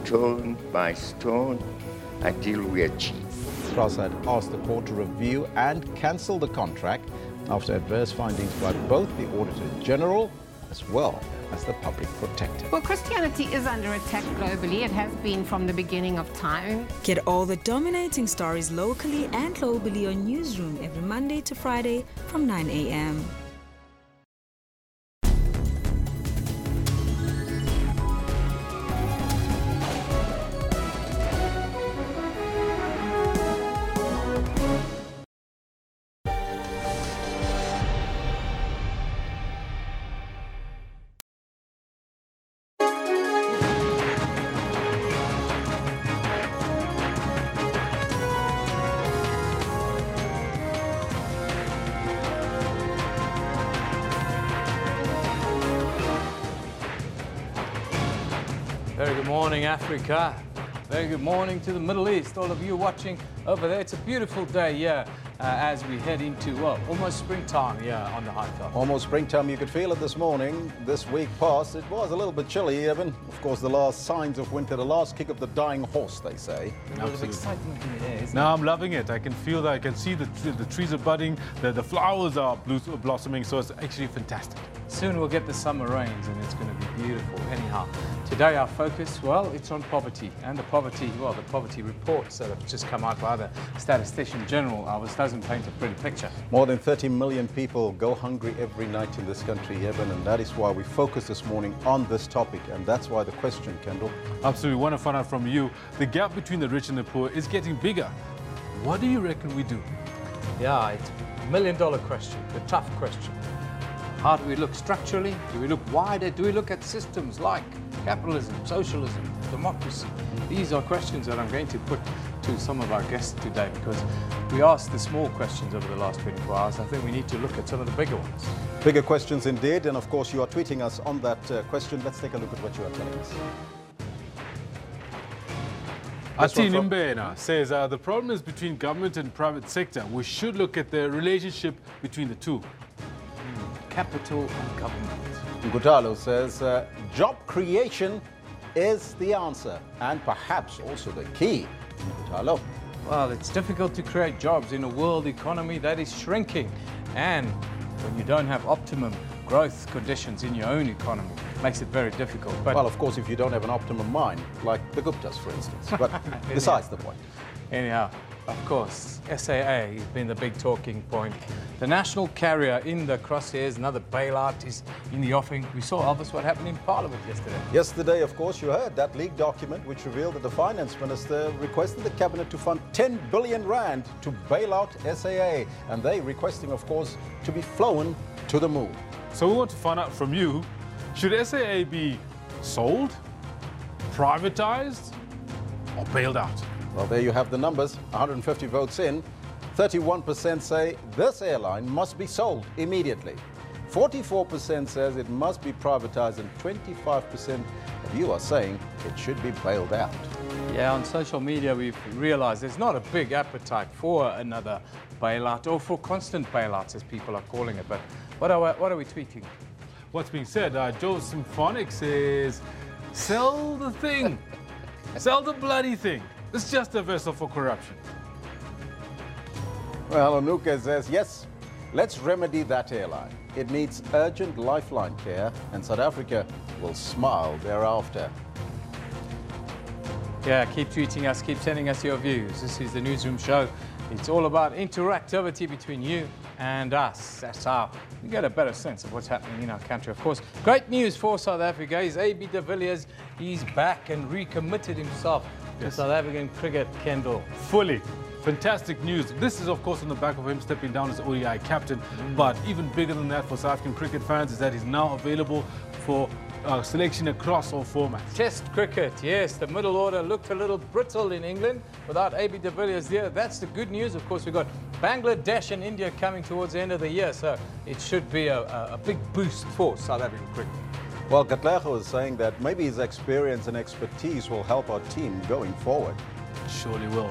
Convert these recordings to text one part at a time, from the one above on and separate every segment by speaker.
Speaker 1: stone by stone until we achieve.
Speaker 2: Cross had asked the court to review and cancel the contract after adverse findings by both the Auditor General as well as the Public Protector.
Speaker 3: Well, Christianity is under attack globally. It has been from the beginning of time.
Speaker 4: Get all the dominating stories locally and globally on Newsroom every Monday to Friday from 9 a.m.
Speaker 5: Very good morning, Africa. Very good morning to the Middle East. All of you watching over there. It's a beautiful day here as we head into, well, almost springtime here on the High Veld.
Speaker 2: Almost springtime. You could feel it this morning. This week past, it was a little bit chilly even. Of course, the last signs of winter, the last kick of the dying horse, they say.
Speaker 5: There's excitement in the air, isn't
Speaker 6: No, I'm loving it. I can feel that. I can see the trees are budding, the flowers are blossoming, so it's actually fantastic.
Speaker 5: Soon we'll get the summer rains and it's going to be beautiful. Anyhow, today our focus, well, it's on poverty and the poverty reports that have just come out by the Statistician General doesn't paint a pretty picture.
Speaker 2: More than 30 million people go hungry every night in this country, Evan, and that is why we focus this morning on this topic, and that's why the question, Kendall.
Speaker 6: Absolutely. We want to find out from you. The gap between the rich and the poor is getting bigger. What do you reckon we do?
Speaker 5: Yeah, it's a million-dollar question, the tough question. How do we look structurally? Do we look wider? Do we look at systems like capitalism, socialism, democracy? These are questions that I'm going to put to some of our guests today because we asked the small questions over the last 24 hours. I think we need to look at some of the bigger ones.
Speaker 2: Bigger questions indeed, and of course you are tweeting us on that question. Let's take a look at what you are telling us.
Speaker 6: Ati Nimbena says the problem is between government and private sector. We should look at the relationship between the two.
Speaker 5: Capital and government.
Speaker 2: Ngutalo says job creation is the answer and perhaps also the key. Ngutalo.
Speaker 5: Well, it's difficult to create jobs in a world economy that is shrinking, and when you don't have optimum growth conditions in your own economy, it makes it very difficult. But
Speaker 2: well, of course, if you don't have an optimum mind, like the Guptas, for instance. But besides the point.
Speaker 5: Anyhow, of course, SAA has been the big talking point. The national carrier in the crosshairs, another bailout is in the offing. We saw, Elvis, what happened in Parliament yesterday.
Speaker 2: Yesterday, of course, you heard that leaked document which revealed that the Finance Minister requested the Cabinet to fund 10 billion rand to bail out SAA. And they requesting, of course, to be flown to the moon.
Speaker 6: So we want to find out from you, should SAA be sold, privatized, or bailed out?
Speaker 2: Well, there you have the numbers. 150 votes in. 31% say this airline must be sold immediately. 44% says it must be privatized, and 25% of you are saying it should be bailed out.
Speaker 5: Yeah, on social media we've realized there's not a big appetite for another bailout, or for constant bailouts as people are calling it. But what are we tweeting?
Speaker 6: What's being said, Joe Symphonic says, sell the thing. Sell the bloody thing. It's just a vessel for corruption.
Speaker 2: Well, Onuka says, yes, let's remedy that airline. It needs urgent lifeline care, and South Africa will smile thereafter.
Speaker 5: Yeah, keep tweeting us, keep sending us your views. This is the Newsroom Show. It's all about interactivity between you and us. That's how we get a better sense of what's happening in our country. Of course, great news for South Africa is AB de Villiers. He's back and recommitted himself to South African cricket, Kendall.
Speaker 6: Fully. Fantastic news. This is, of course, on the back of him stepping down as ODI captain. But even bigger than that for South African cricket fans is that he's now available for selection across all formats.
Speaker 5: Test cricket, yes. The middle order looked a little brittle in England without AB de Villiers there. That's the good news. Of course, we've got Bangladesh and India coming towards the end of the year, so it should be a big boost for South African cricket.
Speaker 2: Well, Katlego is saying that maybe his experience and expertise will help our team going forward.
Speaker 6: Surely will.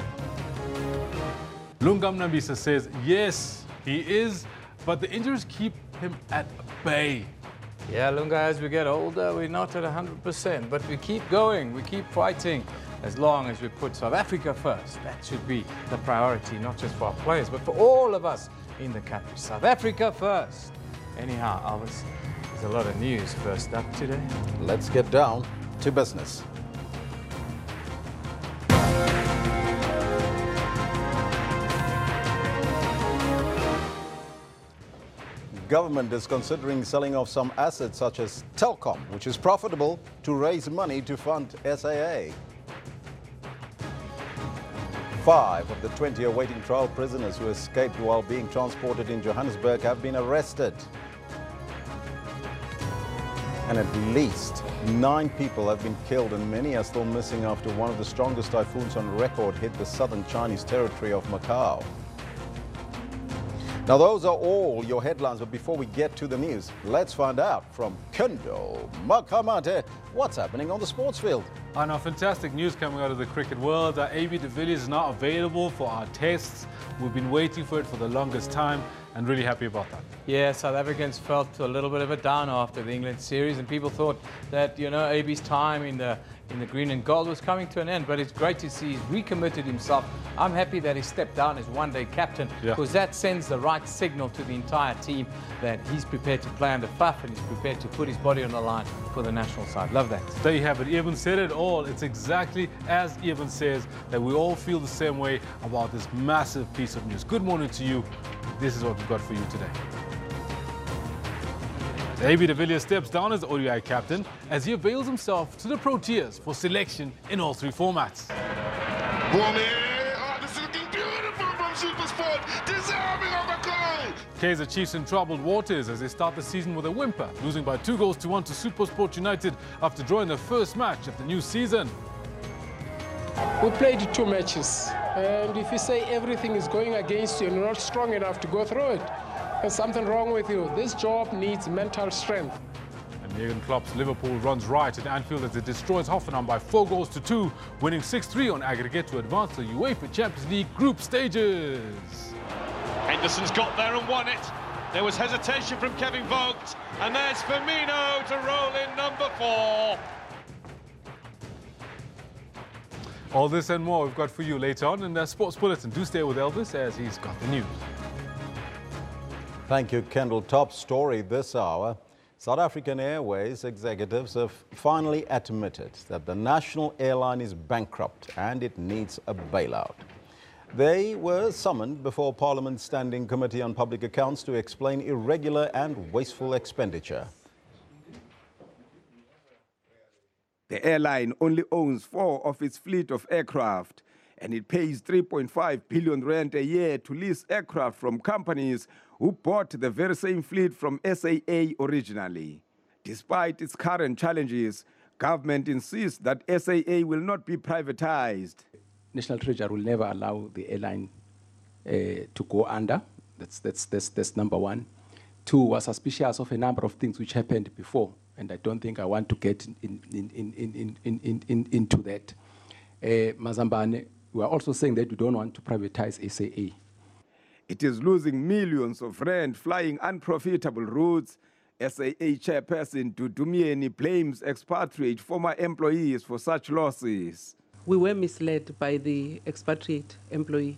Speaker 6: Lungam Nambisa says, yes, he is, but the injuries keep him at bay.
Speaker 5: Yeah, Lunga, as we get older, we're not at 100%, but we keep going, we keep fighting. As long as we put South Africa first, that should be the priority, not just for our players, but for all of us in the country. South Africa first. Anyhow, Alvis, there's a lot of news first up today.
Speaker 2: Let's get down to business. Government is considering selling off some assets such as Telkom, which is profitable, to raise money to fund SAA. 5 of the 20 awaiting trial prisoners who escaped while being transported in Johannesburg have been arrested. And at least 9 people have been killed and many are still missing after one of the strongest typhoons on record hit the southern Chinese territory of Macau. Now, those are all your headlines, but before we get to the news, let's find out from Kendall Makamate what's happening on the sports field.
Speaker 6: And our fantastic news coming out of the cricket world. AB de Villiers is now available for our tests. We've been waiting for it for the longest time and really happy about that.
Speaker 5: Yeah, South Africans felt a little bit of a down after the England series, and people thought that, you know, AB's time in the green and gold was coming to an end, but it's great to see he's recommitted himself. I'm happy that he stepped down as one-day captain, because that sends the right signal to the entire team that he's prepared to play under Faf and he's prepared to put his body on the line for the national side. Love that.
Speaker 6: There you have it. Eben said it all. It's exactly as Eben says, that we all feel the same way about this massive piece of news. Good morning to you. This is what we've got for you today. AB de Villiers steps down as ODI captain as he avails himself to the Proteas for selection in all 3 formats.
Speaker 7: This is looking beautiful from SuperSport, deserving of a goal.
Speaker 6: Kaizer Chiefs in troubled waters as they start the season with a whimper, losing by 2-1 to SuperSport United after drawing their first match of the new season.
Speaker 8: We played 2 matches, and if you say everything is going against you and you're not strong enough to go through it, there's something wrong with you. This job needs mental strength.
Speaker 6: And Jurgen Klopp's Liverpool runs riot at Anfield as it destroys Hoffenheim by 4-2, winning 6-3 on aggregate to advance to UEFA Champions League group stages.
Speaker 9: Henderson's got there and won it. There was hesitation from Kevin Vogt, and there's Firmino to roll in number 4.
Speaker 6: All this and more we've got for you later on in the Sports Bulletin. Do stay with Elvis as he's got the news.
Speaker 2: Thank you, Kendall. Top story this hour. South African Airways executives have finally admitted that the national airline is bankrupt and it needs a bailout. They were summoned before Parliament's Standing Committee on Public Accounts to explain irregular and wasteful expenditure.
Speaker 10: The airline only owns 4 of its fleet of aircraft, and it pays 3.5 billion rand a year to lease aircraft from companies who bought the very same fleet from SAA originally. Despite its current challenges, government insists that SAA will not be privatized.
Speaker 11: National Treasury will never allow the airline to go under. That's number 1. 2, we're suspicious of a number of things which happened before, and I don't think I want to get into that. Mazambane, we are also saying that we don't want to privatize SAA.
Speaker 10: It is losing millions of rand flying unprofitable routes. SAA chairperson Dudumieni blames expatriate former employees for such losses.
Speaker 12: We were misled by the expatriate employee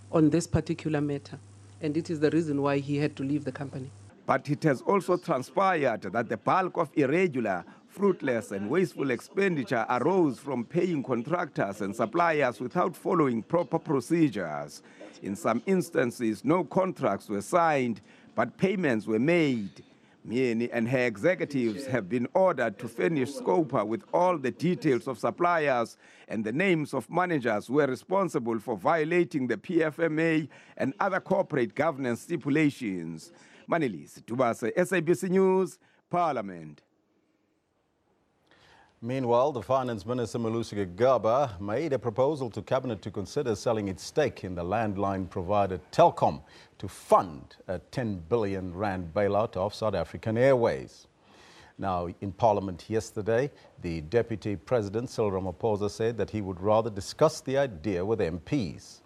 Speaker 12: on this particular matter, and it is the reason why he had to leave the company.
Speaker 10: But it has also transpired that the bulk of irregular, fruitless and wasteful expenditure arose from paying contractors and suppliers without following proper procedures. In some instances, no contracts were signed, but payments were made. Mieni and her executives have been ordered to furnish Scopa with all the details of suppliers and the names of managers who were responsible for violating the PFMA and other corporate governance stipulations. Manilis Tubase, SABC News, Parliament.
Speaker 2: Meanwhile, the Finance Minister Malusi Gigaba made a proposal to Cabinet to consider selling its stake in the landline provider Telkom to fund a 10 billion rand bailout of South African Airways. Now, in Parliament yesterday, the Deputy President Cyril Ramaphosa said that he would rather discuss the idea with MPs.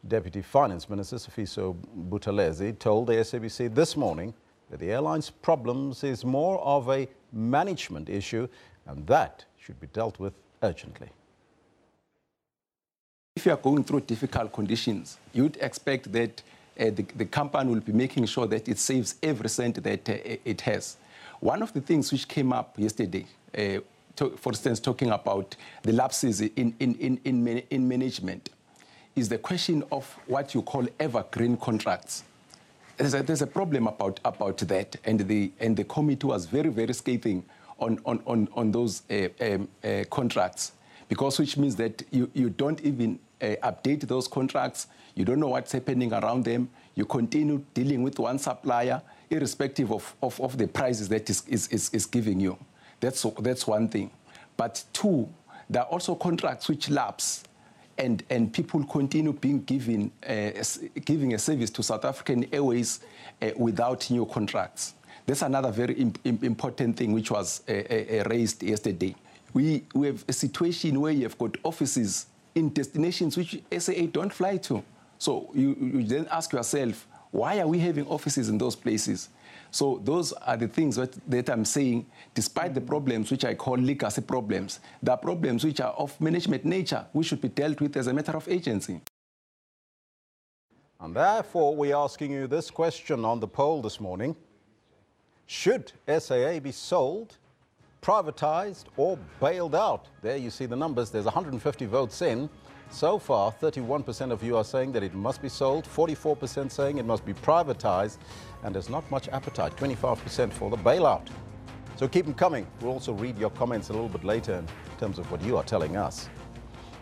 Speaker 2: Deputy Finance Minister Sifiso Buthelezi told the SABC this morning that the airline's problems is more of a management issue, and that should be dealt with urgently.
Speaker 11: If you are going through difficult conditions, you'd expect that the company will be making sure that it saves every cent that it has. One of the things which came up yesterday, for instance, talking about the lapses in management, is the question of what you call evergreen contracts. There's a problem about that, and the committee was very, very scathing on those contracts, because which means that you don't even update those contracts. You don't know what's happening around them. You continue dealing with one supplier, irrespective of the prices that is giving you. That's one thing. But two, there are also contracts which lapse, and people continue being giving a service to South African Airways without new contracts. That's another very important thing which was raised yesterday. We have a situation where you have got offices in destinations which SAA don't fly to. So you then ask yourself, why are we having offices in those places? So those are the things that I'm saying, despite the problems which I call legacy problems, there are problems which are of management nature, which should be dealt with as a matter of agency.
Speaker 2: And therefore, we're asking you this question on the poll this morning. Should SAA be sold, privatized, or bailed out? There you see the numbers. There's 150 votes in. So far, 31% of you are saying that it must be sold, 44% saying it must be privatized, and there's not much appetite, 25% for the bailout. So keep them coming. We'll also read your comments a little bit later in terms of what you are telling us.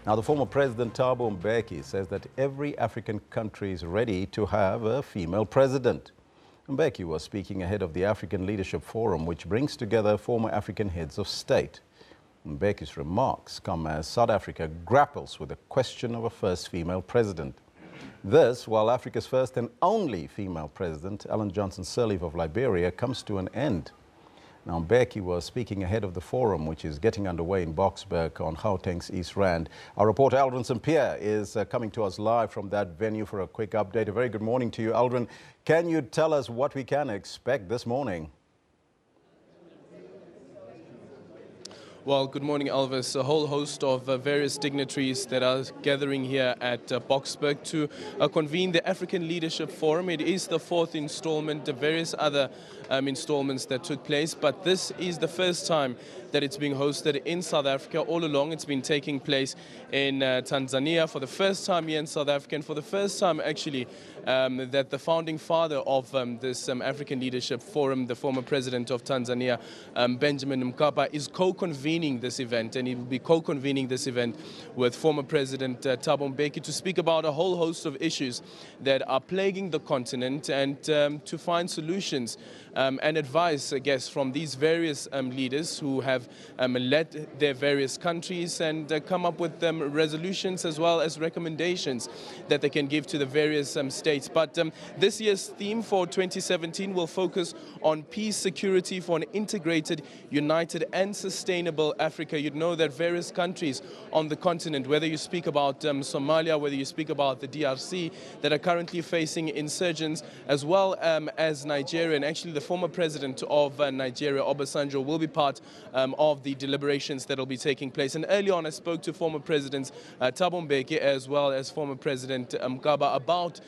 Speaker 2: Now, the former President Thabo Mbeki says that every African country is ready to have a female president. Mbeki was speaking ahead of the African Leadership Forum, which brings together former African heads of state. Mbeki's remarks come as South Africa grapples with the question of a first female president. This, while Africa's first and only female president, Ellen Johnson Sirleaf of Liberia, comes to an end. Now, Mbeki was speaking ahead of the forum, which is getting underway in Boksburg on Gauteng's East Rand. Our reporter, Aldrin St. Pierre, is coming to us live from that venue for a quick update. A very good morning to you, Aldrin. Can you tell us what we can expect this morning?
Speaker 13: Well, good morning, Elvis. A whole host of various dignitaries that are gathering here at Boksburg to convene the African Leadership Forum. It is the fourth installment of various other installments that took place, but this is the first time that it's being hosted in South Africa. All along, it's been taking place in Tanzania, for the first time here in South Africa, and for the first time, actually, that the founding father of this African Leadership Forum, the former president of Tanzania, Benjamin Mkapa, is co-convening this event, and he will be co-convening this event with former President Thabo Mbeki to speak about a whole host of issues that are plaguing the continent, and to find solutions and advice, I guess, from these various leaders who have led their various countries, and come up with resolutions as well as recommendations that they can give to the various states. But this year's theme for 2017 will focus on peace, security for an integrated, united and sustainable Africa. You'd know that various countries on the continent, whether you speak about Somalia, whether you speak about the DRC, that are currently facing insurgents, as well as Nigeria. And actually the former president of Nigeria, Obasanjo, will be part of the deliberations that will be taking place. And early on I spoke to former Presidents Thabo Mbeki as well as former President Mkapa about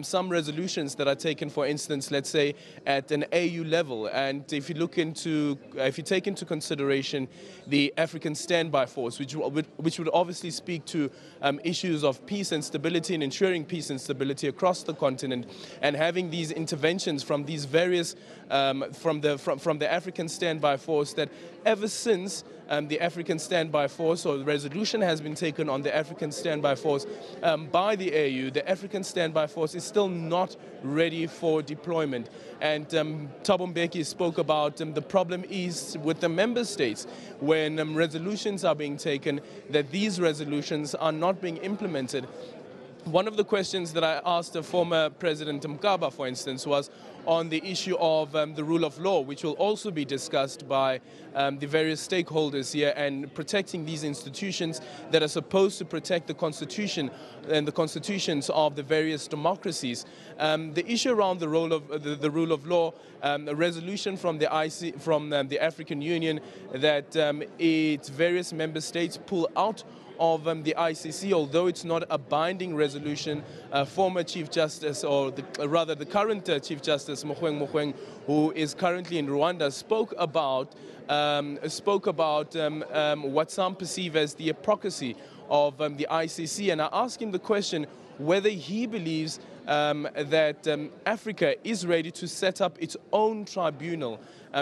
Speaker 13: some resolutions that are taken, for instance, let's say at an AU level. And if you take into consideration the African Standby Force, which would obviously speak to issues of peace and stability and ensuring peace and stability across the continent, and having these interventions from these various from the African Standby Force, that ever since the African Standby Force, or the resolution has been taken on the African Standby Force by the AU, the African Standby Force is still not ready for deployment. And Thabo Mbeki spoke about the problem is with the member states, when resolutions are being taken, that these resolutions are not being implemented. One of the questions that I asked the former President Mkapa, for instance, was on the issue of the rule of law, which will also be discussed by the various stakeholders here, and protecting these institutions that are supposed to protect the Constitution and the constitutions of the various democracies. The issue around the role of the rule of law, a resolution from the the African Union that its various member states pull out of the ICC, although it's not a binding resolution. Former Chief Justice, or rather the current Chief Justice, Mogoeng, who is currently in Rwanda, spoke about what some perceive as the hypocrisy of the ICC. And I asked him the question whether he believes that Africa is ready to set up its own tribunal,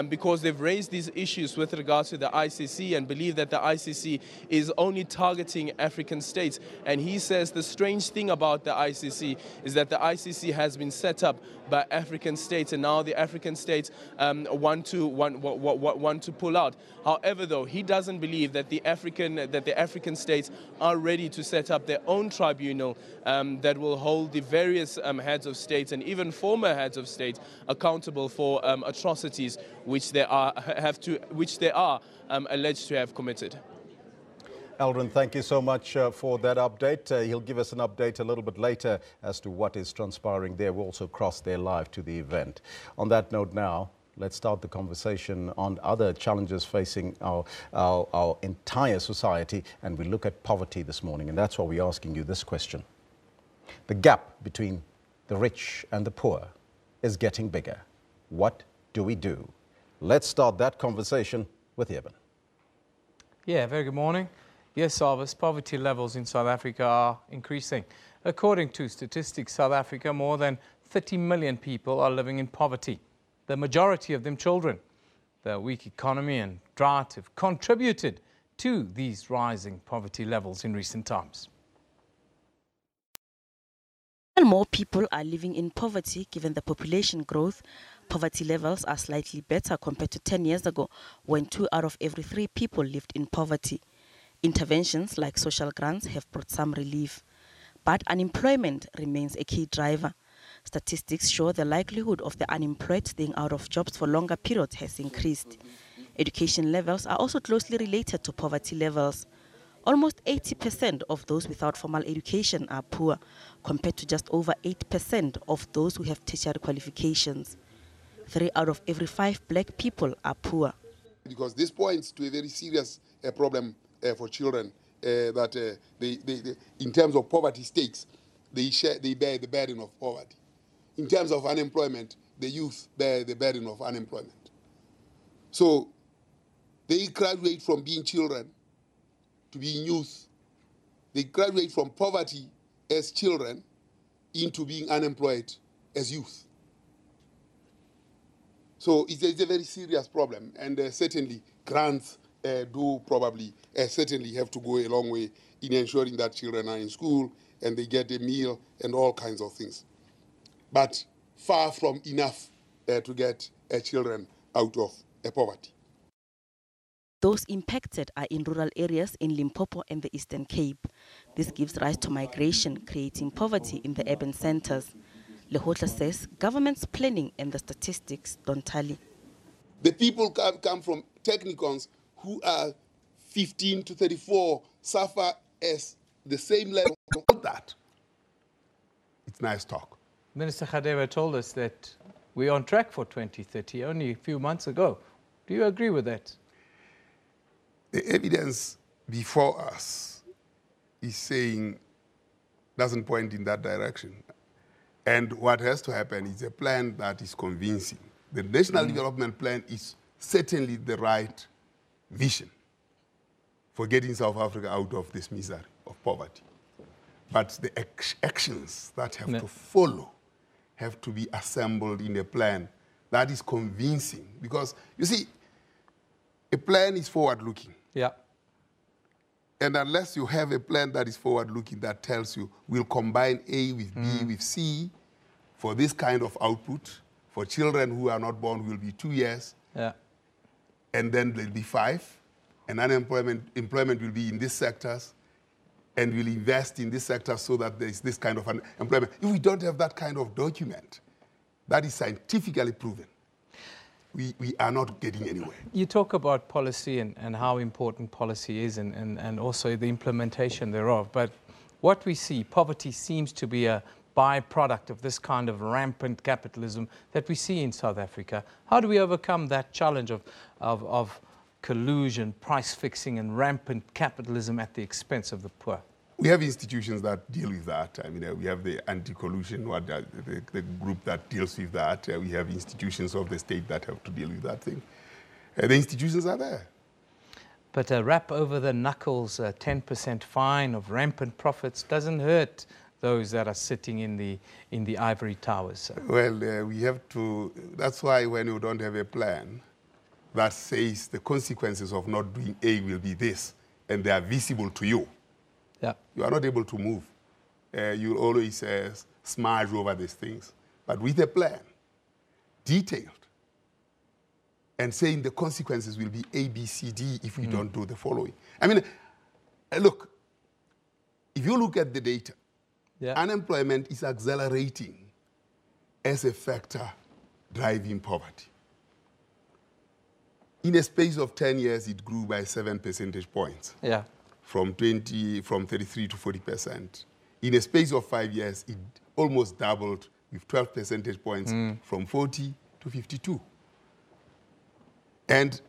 Speaker 13: because they've raised these issues with regards to the ICC and believe that the ICC is only targeting African states. And he says the strange thing about the ICC is that the ICC has been set up by African states, and now the African states want to pull out. However, though, he doesn't believe that the African states are ready to set up their own tribunal that will hold the various heads of states and even former heads of state accountable for atrocities which they are alleged to have committed.
Speaker 2: Eldrin, thank you so much for that update. He'll give us an update a little bit later as to what is transpiring there. We'll also cross there live to the event. On that note now, let's start the conversation on other challenges facing our entire society, and we look at poverty this morning, and that's why we're asking you this question. The gap between the rich and the poor is getting bigger. What do we do? Let's start that conversation with Eben.
Speaker 5: Yeah, very good morning. Yes, Alvis, poverty levels in South Africa are increasing. According to statistics, South Africa, more than 30 million people are living in poverty, the majority of them children. The weak economy and drought have contributed to these rising poverty levels in recent times.
Speaker 14: While more people are living in poverty given the population growth, poverty levels are slightly better compared to 10 years ago, when 2 out of every 3 people lived in poverty. Interventions like social grants have brought some relief, but unemployment remains a key driver. Statistics show the likelihood of the unemployed staying out of jobs for longer periods has increased. Education levels are also closely related to poverty levels. Almost 80% of those without formal education are poor, compared to just over 8% of those who have tertiary qualifications. 3 out of every 5 black people are poor.
Speaker 15: Because this points to a very serious problem for children, that they, in terms of poverty stakes, they bear the burden of poverty. In terms of unemployment, the youth bear the burden of unemployment. So they graduate from being children to being youth. They graduate from poverty as children into being unemployed as youth. So it's a very serious problem, and certainly grants do probably certainly have to go a long way in ensuring that children are in school and they get a meal and all kinds of things. But far from enough to get children out of poverty.
Speaker 14: Those impacted are in rural areas in Limpopo and the Eastern Cape. This gives rise to migration, creating poverty in the urban centers. Lehotla says government's planning and the statistics don't tally.
Speaker 15: The people come from technicons who are 15 to 34, suffer as the same level of that. It's nice talk.
Speaker 5: Minister Khadeva told us that we're on track for 2030 only a few months ago. Do you agree with that?
Speaker 15: The evidence before us is saying, doesn't point in that direction. And what has to happen is a plan that is convincing. The National Development Plan is certainly the right vision for getting South Africa out of this misery of poverty. But the actions that have to follow have to be assembled in a plan that is convincing. Because, you see, a plan is forward-looking.
Speaker 5: Yeah.
Speaker 15: And unless you have a plan that is forward-looking, that tells you we'll combine A with B with C for this kind of output, for children who are not born will be 2 years, and then there'll be 5, and employment will be in these sectors, and we'll invest in this sector so that there's this kind of employment. If we don't have that kind of document, that is scientifically proven, we are not getting anywhere.
Speaker 5: You talk about policy and how important policy is and also the implementation thereof, but what we see, poverty seems to be a byproduct of this kind of rampant capitalism that we see in South Africa. How do we overcome that challenge of collusion, price fixing and rampant capitalism at the expense of the poor?
Speaker 15: We have institutions that deal with that. I mean, we have the anti-collusion, the group that deals with that. We have institutions of the state that have to deal with that thing. The institutions are there.
Speaker 5: But a rap over the knuckles, a 10% fine of rampant profits doesn't hurt those that are sitting in the ivory towers.
Speaker 15: Well, we have to, that's why when you don't have a plan that says the consequences of not doing A will be this, and they are visible to you, you are not able to move. You always smudge over these things. But with a plan, detailed, and saying the consequences will be A, B, C, D if we don't do the following. I mean, look, if you look at the data, unemployment is accelerating as a factor driving poverty. In a space of 10 years, it grew by 7 percentage points. From 33 to 40%. In a space of 5 years, it almost doubled with 12 percentage points from 40 to 52. And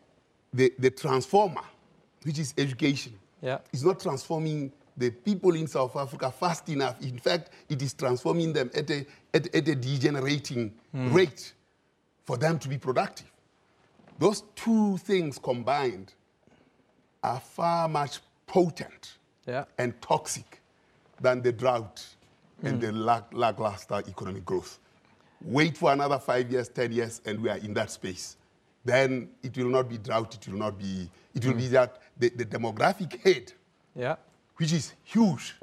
Speaker 15: the transformer, which is education, is not transforming the people in South Africa fast enough. In fact, it is transforming them at a degenerating rate for them to be productive. Those two things combined are far much potent and toxic than the drought and the lackluster economic growth. Wait for another 5 years, 10 years, and we are in that space. Then it will not be drought, it will not be, it will be that the demographic hit, which is huge,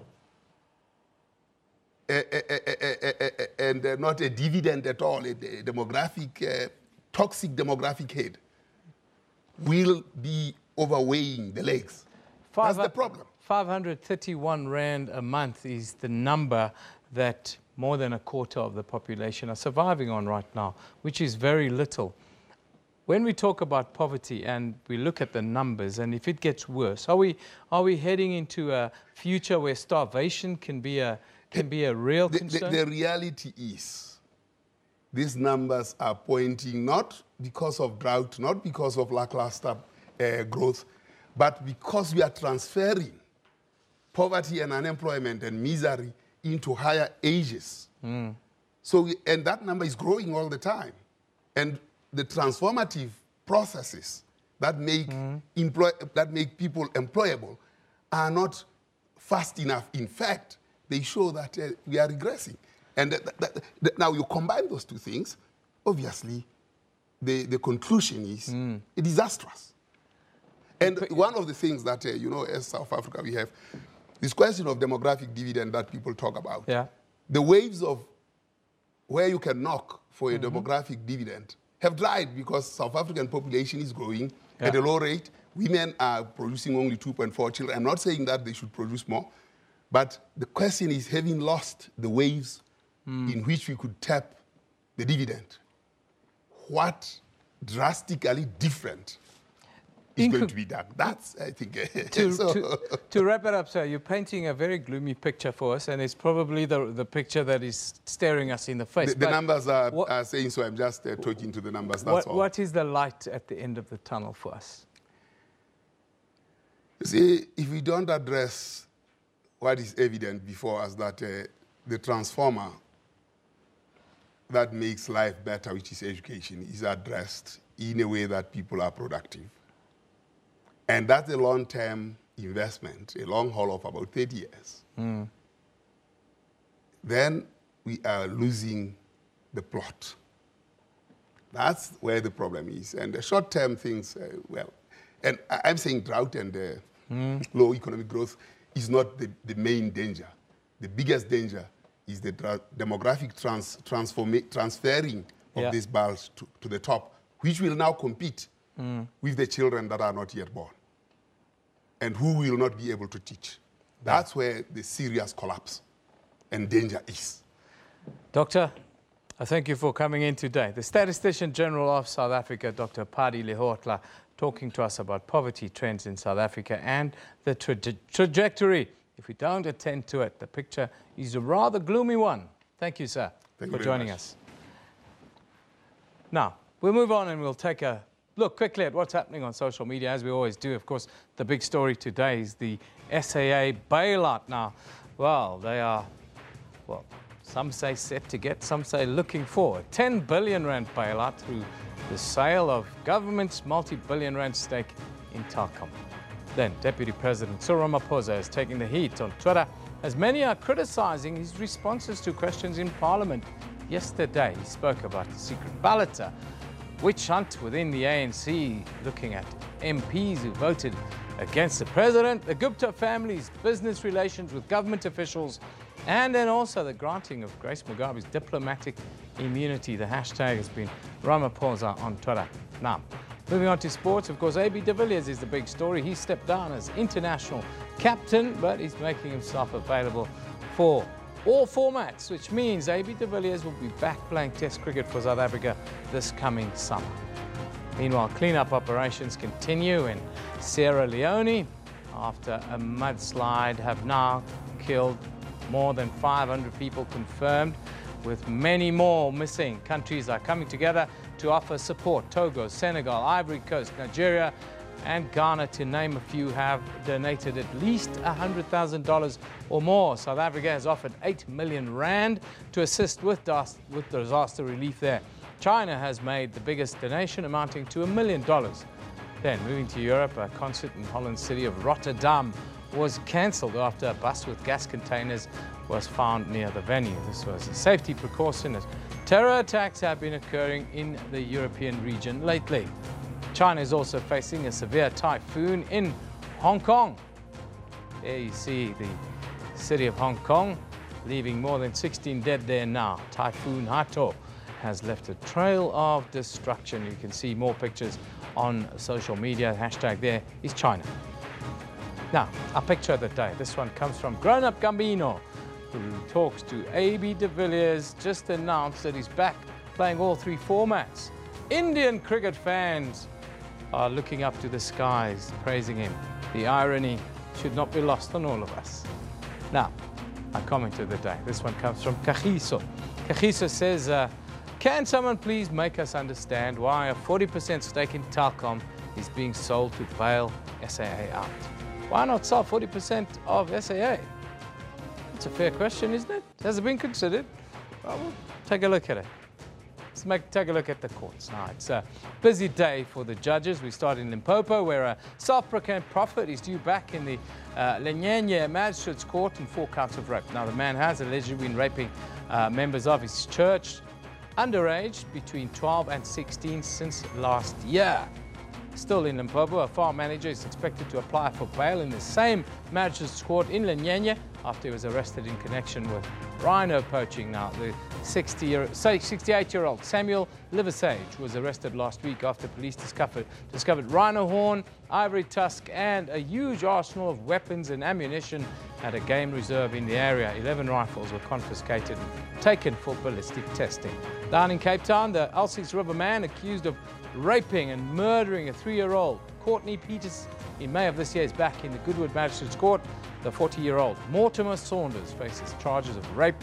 Speaker 15: and not a dividend at all, a demographic, toxic demographic hit, will be overweighing the legs. That's the problem.
Speaker 5: 531 Rand a month is the number that more than a quarter of the population are surviving on right now, which is very little. When we talk about poverty and we look at the numbers, and if it gets worse, are we heading into a future where starvation can be a real concern?
Speaker 15: The reality is, these numbers are pointing not because of drought, not because of lackluster growth, but because we are transferring poverty and unemployment and misery into higher ages. So, and that number is growing all the time. And the transformative processes that make, people employable are not fast enough. In fact, they show that we are regressing. And now you combine those two things, obviously, the conclusion is disastrous. And one of the things that, you know, as South Africa, we have this question of demographic dividend that people talk about. The waves of where you can knock for a demographic dividend have dried because South African population is growing at a low rate. Women are producing only 2.4 children. I'm not saying that they should produce more, but the question is, having lost the waves in which we could tap the dividend, what drastically different is going to be done? That's, I think...
Speaker 5: To wrap it up, sir, you're painting a very gloomy picture for us, and it's probably the picture that is staring us in the face.
Speaker 15: The numbers are saying so. I'm just talking to the numbers, that's all.
Speaker 5: What is the light at the end of the tunnel for us?
Speaker 15: You see, if we don't address what is evident before us, that the transformer that makes life better, which is education, is addressed in a way that people are productive. And that's a long-term investment, a long haul of about 30 years. Then we are losing the plot. That's where the problem is. And the short-term things, well, and I'm saying drought and low economic growth is not the main danger. The biggest danger is the demographic transferring of this bulge to the top, which will now compete with the children that are not yet born and who will not be able to teach. That's where the serious collapse and danger is.
Speaker 5: Doctor, Thank you for coming in today. The Statistician General of South Africa, Dr. Padi Lehotla, talking to us about poverty trends in South Africa and the trajectory. If we don't attend to it, the picture is a rather gloomy one. Thank you, sir, for joining us. Now, we'll move on and we'll take a look quickly at what's happening on social media, as we always do. Of course, the big story today is the SAA bailout. Now, well, they are, well, some say set to get, some say looking for a 10 billion rand bailout through the sale of government's multi-billion rand stake in Telkom. Then Deputy President Cyril Ramaphosa is taking the heat on Twitter, as many are criticizing his responses to questions in Parliament. Yesterday, he spoke about the secret ballot witch hunt within the ANC, looking at MPs who voted against the president, the Gupta family's business relations with government officials, and then also the granting of Grace Mugabe's diplomatic immunity. The hashtag has been Ramaphosa on Twitter. Now, moving on to sports, of course, AB de Villiers is the big story. He stepped down as international captain, but he's making himself available for all formats, which means AB de Villiers will be back playing Test cricket for South Africa this coming summer. Meanwhile, clean-up operations continue in Sierra Leone after a mudslide have now killed more than 500 people confirmed, with many more missing. Countries are coming together to offer support. Togo, Senegal, Ivory Coast, Nigeria, and Ghana, to name a few, have donated at least $100,000 or more. South Africa has offered 8 million rand to assist with disaster relief there. China has made the biggest donation, amounting to $1 million. Then, moving to Europe, a concert in Holland's city of Rotterdam was cancelled after a bus with gas containers was found near the venue. This was a safety precaution, as terror attacks have been occurring in the European region lately. China is also facing a severe typhoon in Hong Kong. There you see the city of Hong Kong, leaving more than 16 dead there now. Typhoon Hato has left a trail of destruction. You can see more pictures on social media. Hashtag there is China. Now, our picture of the day. This one comes from Grown Up Gambino, who talks to AB de Villiers, just announced that he's back playing all three formats. Indian cricket fans are looking up to the skies, praising him. The irony should not be lost on all of us. Now, our comment of the day. This one comes from Kagiso. Kagiso says, can someone please make us understand why a 40% stake in Telkom is being sold to bail SAA out? Why not sell 40% of SAA? It's a fair question, isn't it? Has it been considered? Well, we'll take a look at it. Let's take a look at the courts now. It's a busy day for the judges. We start in Limpopo, where a self-proclaimed prophet is due back in the Lenyenye Magistrates Court in 4 counts of rape. Now, the man has allegedly been raping members of his church, underage, between 12 and 16 since last year. Still in Limpopo, a farm manager is expected to apply for bail in the same magistrate's court in Lenyenye after he was arrested in connection with rhino poaching. Now, the 68-year-old Samuel Liversage was arrested last week after police discovered rhino horn, ivory tusk, and a huge arsenal of weapons and ammunition at a game reserve in the area. 11 rifles were confiscated and taken for ballistic testing. Down in Cape Town, the Elsie's River man accused of raping and murdering a 3-year-old Courtney Peters in May of this year is back in the Goodwood Magistrates Court. The 40-year-old Mortimer Saunders faces charges of rape,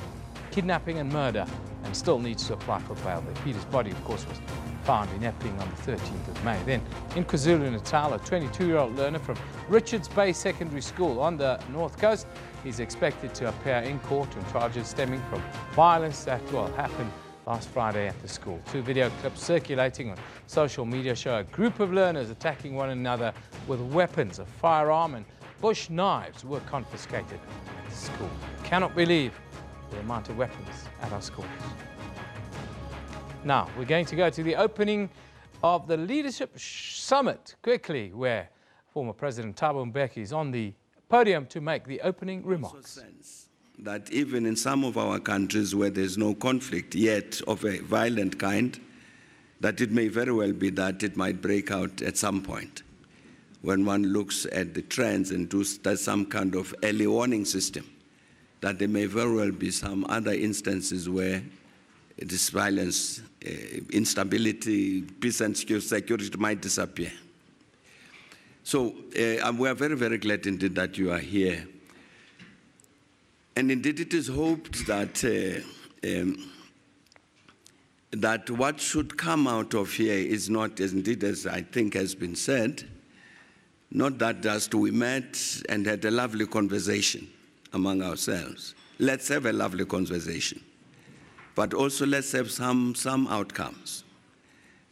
Speaker 5: kidnapping and murder, and still needs to apply for bail. The Peters' body, of course, was found in Epping on the 13th of May. Then, in KwaZulu-Natal, a 22-year-old learner from Richards Bay Secondary School on the North Coast is expected to appear in court on charges stemming from violence that happened last Friday at the school. 2 video clips circulating on social media show a group of learners attacking one another with weapons. A firearm and bush knives were confiscated at the school. Cannot believe the amount of weapons at our schools. Now, we're going to go to the opening of the Leadership Summit quickly, where former President Thabo Mbeki is on the podium to make the opening remarks.
Speaker 16: That even in some of our countries where there's no conflict yet of a violent kind, that it may very well be that it might break out at some point. When one looks at the trends and does some kind of early warning system, that there may very well be some other instances where this violence, instability, peace and security might disappear. So we are very, very glad indeed that you are here. And indeed it is hoped that that what should come out of here is not, as indeed as I think has been said, not that just we met and had a lovely conversation among ourselves. Let's have a lovely conversation. But also let's have some outcomes.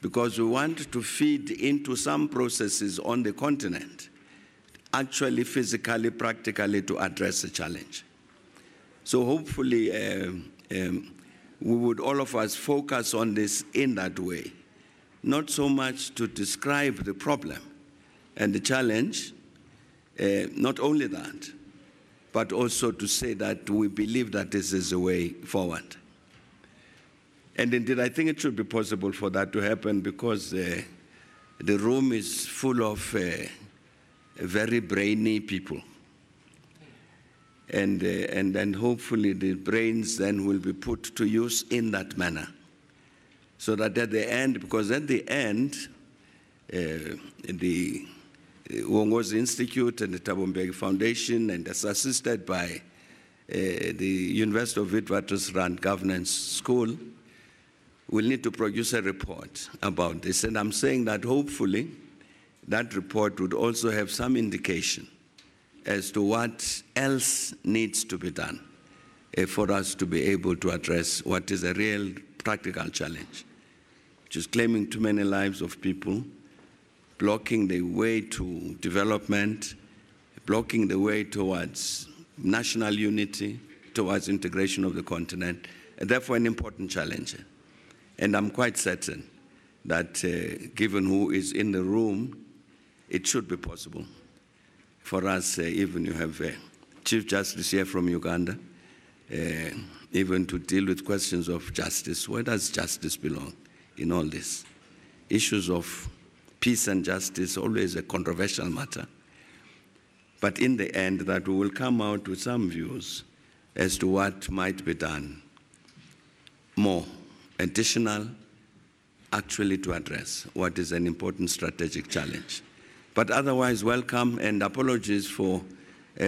Speaker 16: Because we want to feed into some processes on the continent, actually, physically, practically, to address the challenge. So hopefully, we would all of us focus on this in that way, not so much to describe the problem and the challenge, not only that, but also to say that we believe that this is the way forward. And indeed, I think it should be possible for that to happen because the room is full of very brainy people. And then hopefully the brains then will be put to use in that manner. So that at the end, because at the end, the Uongozi Institute and the Thabo Mbeki Foundation, and as assisted by the University of Witwatersrand Governance School, will need to produce a report about this. And I'm saying that hopefully that report would also have some indication as to what else needs to be done for us to be able to address what is a real practical challenge, which is claiming too many lives of people, blocking the way to development, blocking the way towards national unity, towards integration of the continent, and therefore an important challenge. And I'm quite certain that given who is in the room, it should be possible for us, even you have Chief Justice here from Uganda, even to deal with questions of justice. Where does justice belong in all this? Issues of peace and justice, always a controversial matter. But in the end, that we will come out with some views as to what might be done more, additional, actually to address what is an important strategic challenge. But otherwise, welcome and apologies for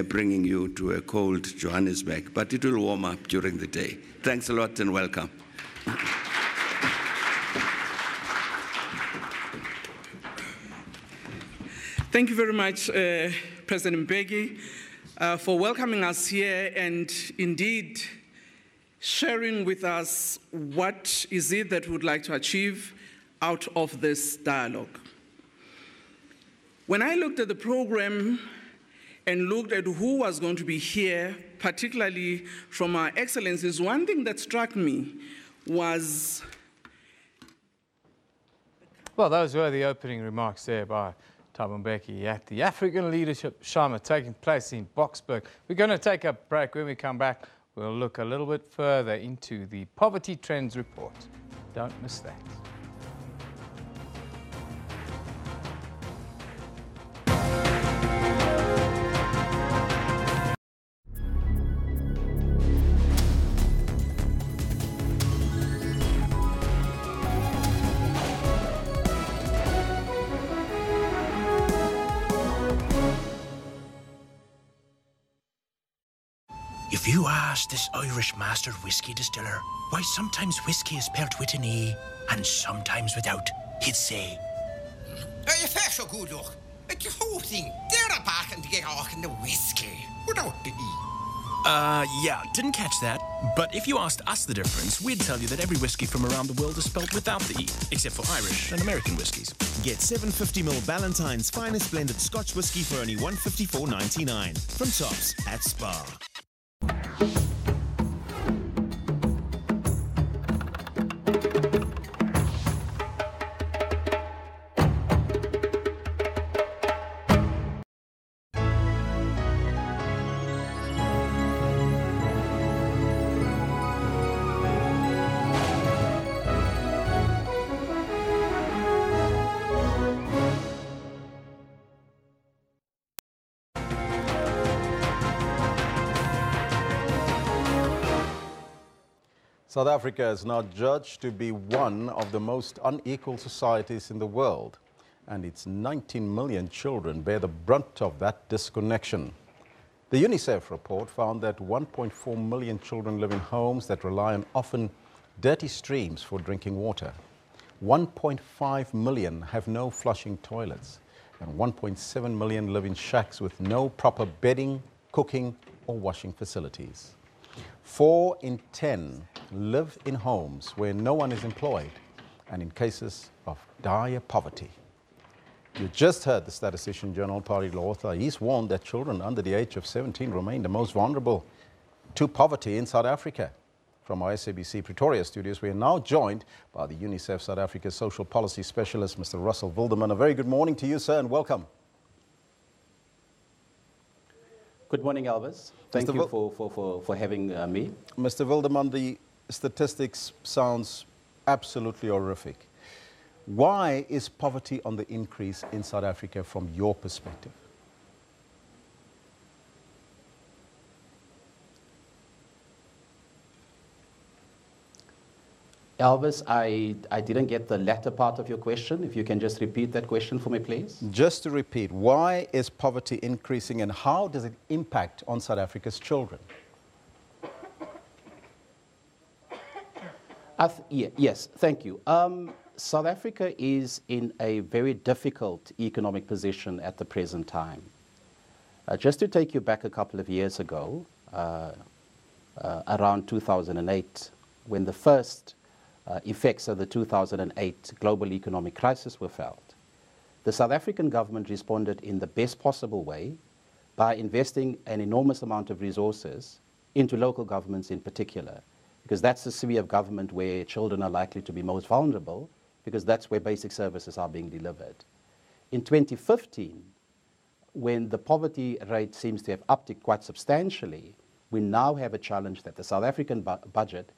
Speaker 16: bringing you to a cold Johannesburg, but it will warm up during the day. Thanks a lot and welcome.
Speaker 17: Thank you very much, President Mbeki, for welcoming us here and indeed sharing with us what is it that we would like to achieve out of this dialogue. When I looked at the program and looked at who was going to be here, particularly from our excellencies, one thing that struck me was...
Speaker 5: Well, those were the opening remarks there by Thabo Mbeki at the African Leadership Summit taking place in Boksburg. We're going to take a break. When we come back, we'll look a little bit further into the Poverty Trends Report. Don't miss that.
Speaker 18: If you ask this Irish master whiskey distiller why sometimes whiskey is spelt with an E and sometimes without, he'd say,
Speaker 19: You fair so good look. It's the whole thing. They're a back and get off in the whiskey without the E.
Speaker 18: Yeah, didn't catch that. But if you asked us the difference, we'd tell you that every whiskey from around the world is spelt without the E, except for Irish and American whiskies.
Speaker 20: Get 750ml Ballantine's finest blended Scotch whiskey for only $154.99 from Tops at Spar.
Speaker 2: South Africa is now judged to be one of the most unequal societies in the world, and its 19 million children bear the brunt of that disconnection. The UNICEF report found that 1.4 million children live in homes that rely on often dirty streams for drinking water. 1.5 million have no flushing toilets, and 1.7 million live in shacks with no proper bedding, cooking, or washing facilities. 4 in 10 live in homes where no one is employed and in cases of dire poverty. You just heard the statistician, Journal Party author. He's warned that children under the age of 17 remain the most vulnerable to poverty in South Africa. From our SABC Pretoria studios, we are now joined by the UNICEF South Africa Social Policy Specialist, Mr. Russell Wilderman. A very good morning to you, sir, and welcome.
Speaker 21: Good morning, Elvis. Thank you for having me.
Speaker 2: Mr. Wilderman, the statistics sounds absolutely horrific. Why is poverty on the increase in South Africa from your perspective?
Speaker 21: Elvis, I didn't get the latter part of your question. If you can just repeat that question for me, please.
Speaker 2: Just to repeat, why is poverty increasing and how does it impact on South Africa's children?
Speaker 21: Yes, thank you. South Africa is in a very difficult economic position at the present time. Just to take you back a couple of years ago, around 2008, when the first effects of the 2008 global economic crisis were felt, the South African government responded in the best possible way by investing an enormous amount of resources into local governments in particular, because that's the sphere of government where children are likely to be most vulnerable, because that's where basic services are being delivered. In 2015, when the poverty rate seems to have upticked quite substantially, we now have a challenge that the South African budget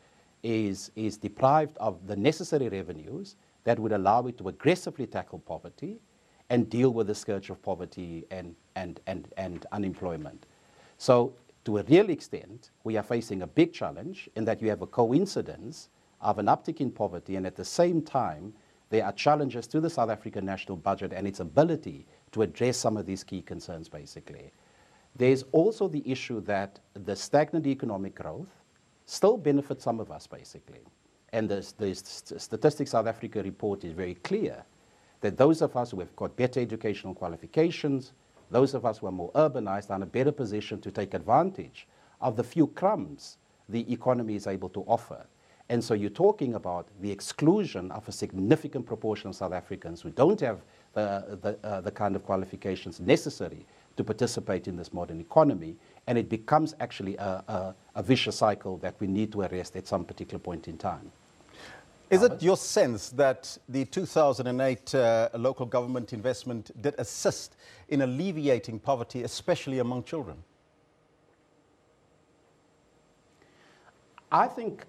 Speaker 21: is deprived of the necessary revenues that would allow it to aggressively tackle poverty and deal with the scourge of poverty and unemployment. So to a real extent, we are facing a big challenge in that you have a coincidence of an uptick in poverty, and at the same time, there are challenges to the South African national budget and its ability to address some of these key concerns, basically. There's also the issue that the stagnant economic growth still benefits some of us, basically. And the Statistics South Africa report is very clear that those of us who have got better educational qualifications, those of us who are more urbanized, are in a better position to take advantage of the few crumbs the economy is able to offer. And so you're talking about the exclusion of a significant proportion of South Africans who don't have the kind of qualifications necessary to participate in this modern economy, and it becomes actually a vicious cycle that we need to arrest at some particular point in time.
Speaker 2: Is it your sense that the 2008 local government investment did assist in alleviating poverty, especially among children?
Speaker 21: I think,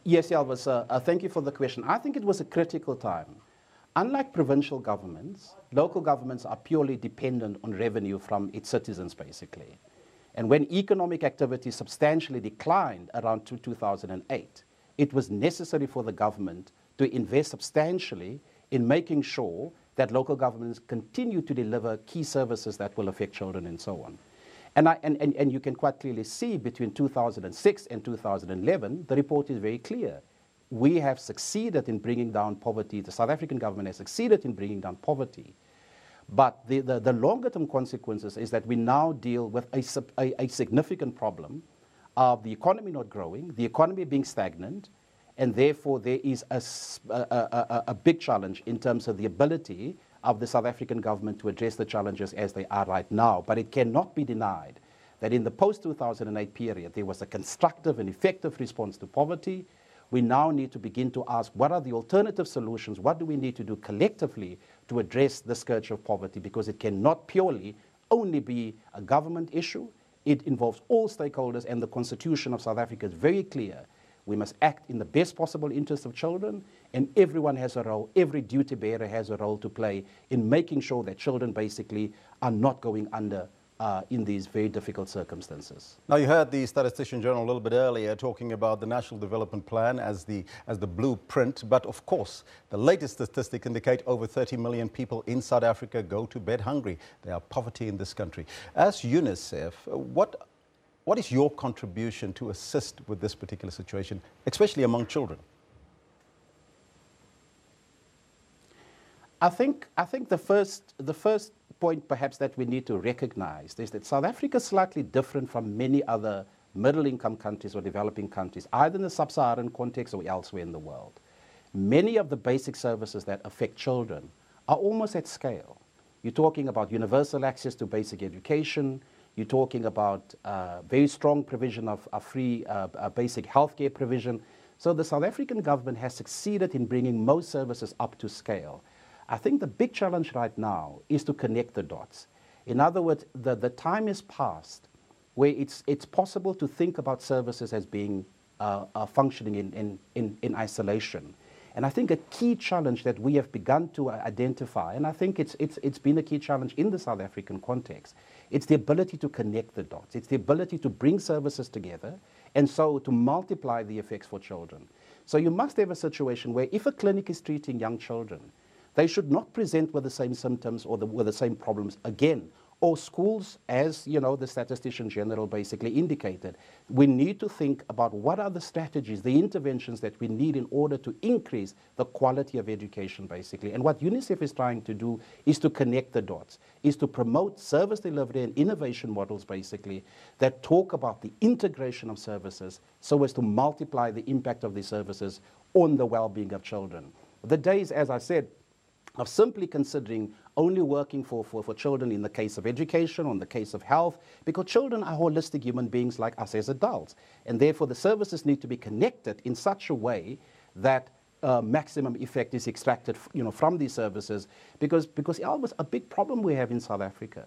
Speaker 21: yes, Elvis, thank you for the question. I think it was a critical time. Unlike provincial governments, local governments are purely dependent on revenue from its citizens, basically. And when economic activity substantially declined around 2008, it was necessary for the government to invest substantially in making sure that local governments continue to deliver key services that will affect children and so on. And you can quite clearly see between 2006 and 2011, the report is very clear. We have succeeded in bringing down poverty. The South African government has succeeded in bringing down poverty. But the longer-term consequences is that we now deal with a significant problem of the economy not growing, the economy being stagnant, and therefore there is a big challenge in terms of the ability of the South African government to address the challenges as they are right now. But it cannot be denied that in the post-2008 period, there was a constructive and effective response to poverty. We now need to begin to ask, what are the alternative solutions? What do we need to do collectively to address the scourge of poverty? Because it cannot purely only be a government issue. It involves all stakeholders, and the Constitution of South Africa is very clear. We must act in the best possible interest of children, and everyone has a role, every duty bearer has a role to play in making sure that children basically are not going under in these very difficult circumstances.
Speaker 2: Now, you heard the Statistician General a little bit earlier talking about the National Development Plan as the blueprint, but of course, the latest statistics indicate over 30 million people in South Africa go to bed hungry. There are poverty in this country. As UNICEF, what is your contribution to assist with this particular situation, especially among children?
Speaker 21: I think the first point perhaps that we need to recognize is that South Africa is slightly different from many other middle-income countries or developing countries, either in the sub-Saharan context or elsewhere in the world. Many of the basic services that affect children are almost at scale. You're talking about universal access to basic education. You're talking about very strong provision of free basic healthcare provision. So the South African government has succeeded in bringing most services up to scale. I think the big challenge right now is to connect the dots. In other words, the time is past where it's possible to think about services as being functioning in isolation. And I think a key challenge that we have begun to identify, and I think it's been a key challenge in the South African context, it's the ability to connect the dots. It's the ability to bring services together and so to multiply the effects for children. So you must have a situation where if a clinic is treating young children, they should not present with the same symptoms or with the same problems again. Or schools, as you know, the Statistician General basically indicated, we need to think about what are the strategies, the interventions that we need in order to increase the quality of education, basically. And what UNICEF is trying to do is to connect the dots, is to promote service delivery and innovation models, basically, that talk about the integration of services so as to multiply the impact of these services on the well-being of children. The days, as I said, of simply considering only working for children in the case of education or in the case of health, because children are holistic human beings like us as adults. And therefore, the services need to be connected in such a way that maximum effect is extracted from these services. Because Elvis, a big problem we have in South Africa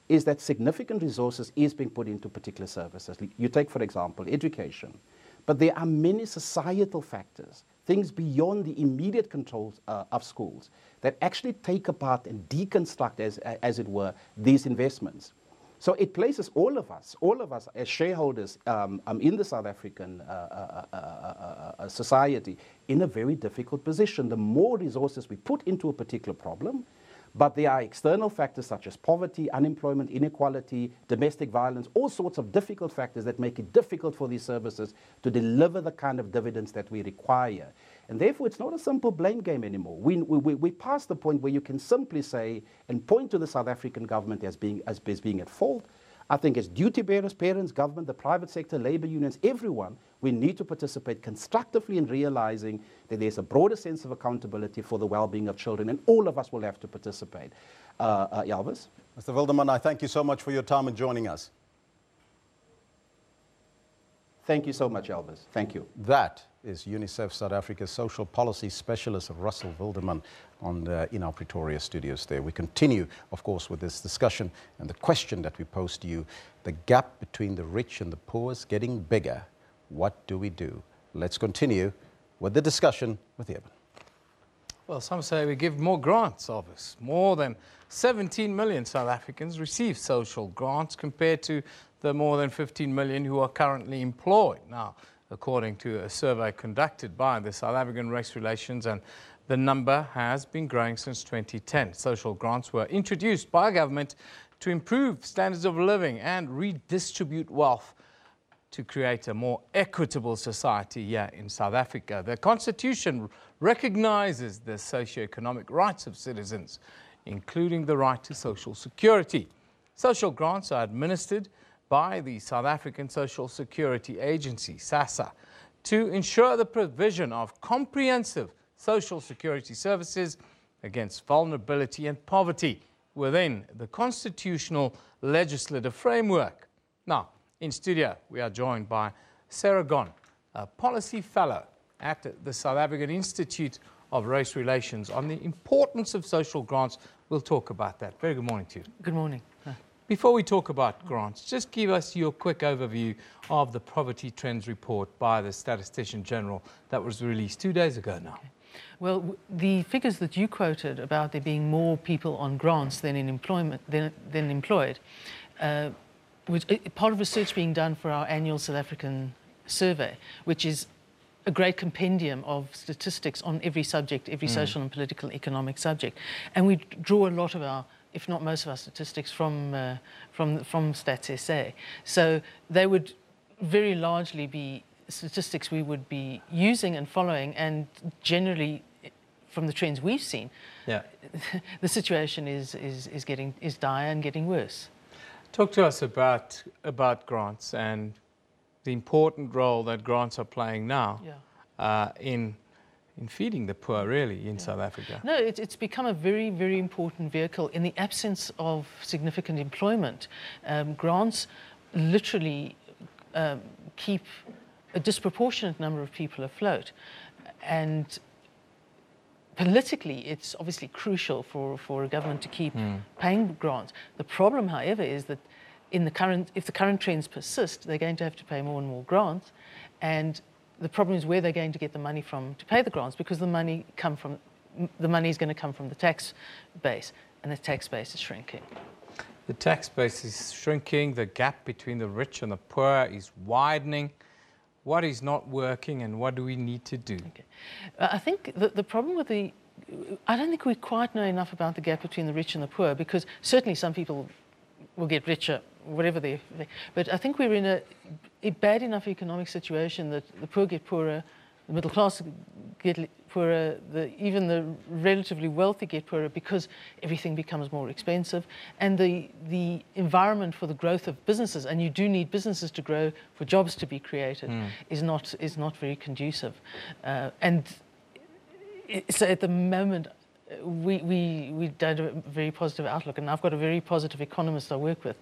Speaker 21: is that significant resources is being put into particular services. You take, for example, education. But there are many societal factors, things beyond the immediate controls of schools, that actually take apart and deconstruct, as it were, these investments. So it places all of us as shareholders in the South African society in a very difficult position. The more resources we put into a particular problem, but there are external factors such as poverty, unemployment, inequality, domestic violence, all sorts of difficult factors that make it difficult for these services to deliver the kind of dividends that we require. And therefore, it's not a simple blame game anymore. We passed the point where you can simply say and point to the South African government as being at fault. I think as duty bearers, parents, government, the private sector, labor unions, everyone, we need to participate constructively in realizing that there's a broader sense of accountability for the well-being of children, and all of us will have to participate. Elvis?
Speaker 2: Mr. Wilderman, I thank you so much for your time and joining us.
Speaker 21: Thank you so much, Elvis. Thank you.
Speaker 2: That is UNICEF South Africa's social policy specialist, Russell Wilderman, in our Pretoria studios there. We continue, of course, with this discussion and the question that we pose to you, the gap between the rich and the poor is getting bigger. What do we do? Let's continue with the discussion with Eben.
Speaker 5: Well, some say we give more grants, Elvis. More than 17 million South Africans receive social grants compared to the more than 15 million who are currently employed. Now, according to a survey conducted by the South African Race Relations, and the number has been growing since 2010. Social grants were introduced by government to improve standards of living and redistribute wealth to create a more equitable society here in South Africa. The Constitution recognizes the socio-economic rights of citizens, including the right to social security. Social grants are administered by the South African Social Security Agency, SASSA, to ensure the provision of comprehensive social security services against vulnerability and poverty within the constitutional legislative framework. Now, in studio, we are joined by Sarah Gon, a policy fellow at the South African Institute of Race Relations, on the importance of social grants. We'll talk about that. Very good morning to you.
Speaker 1: Good morning.
Speaker 5: Before we talk about grants, just give us your quick overview of the Poverty Trends Report by the Statistician General that was released 2 days ago now.
Speaker 1: Okay. Well, the figures that you quoted about there being more people on grants than in employment than employed part of research being done for our annual South African survey, which is a great compendium of statistics on every subject, every social and political economic subject. And we draw a lot of our, if not most of our statistics from Stats SA. So they would very largely be statistics we would be using and following, and generally, from the trends we've seen, the situation is dire and getting worse.
Speaker 5: Talk to us about grants and the important role that grants are playing now in feeding the poor, really, in South Africa.
Speaker 1: No, it's become a very, very important vehicle. In the absence of significant employment, grants literally keep a disproportionate number of people afloat. And politically, it's obviously crucial for a government to keep paying grants. The problem, however, is that if the current trends persist, they're going to have to pay more and more grants. And the problem is where they're going to get the money from to pay the grants, because the money is going to come from the tax base, and the tax base is shrinking.
Speaker 5: The tax base is shrinking. The gap between the rich and the poor is widening. What is not working, and what do we need to do?
Speaker 1: Okay. I think the problem with I don't think we quite know enough about the gap between the rich and the poor, because certainly some people will get richer, whatever but I think we're in a bad enough economic situation that the poor get poorer, the middle class get poorer, even the relatively wealthy get poorer, because everything becomes more expensive, and the environment for the growth of businesses, and you do need businesses to grow for jobs to be created, is not very conducive. And so at the moment, we don't have a very positive outlook, and I've got a very positive economist I work with,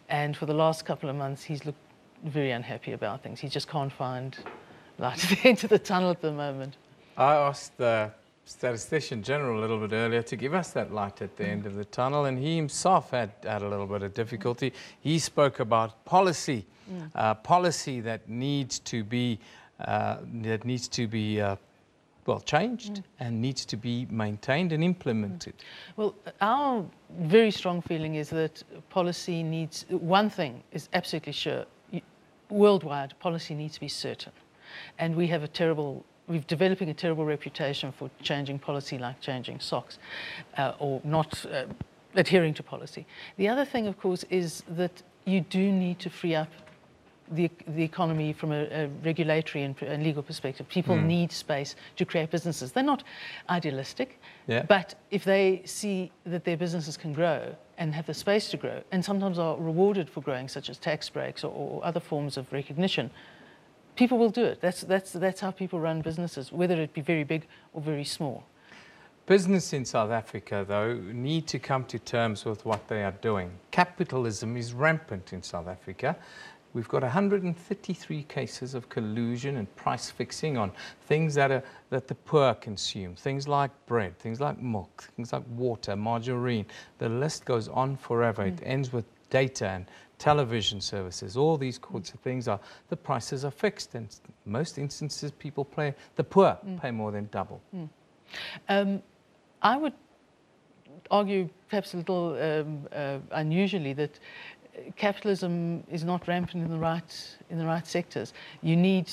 Speaker 1: and for the last couple of months he's looked very unhappy about things. He just can't find light at the end of the tunnel at the moment.
Speaker 5: I asked the Statistician General a little bit earlier to give us that light at the end of the tunnel, and he himself had a little bit of difficulty. He spoke about policy, policy that needs to be well, changed and needs to be maintained and implemented.
Speaker 1: Well, our very strong feeling is that policy needs, one thing is absolutely sure, worldwide policy needs to be certain. And we're developing a terrible reputation for changing policy like changing socks, or not adhering to policy. The other thing, of course, is that you do need to free up the economy from a regulatory and legal perspective. People need space to create businesses. They're not idealistic, but if they see that their businesses can grow and have the space to grow, and sometimes are rewarded for growing, such as tax breaks or other forms of recognition, people will do it. That's how people run businesses, whether it be very big or very small.
Speaker 5: Business in South Africa, though, need to come to terms with what they are doing. Capitalism is rampant in South Africa. We've got 133 cases of collusion and price fixing on things that the poor consume, things like bread, things like milk, things like water, margarine. The list goes on forever. It ends with data and television services. All these sorts of things the prices are fixed, and in most instances the poor pay more than double.
Speaker 1: I would argue, perhaps a little unusually, that capitalism is not rampant in the right sectors. You need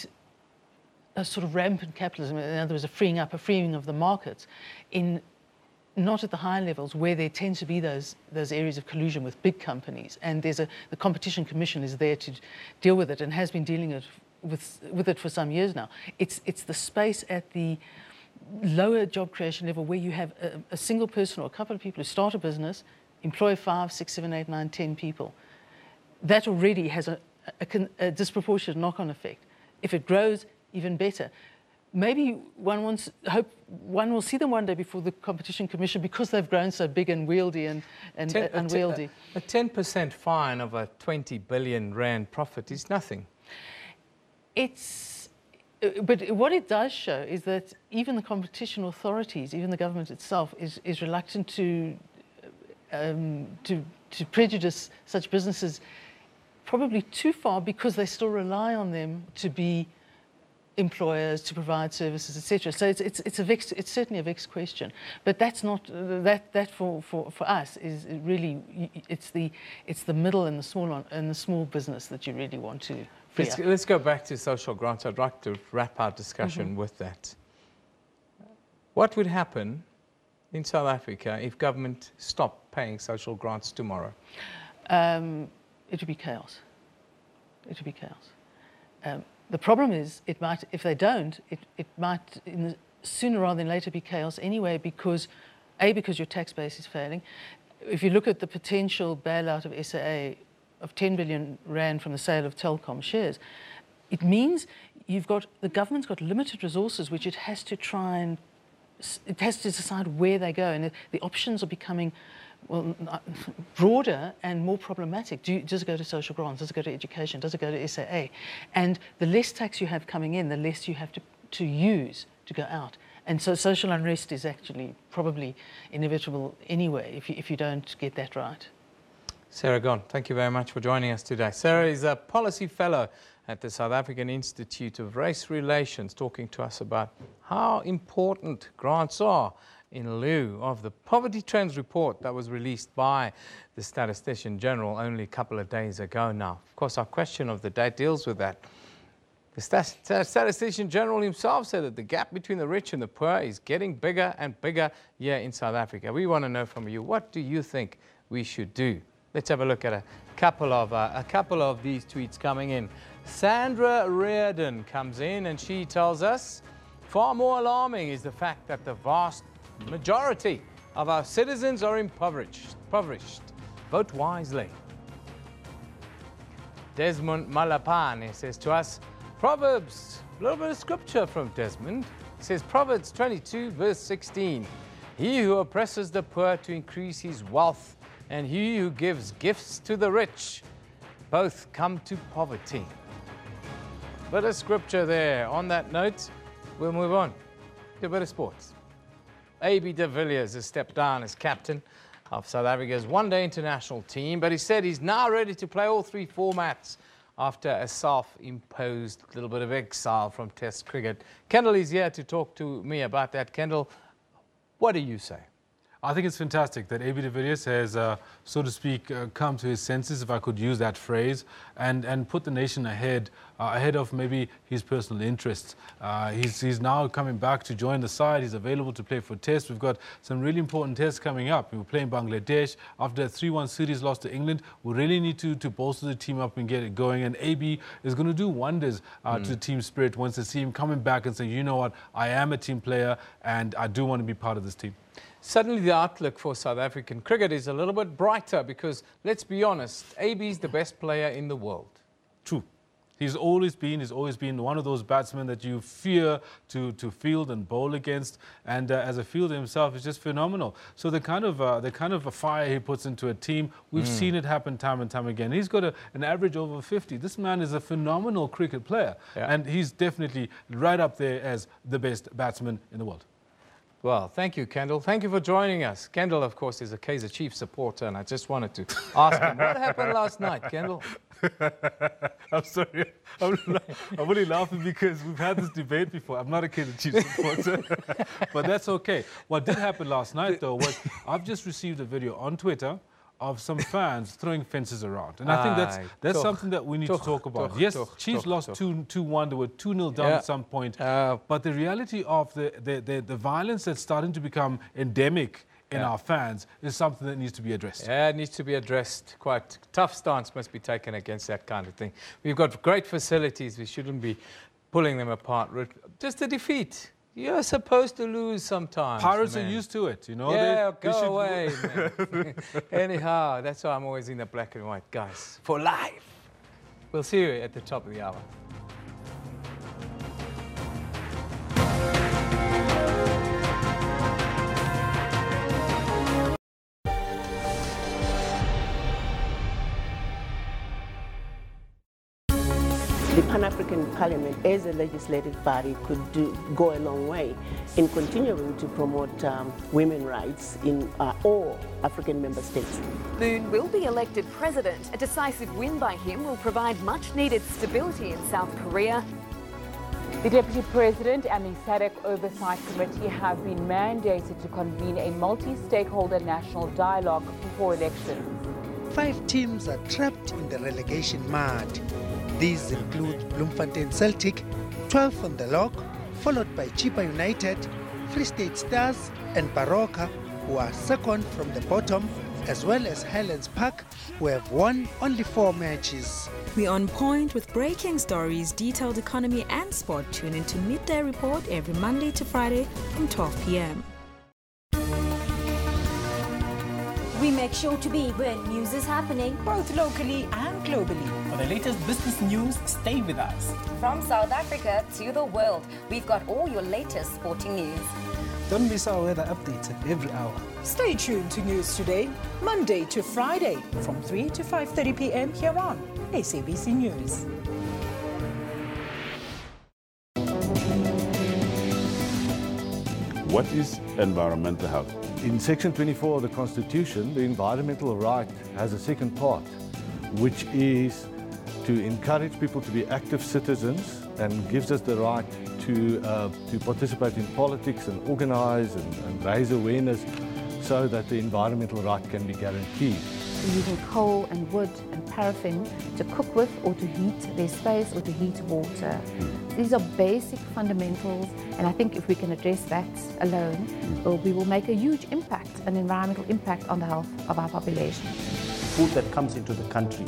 Speaker 1: a sort of rampant capitalism, in other words, a freeing of the markets, not at the high levels where there tends to be those areas of collusion with big companies. And the Competition Commission is there to deal with it and has been dealing with it for some years now. It's the space at the lower job creation level where you have a single person or a couple of people who start a business, employ 5, 6, 7, 8, 9, 10 people. That already has a disproportionate knock-on effect. If it grows, even better. Maybe one will see them one day before the Competition Commission because they've grown so big and wieldy and unwieldy.
Speaker 5: A 10% fine of a 20 billion rand profit is nothing.
Speaker 1: But what it does show is that even the competition authorities, even the government itself, is reluctant to prejudice such businesses probably too far, because they still rely on them to be employers to provide services, etc. So it's certainly a vexed question, but that's not that for us is really it's the middle and the small business that you really want to free up.
Speaker 5: Let's go back to social grants. I'd like to wrap our discussion with that. What would happen in South Africa if government stopped paying social grants tomorrow?
Speaker 1: It would be chaos. It would be chaos. The problem is, if they don't, it might sooner rather than later be chaos anyway, because your tax base is failing. If you look at the potential bailout of SAA of 10 billion rand from the sale of Telkom shares, it means the government's got limited resources, which it has to decide where they go, and the options are becoming broader and more problematic. Does it go to social grants? Does it go to education? Does it go to SAA? And the less tax you have coming in, the less you have to use to go out. And so social unrest is actually probably inevitable anyway if you don't get that right.
Speaker 5: Sarah Gon, thank you very much for joining us today. Sarah is a policy fellow at the South African Institute of Race Relations, talking to us about how important grants are in lieu of the Poverty Trends report that was released by the Statistician General only a couple of days ago now. Of course, our question of the day deals with that. The Statistician General himself said that the gap between the rich and the poor is getting bigger and bigger here in South Africa. We want to know from you, what do you think we should do? Let's have a look at a couple of these tweets coming in. Sandra Reardon comes in and she tells us, far more alarming is the fact that the vast majority of our citizens are impoverished. Vote wisely. Desmond Malapane says to us, Proverbs, a little bit of scripture from Desmond. He says, Proverbs 22 verse 16, he who oppresses the poor to increase his wealth, and he who gives gifts to the rich, both come to poverty. Bit of scripture there. On that note, we'll move on to a bit of sports. AB de Villiers has stepped down as captain of South Africa's one-day international team, but he said he's now ready to play all three formats after a self-imposed little bit of exile from Test cricket. Kendall is here to talk to me about that. Kendall, what do you say?
Speaker 6: I think it's fantastic that AB de Villiers has, so to speak, come to his senses, if I could use that phrase, and put the nation ahead of maybe his personal interests. He's now coming back to join the side. He's available to play for Tests. We've got some really important tests coming up. We're playing Bangladesh. After a 3-1 series loss to England, we really need to bolster the team up and get it going. And AB is going to do wonders to the team spirit once they see him coming back and saying, you know what, I am a team player and I do want to be part of this team.
Speaker 5: Suddenly the outlook for South African cricket is a little bit brighter because, let's be honest, AB is the best player in the world.
Speaker 6: True. He's always been one of those batsmen that you fear to field and bowl against, and as a fielder himself is just phenomenal. So the kind of a fire he puts into a team, we've seen it happen time and time again. He's got an average over 50. This man is a phenomenal cricket player, and he's definitely right up there as the best batsman in the world.
Speaker 5: Well, thank you, Kendall. Thank you for joining us. Kendall, of course, is a Kaizer Chiefs supporter, and I just wanted to ask him, what happened last night, Kendall?
Speaker 6: I'm sorry. I'm only laughing because we've had this debate before. I'm not a Kaizer Chiefs supporter, but that's okay. What did happen last night, though, was I've just received a video on Twitter of some fans throwing fences around. And I think that's something that we need to talk about. Yes, Chiefs lost 2-1. They were 2-0 down at some point. But the reality of the violence that's starting to become endemic in our fans is something that needs to be addressed.
Speaker 5: Yeah, it needs to be addressed. Quite tough stance must be taken against that kind of thing. We've got great facilities. We shouldn't be pulling them apart. Just a defeat. You're supposed to lose sometimes.
Speaker 6: Pirates are used to it, you know.
Speaker 5: Yeah, go away, man. Anyhow, that's why I'm always in the black and white, guys. For life. We'll see you at the top of the hour.
Speaker 3: The Pan-African Parliament, as a legislative body, could go a long way in continuing to promote women's rights in all African member states.
Speaker 22: Moon will be elected president. A decisive win by him will provide much-needed stability in South Korea.
Speaker 4: The Deputy President and the SADC Oversight Committee have been mandated to convene a multi-stakeholder national dialogue before elections.
Speaker 7: 5 teams are trapped in the relegation mud. These include Bloemfontein Celtic, 12th on the log, followed by Chipa United, Free State Stars and Baroka, who are second from the bottom, as well as Highlands Park, who have won only 4 matches.
Speaker 23: We're on point with breaking stories, detailed economy and sport. Tune into Midday Report every Monday to Friday from 12 p.m.
Speaker 24: We make sure to be where news is happening,
Speaker 25: both locally and globally. For the latest business news, stay with us.
Speaker 24: From South Africa to the world, we've got all your latest sporting news.
Speaker 25: Don't miss our weather updates every hour.
Speaker 26: Stay tuned to News Today, Monday to Friday, from 3 to 5:30 p.m. here on SABC News.
Speaker 27: What is environmental health?
Speaker 28: In Section 24 of the Constitution, the environmental right has a second part, which is to encourage people to be active citizens and gives us the right to participate in politics and organize and raise awareness so that the environmental right can be guaranteed.
Speaker 29: Using coal and wood and paraffin to cook with or to heat their space or to heat water. These are basic fundamentals, and I think if we can address that alone, we will make a huge impact, an environmental impact on the health of our population.
Speaker 21: Food that comes into the country,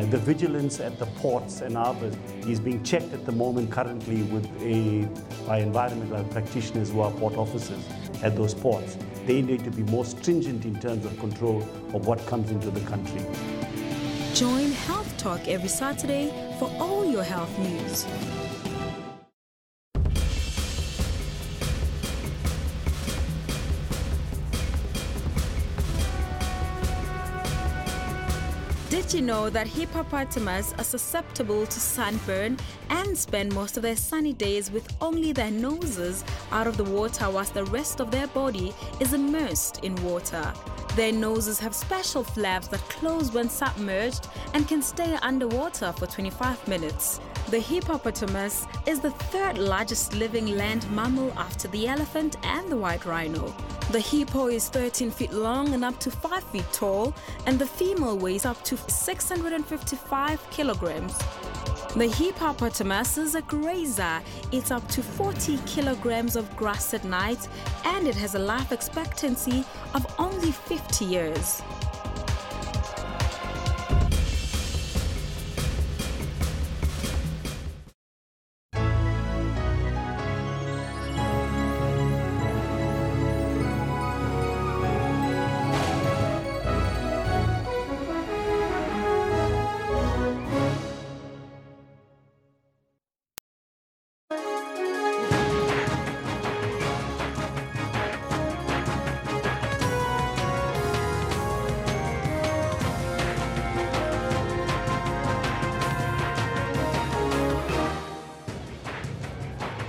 Speaker 21: the vigilance at the ports and harbours is being checked at the moment currently by environmental practitioners who are port officers at those ports. They need to be more stringent in terms of control of what comes into the country.
Speaker 23: Join Health Talk every Saturday for all your health news. Did you know that hippopotamus are susceptible to sunburn and spend most of their sunny days with only their noses out of the water whilst the rest of their body is immersed in water? Their noses have special flaps that close when submerged and can stay underwater for 25 minutes. The hippopotamus is the 3rd largest living land mammal after the elephant and the white rhino. The hippo is 13 feet long and up to 5 feet tall, and the female weighs up to 655 kilograms. The hippopotamus is a grazer, eats up to 40 kilograms of grass at night, and it has a life expectancy of only 50 years.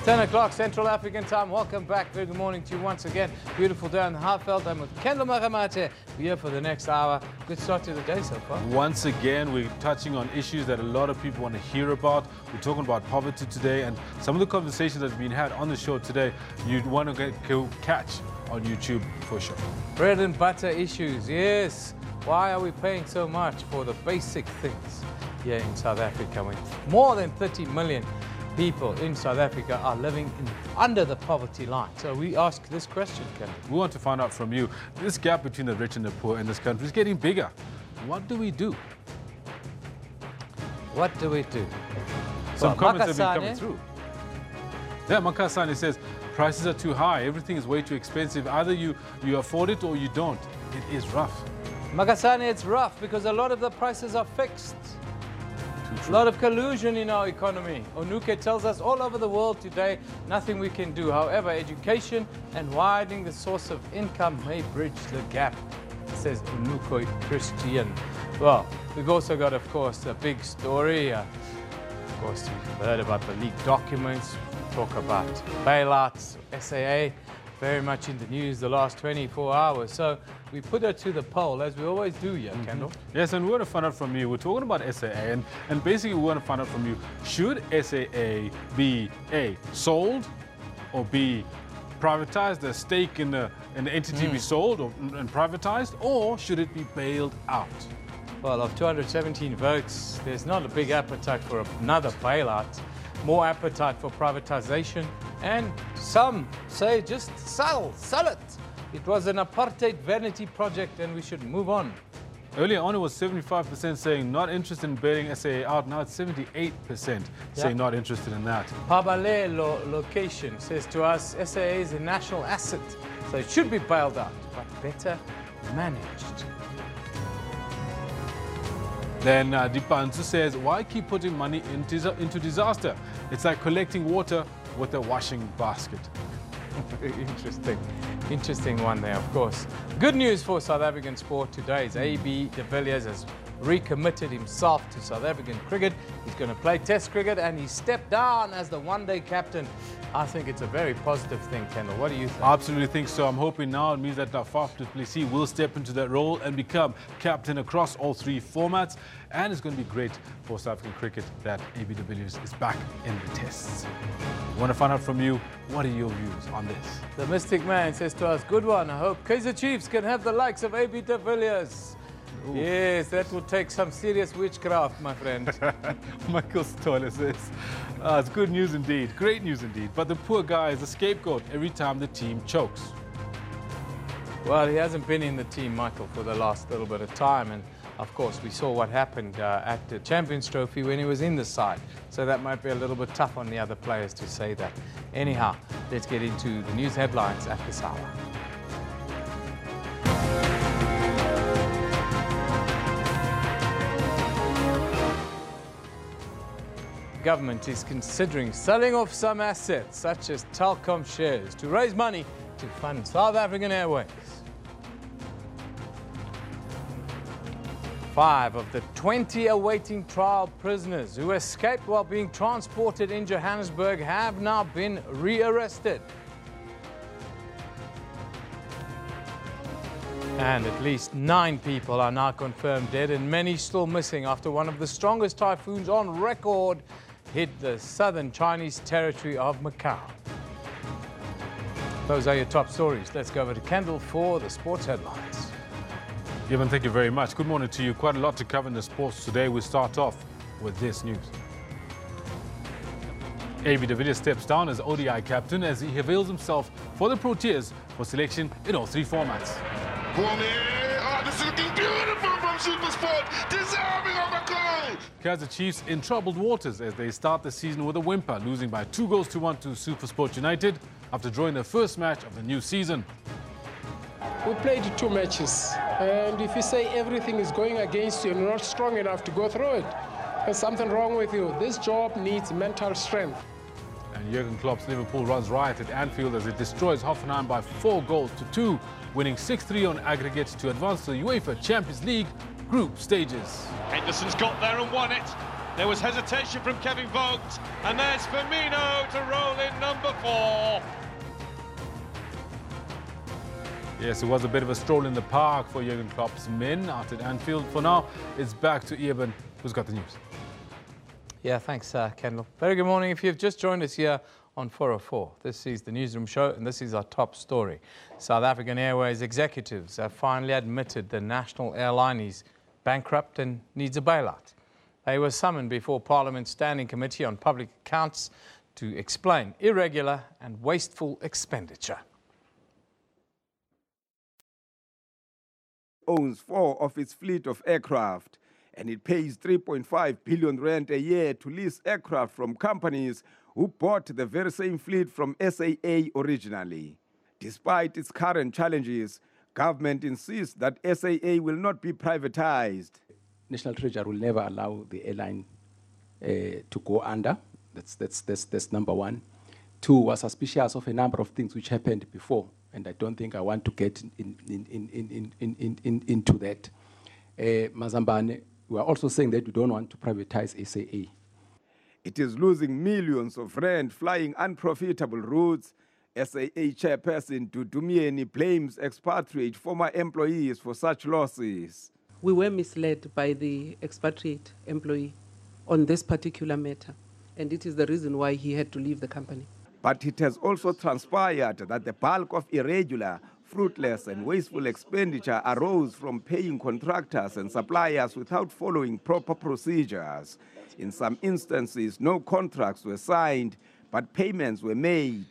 Speaker 5: Ten o'clock Central African time. Welcome back. Very good morning to you once again. Beautiful day on the Harveld. I'm with Kendall Maramate. We're here for the next hour. Good start to the day so far.
Speaker 6: Once again, we're touching on issues that a lot of people want to hear about. We're talking about poverty today, and some of the conversations that have been had on the show today, you'd want to catch on YouTube for sure.
Speaker 5: Bread and butter issues, yes. Why are we paying so much for the basic things here in South Africa when more than 30 million people in South Africa are living under the poverty line? So we ask this question, Ken.
Speaker 6: We want to find out from you, this gap between the rich and the poor in this country is getting bigger. What do we do?
Speaker 5: What do we do?
Speaker 6: Some comments have been coming through. Yeah, Makasane says, prices are too high, everything is way too expensive. Either you afford it or you don't. It is rough.
Speaker 5: Makasane, it's rough because a lot of the prices are fixed. A lot of collusion in our economy. Onuke tells us all over the world today, nothing we can do. However, education and widening the source of income may bridge the gap, says Onuke Christian. Well, we've also got, of course, a big story. Of course, you've heard about the leaked documents. We talk about bailouts, SAA, very much in the news the last 24 hours. So we put her to the poll, as we always do here, Kendall.
Speaker 6: Yes, and we want to find out from you. We're talking about SAA, and basically we want to find out from you, should SAA be A, sold, or B, privatized, the stake in the entity be sold and privatized, or should it be bailed out?
Speaker 5: Well, of 217 votes, there's not a big appetite for another bailout. More appetite for privatization, and some say just sell it. It was an apartheid vanity project and we should move on.
Speaker 6: Earlier on, it was 75% saying not interested in bailing SAA out. Now it's 78% saying not interested in that.
Speaker 5: Pabalelo location says to us, SAA is a national asset, so it should be bailed out, but better managed.
Speaker 6: Then Dipansu says, why keep putting money into disaster? It's like collecting water with a washing basket.
Speaker 5: Interesting one there, of course. Good news for South African sport today is AB de Villiers has recommitted himself to South African cricket. He's going to play Test cricket and he stepped down as the one-day captain. I think it's a very positive thing, Kendall. What do you think?
Speaker 6: I absolutely think so. I'm hoping now it means that Faf du Plessis will step into that role and become captain across all three formats. And it's going to be great for South African cricket that AB de Villiers is back in the tests. We want to find out from you, what are your views on this?
Speaker 5: The Mystic Man says to us, good one. I hope Kaizer Chiefs can have the likes of AB de Villiers. Ooh. Yes, that will take some serious witchcraft, my friend.
Speaker 6: Michael Stoller says, it's good news indeed, great news indeed, but the poor guy is a scapegoat every time the team chokes.
Speaker 5: Well, he hasn't been in the team, Michael, for the last little bit of time, and of course we saw what happened at the Champions Trophy when he was in the side, so that might be a little bit tough on the other players to say that. Anyhow, let's get into the news headlines at this hour. Government is considering selling off some assets, such as Telkom shares, to raise money to fund South African Airways. 5 of the 20 awaiting trial prisoners who escaped while being transported in Johannesburg have now been rearrested. And at least 9 people are now confirmed dead and many still missing after one of the strongest typhoons on record hit the southern Chinese territory of Macau. Those are your top stories. Let's go over to Kendall for the sports headlines.
Speaker 6: Evan, thank you very much. Good morning to you. Quite a lot to cover in the sports today. We start off with this news. AB de Villiers steps down as ODI captain as he avails himself for the Proteas for selection in all 3 formats.
Speaker 8: This is looking beautiful from SuperSport, deserving of a goal.
Speaker 6: Kaizer Chiefs in troubled waters as they start the season with a whimper, losing by 2-1 to SuperSport United after drawing their first match of the new season.
Speaker 9: We played 2 matches, and if you say everything is going against you and you're not strong enough to go through it, there's something wrong with you. This job needs mental strength.
Speaker 6: And Jurgen Klopp's Liverpool runs riot at Anfield as it destroys Hoffenheim by 4-2, winning 6-3 on aggregate to advance to the UEFA Champions League group stages.
Speaker 10: Henderson's got there and won it. There was hesitation from Kevin Vogt, and there's Firmino to roll in number 4.
Speaker 6: Yes, it was a bit of a stroll in the park for Jurgen Klopp's men out at Anfield. For now, it's back to Eben, who's got the news.
Speaker 5: Yeah, thanks, Kendall. Very good morning. If you've just joined us here on 404, this is the Newsroom show, and this is our top story. South African Airways executives have finally admitted the national airline is bankrupt and needs a bailout. They were summoned before Parliament's Standing Committee on Public Accounts to explain irregular and wasteful expenditure.
Speaker 11: Owns 4 of its fleet of aircraft, and it pays 3.5 billion rand a year to lease aircraft from companies who bought the very same fleet from SAA originally. Despite its current challenges, government insists that SAA will not be privatized.
Speaker 12: National Treasury will never allow the airline to go under. That's number 1. 2, we're suspicious of a number of things which happened before, and I don't think I want to get into that. Mazambane, we are also saying that we don't want to privatize SAA.
Speaker 11: It is losing millions of rand flying unprofitable routes SAA chairperson Dudumieni blames expatriate former employees for such losses.
Speaker 2: We were misled by the expatriate employee on this particular matter, and it is the reason why he had to leave the company.
Speaker 11: But it has also transpired that the bulk of irregular, fruitless and wasteful expenditure arose from paying contractors and suppliers without following proper procedures. In some instances, no contracts were signed, but payments were made.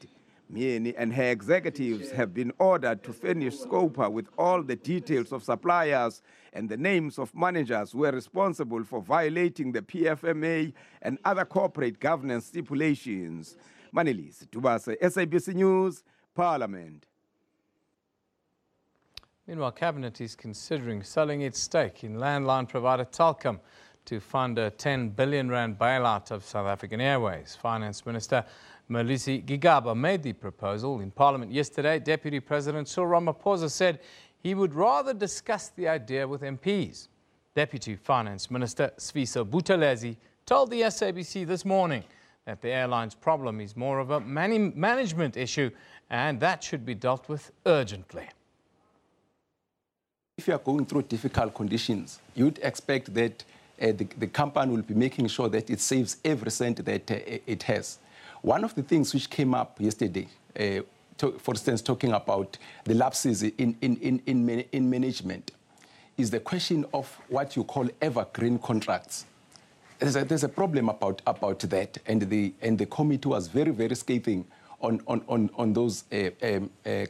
Speaker 11: Mieni and her executives have been ordered to furnish SCOPA with all the details of suppliers and the names of managers who were responsible for violating the PFMA and other corporate governance stipulations. Manelis Dubase, SABC News, Parliament.
Speaker 5: Meanwhile, Cabinet is considering selling its stake in landline provider Telkom to fund a 10 billion rand bailout of South African Airways. Finance Minister Malisi Gigaba made the proposal in Parliament yesterday. Deputy President Cyril Ramaphosa said he would rather discuss the idea with MPs. Deputy Finance Minister Sviso Buthelezi told the SABC this morning that the airline's problem is more of a management issue and that should be dealt with urgently.
Speaker 12: If you are going through difficult conditions, you'd expect that the company will be making sure that it saves every cent that it has. One of the things which came up yesterday, for instance, talking about the lapses in management, is the question of what you call evergreen contracts. There's a problem about that, and the committee was very, very scathing on those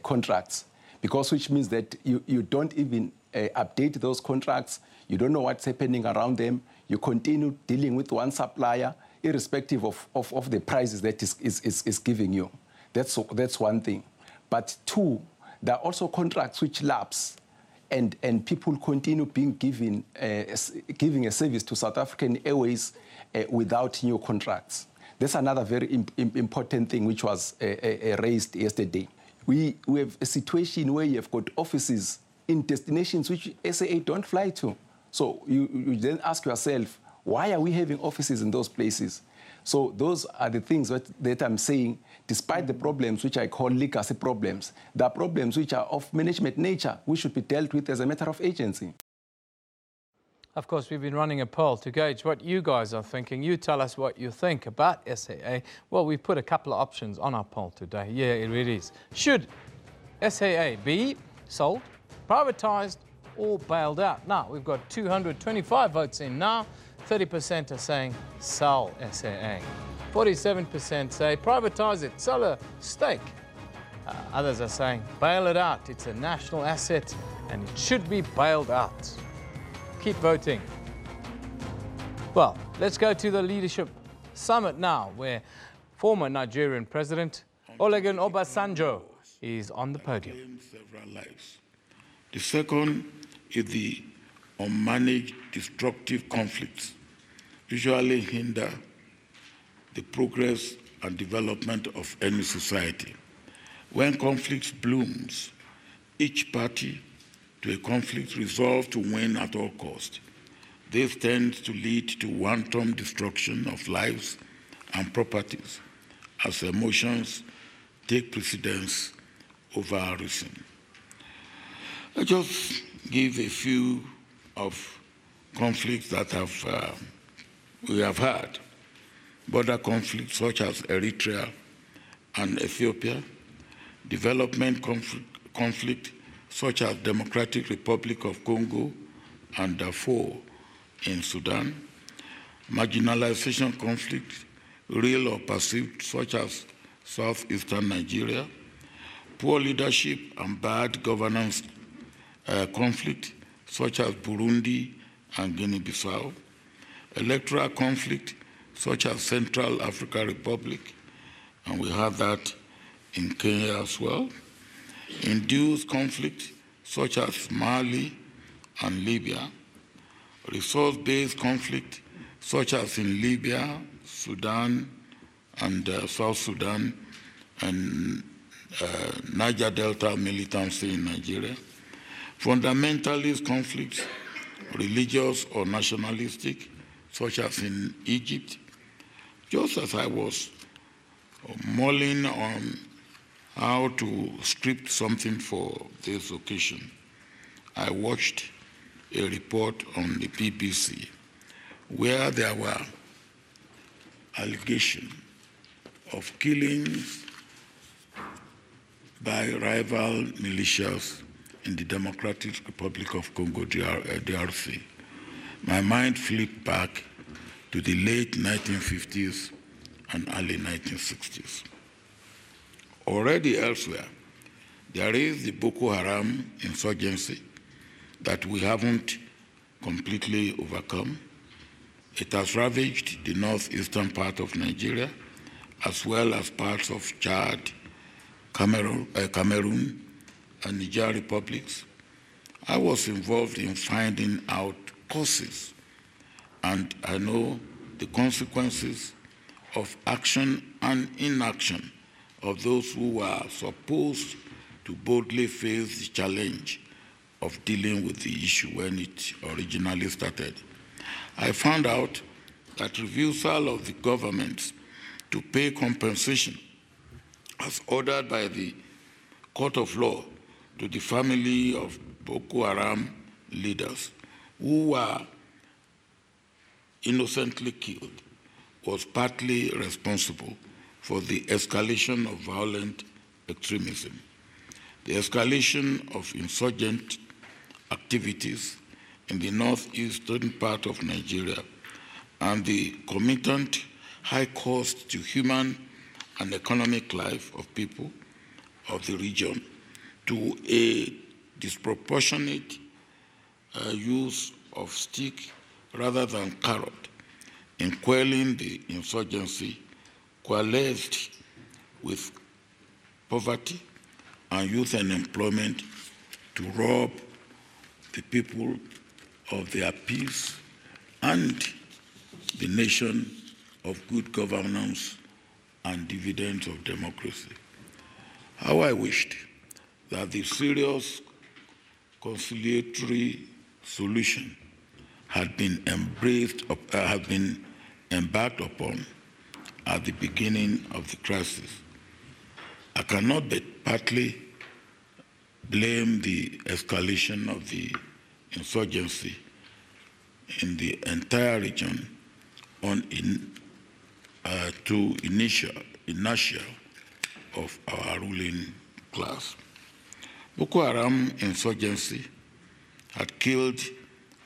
Speaker 12: contracts, because which means that you don't even update those contracts, you don't know what's happening around them, you continue dealing with one supplier, irrespective of the prices that is giving you. That's one thing. But two, there are also contracts which lapse, and people continue being giving a service to South African Airways without new contracts. That's another very important thing which was raised yesterday. We have a situation where you have got offices in destinations which SAA don't fly to. So you then ask yourself, why are we having offices in those places? So those are the things that I'm saying, despite the problems which I call legacy problems, there are problems which are of management nature, which should be dealt with as a matter of agency.
Speaker 5: Of course, we've been running a poll to gauge what you guys are thinking. You tell us what you think about SAA. Well, we've put a couple of options on our poll today. Yeah, it really is. Should SAA be sold, privatized, or bailed out? Now, we've got 225 votes in now. 30% are saying sell SAA. 47% say privatize it, sell a stake. Others are saying bail it out. It's a national asset and it should be bailed out. Keep voting. Well, let's go to the Leadership Summit now, where former Nigerian President Olusegun Obasanjo is on the podium.
Speaker 13: Several lives. The second is the unmanaged destructive conflicts usually hinder the progress and development of any society. When conflict blooms, each party to a conflict resolves to win at all costs. This tends to lead to wanton destruction of lives and properties as emotions take precedence over reason. I'll just give a few of conflicts that we have had. Border conflicts such as Eritrea and Ethiopia, development conflict such as Democratic Republic of Congo and Darfur in Sudan, marginalization conflict, real or perceived, such as southeastern Nigeria, poor leadership and bad governance conflict, such as Burundi and Guinea-Bissau, electoral conflict, such as Central African Republic, and we have that in Kenya as well, induced conflict, such as Mali and Libya, resource-based conflict, such as in Libya, Sudan, and South Sudan, and Niger Delta militancy in Nigeria, fundamentalist conflicts, religious or nationalistic, such as in Egypt. Just as I was mulling on how to script something for this occasion, I watched a report on the BBC where there were allegations of killings by rival militias in the Democratic Republic of Congo, DRC. My mind flipped back to the late 1950s and early 1960s. Already elsewhere, there is the Boko Haram insurgency that we haven't completely overcome. It has ravaged the northeastern part of Nigeria, as well as parts of Chad, Cameroon, and Niger republics. I was involved in finding out causes, and I know the consequences of action and inaction of those who were supposed to boldly face the challenge of dealing with the issue when it originally started. I found out that refusal of the government to pay compensation as ordered by the court of law to the family of Boko Haram leaders who were innocently killed was partly responsible for the escalation of violent extremism. The escalation of insurgent activities in the northeastern part of Nigeria and the committant high cost to human and economic life of people of the region to a disproportionate use of stick rather than carrot in quelling the insurgency coalesced with poverty and youth unemployment to rob the people of their peace and the nation of good governance and dividends of democracy. How I wished that the serious conciliatory solution had been embarked upon at the beginning of the crisis. I cannot but partly blame the escalation of the insurgency in the entire region on to inertia of our ruling class. Boko Haram insurgency had killed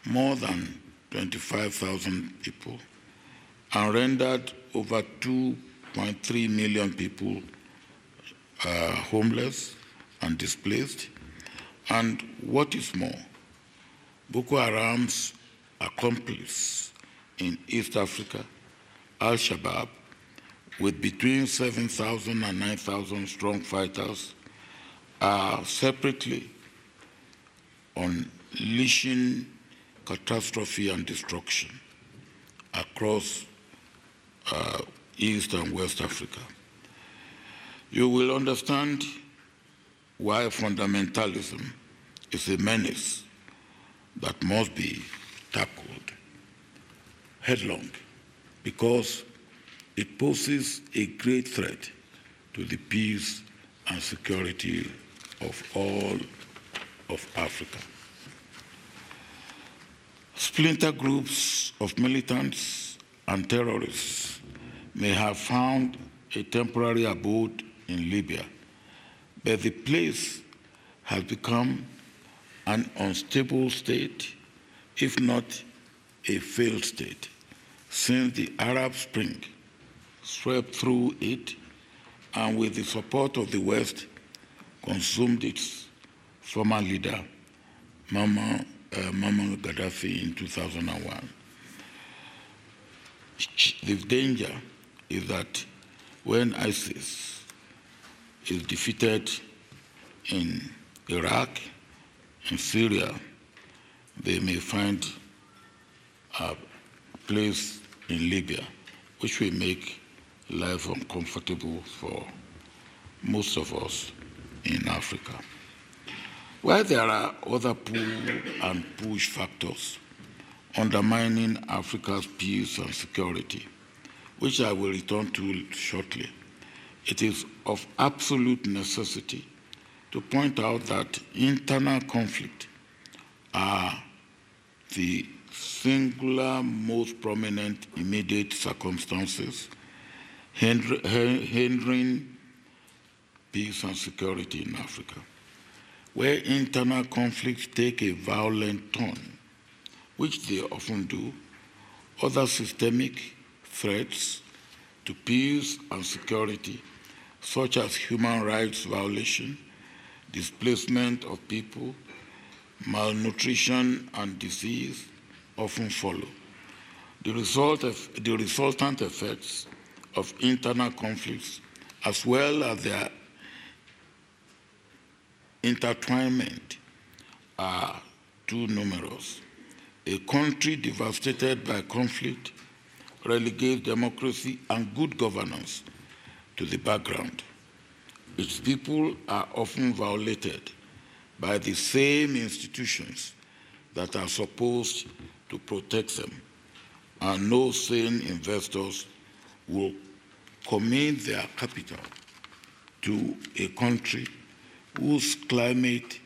Speaker 13: more than 25,000 people and rendered over 2.3 million people homeless and displaced. And what is more, Boko Haram's accomplice in East Africa, Al-Shabaab, with between 7,000 and 9,000 strong fighters, are separately unleashing catastrophe and destruction across East and West Africa. You will understand why fundamentalism is a menace that must be tackled headlong, because it poses a great threat to the peace and security of all of Africa. Splinter groups of militants and terrorists may have found a temporary abode in Libya, but the place has become an unstable state, if not a failed state, since the Arab Spring swept through it and, with the support of the West, consumed its former leader, Muammar Gaddafi, in 2001. The danger is that when ISIS is defeated in Iraq and Syria, they may find a place in Libya, which will make life uncomfortable for most of us in Africa. While there are other pull and push factors undermining Africa's peace and security, which I will return to shortly, it is of absolute necessity to point out that internal conflict are the singular most prominent immediate circumstances hindering peace and security in Africa. Where internal conflicts take a violent turn, which they often do, other systemic threats to peace and security, such as human rights violation, displacement of people, malnutrition and disease often follow. The resultant effects of internal conflicts, as well as their intertwinement, are too numerous. A country devastated by conflict relegates democracy and good governance to the background. Its people are often violated by the same institutions that are supposed to protect them, and no sane investors will commit their capital to a country whose climate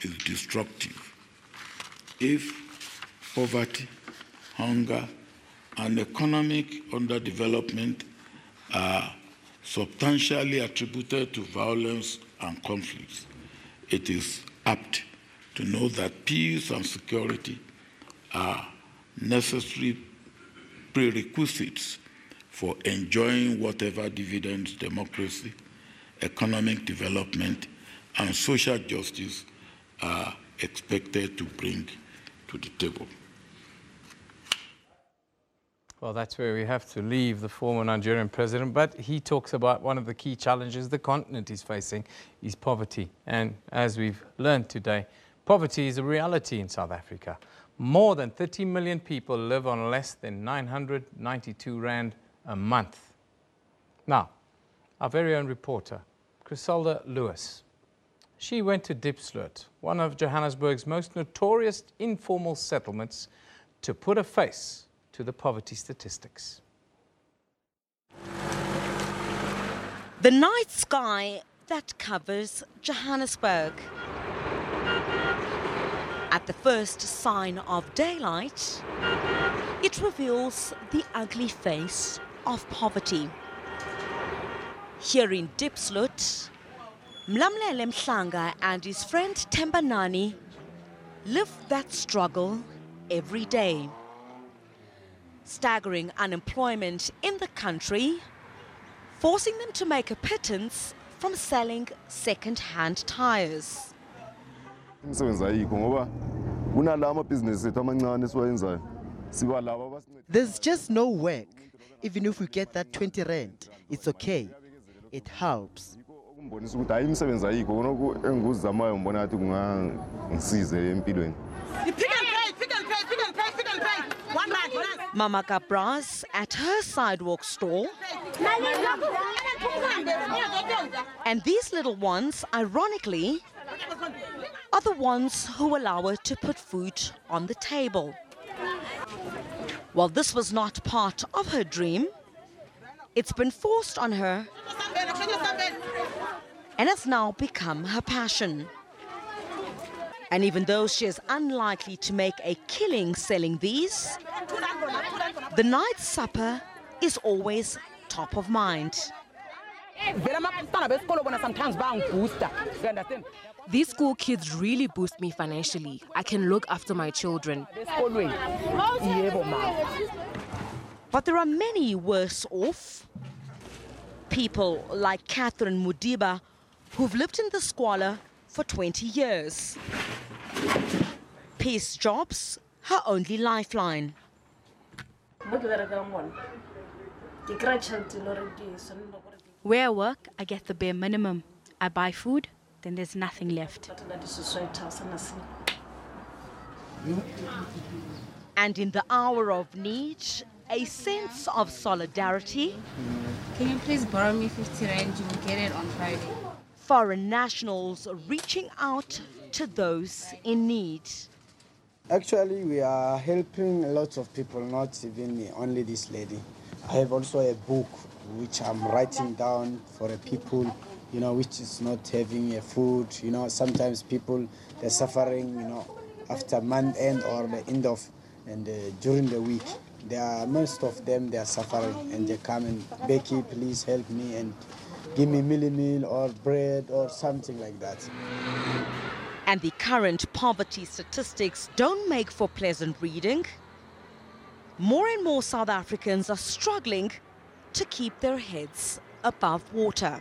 Speaker 13: is destructive. If poverty, hunger, and economic underdevelopment are substantially attributed to violence and conflicts, it is apt to know that peace and security are necessary prerequisites for enjoying whatever dividends democracy, economic development, and social justice are expected to bring to the table.
Speaker 5: Well, that's where we have to leave the former Nigerian president, but he talks about one of the key challenges the continent is facing is poverty. And as we've learned today, poverty is a reality in South Africa. More than 30 million people live on less than 992 Rand a month. Now, our very own reporter, Griselda Lewis, she went to Diepsloot, one of Johannesburg's most notorious informal settlements, to put a face to the poverty statistics.
Speaker 1: The night sky that covers Johannesburg. At the first sign of daylight, it reveals the ugly face of poverty. Here in Diepsloot, Mlamlele Mhlanga and his friend Tembanani live that struggle every day. Staggering unemployment in the country, forcing them to make a pittance from selling second-hand tires.
Speaker 3: There's just no work. Even if we get that 20 Rand, it's okay. It helps.
Speaker 1: Mama Kabras at her sidewalk stall. And these little ones, ironically, are the ones who allow her to put food on the table. While this was not part of her dream, it's been forced on her and has now become her passion. And even though she is unlikely to make a killing selling these, the night supper is always top of mind.
Speaker 14: These school kids really boost me financially. I can look after my children.
Speaker 1: But there are many worse off. People like Catherine Mudiba, who've lived in the squalor for 20 years. Piece jobs, her only lifeline.
Speaker 15: Where I work, I get the bare minimum. I buy food, then there's nothing left.
Speaker 1: And in the hour of need, a sense of solidarity.
Speaker 15: Can you please borrow me 50 Rand? You will get it on Friday.
Speaker 1: Foreign nationals reaching out to those in need.
Speaker 16: Actually, we are helping lots of people, not even only this lady.
Speaker 4: I have also a book which I'm writing down for the people, you know, which is not having a food. You know, sometimes people, they're suffering, you know, after month end or the end of, and during the week. Most of them, they are suffering, and they come and, Becky, please help me and give me meal or bread or something like that.
Speaker 1: And the current poverty statistics don't make for pleasant reading. More and more South Africans are struggling to keep their heads above water.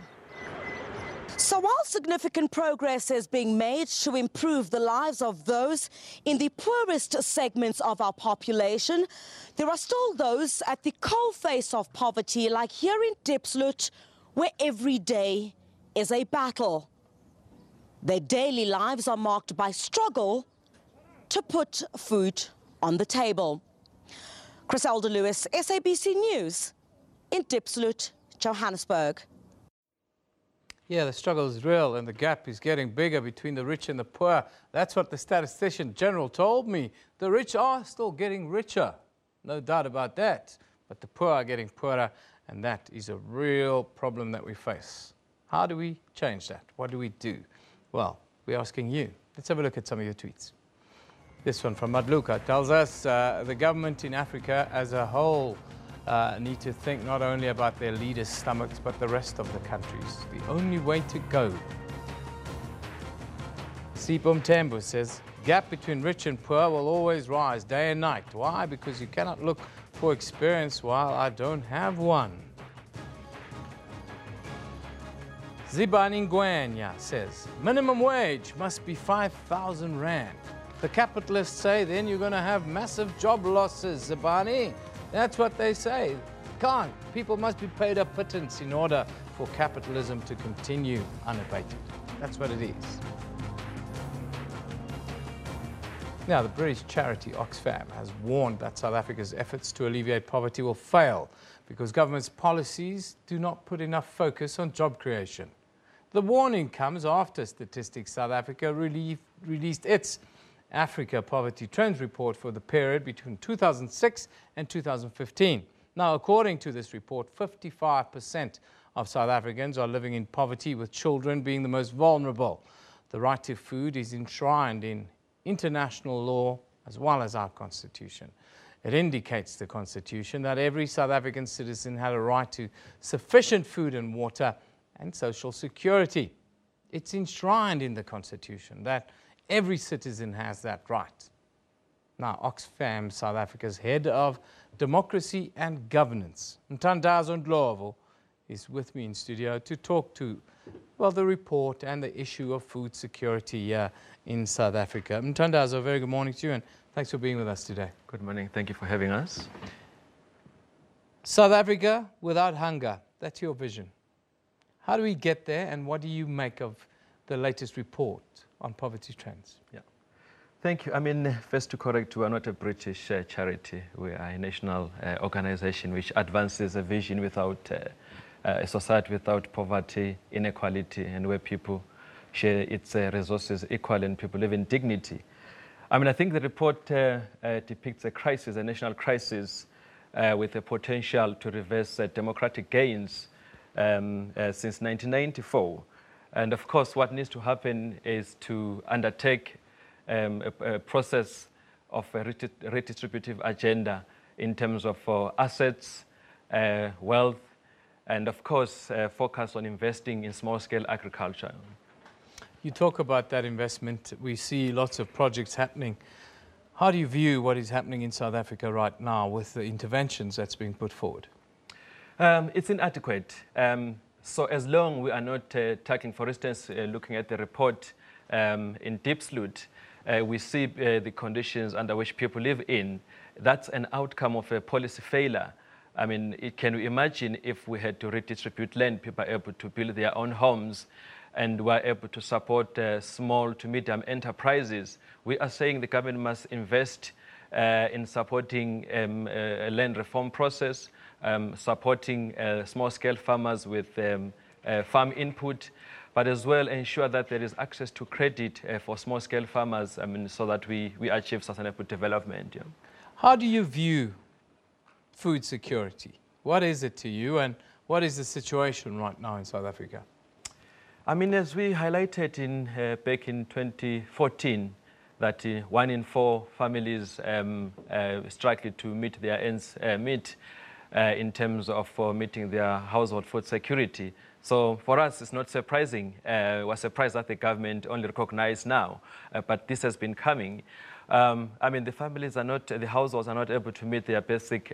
Speaker 1: So while significant progress is being made to improve the lives of those in the poorest segments of our population, there are still those at the coalface of poverty, like here in Diepsloot, where every day is a battle. Their daily lives are marked by struggle to put food on the table. Griselda Lewis, SABC News in Diepsloot, Johannesburg.
Speaker 5: Yeah, the struggle is real and the gap is getting bigger between the rich and the poor. That's what the Statistician General told me. The rich are still getting richer, no doubt about that. But the poor are getting poorer, and that is a real problem that we face. How do we change that? What do we do? Well, we're asking you. Let's have a look at some of your tweets. This one from Madluka tells us the government in Africa as a whole need to think not only about their leaders' stomachs, but the rest of the countries. The only way to go. Sipho Mthembu says, gap between rich and poor will always rise day and night. Why? Because you cannot look for experience while I don't have one. Zibani Ngwenya says, minimum wage must be 5,000 rand. The capitalists say then you're going to have massive job losses, Zibani. That's what they say. Can't. People must be paid a pittance in order for capitalism to continue unabated. That's what it is. Now, the British charity Oxfam has warned that South Africa's efforts to alleviate poverty will fail because government's policies do not put enough focus on job creation. The warning comes after Statistics South Africa released its Africa Poverty Trends Report for the period between 2006 and 2015. Now, according to this report, 55% of South Africans are living in poverty, with children being the most vulnerable. The right to food is enshrined in international law as well as our Constitution. It indicates the Constitution that every South African citizen had a right to sufficient food and water and social security. It's enshrined in the Constitution that every citizen has that right. Now, Oxfam, South Africa's head of democracy and governance, Mthandazo Ndlovu, is with me in studio to talk to, well, the report and the issue of food security in South Africa. Mthandazo, a very good morning to you, and thanks for being with us today.
Speaker 7: Good morning. Thank you for having us.
Speaker 5: South Africa without hunger. That's your vision. How do we get there, and what do you make of the latest report on poverty trends?
Speaker 7: Yeah. Thank you. I mean, first to correct, we are not a British charity. We are a national organization which advances a vision without a society without poverty, inequality, and where people share its resources equally and people live in dignity. I mean, I think the report depicts a crisis, a national crisis, with the potential to reverse democratic gains since 1994. And of course, what needs to happen is to undertake a process of a redistributive agenda in terms of assets, wealth, and of course, focus on investing in small-scale agriculture.
Speaker 5: You talk about that investment. We see lots of projects happening. How do you view what is happening in South Africa right now with the interventions that's being put forward?
Speaker 7: It's inadequate. So as long we are not tackling, for instance, looking at the report in Diepsloot, we see the conditions under which people live in. That's an outcome of a policy failure. I mean, can you imagine if we had to redistribute land, people are able to build their own homes, and were able to support small to medium enterprises? We are saying the government must invest in supporting a land reform process, supporting small-scale farmers with farm input, but as well ensure that there is access to credit for small-scale farmers, I mean, so that we achieve sustainable development. Yeah.
Speaker 5: How do you view food security? What is it to you, and what is the situation right now in South Africa?
Speaker 7: I mean, as we highlighted back in 2014, that 1 in 4 families struggle to meet their ends meet in terms of meeting their household food security. So for us, it's not surprising. We're surprised that the government only recognized now, but this has been coming. I mean, the households are not able to meet their basic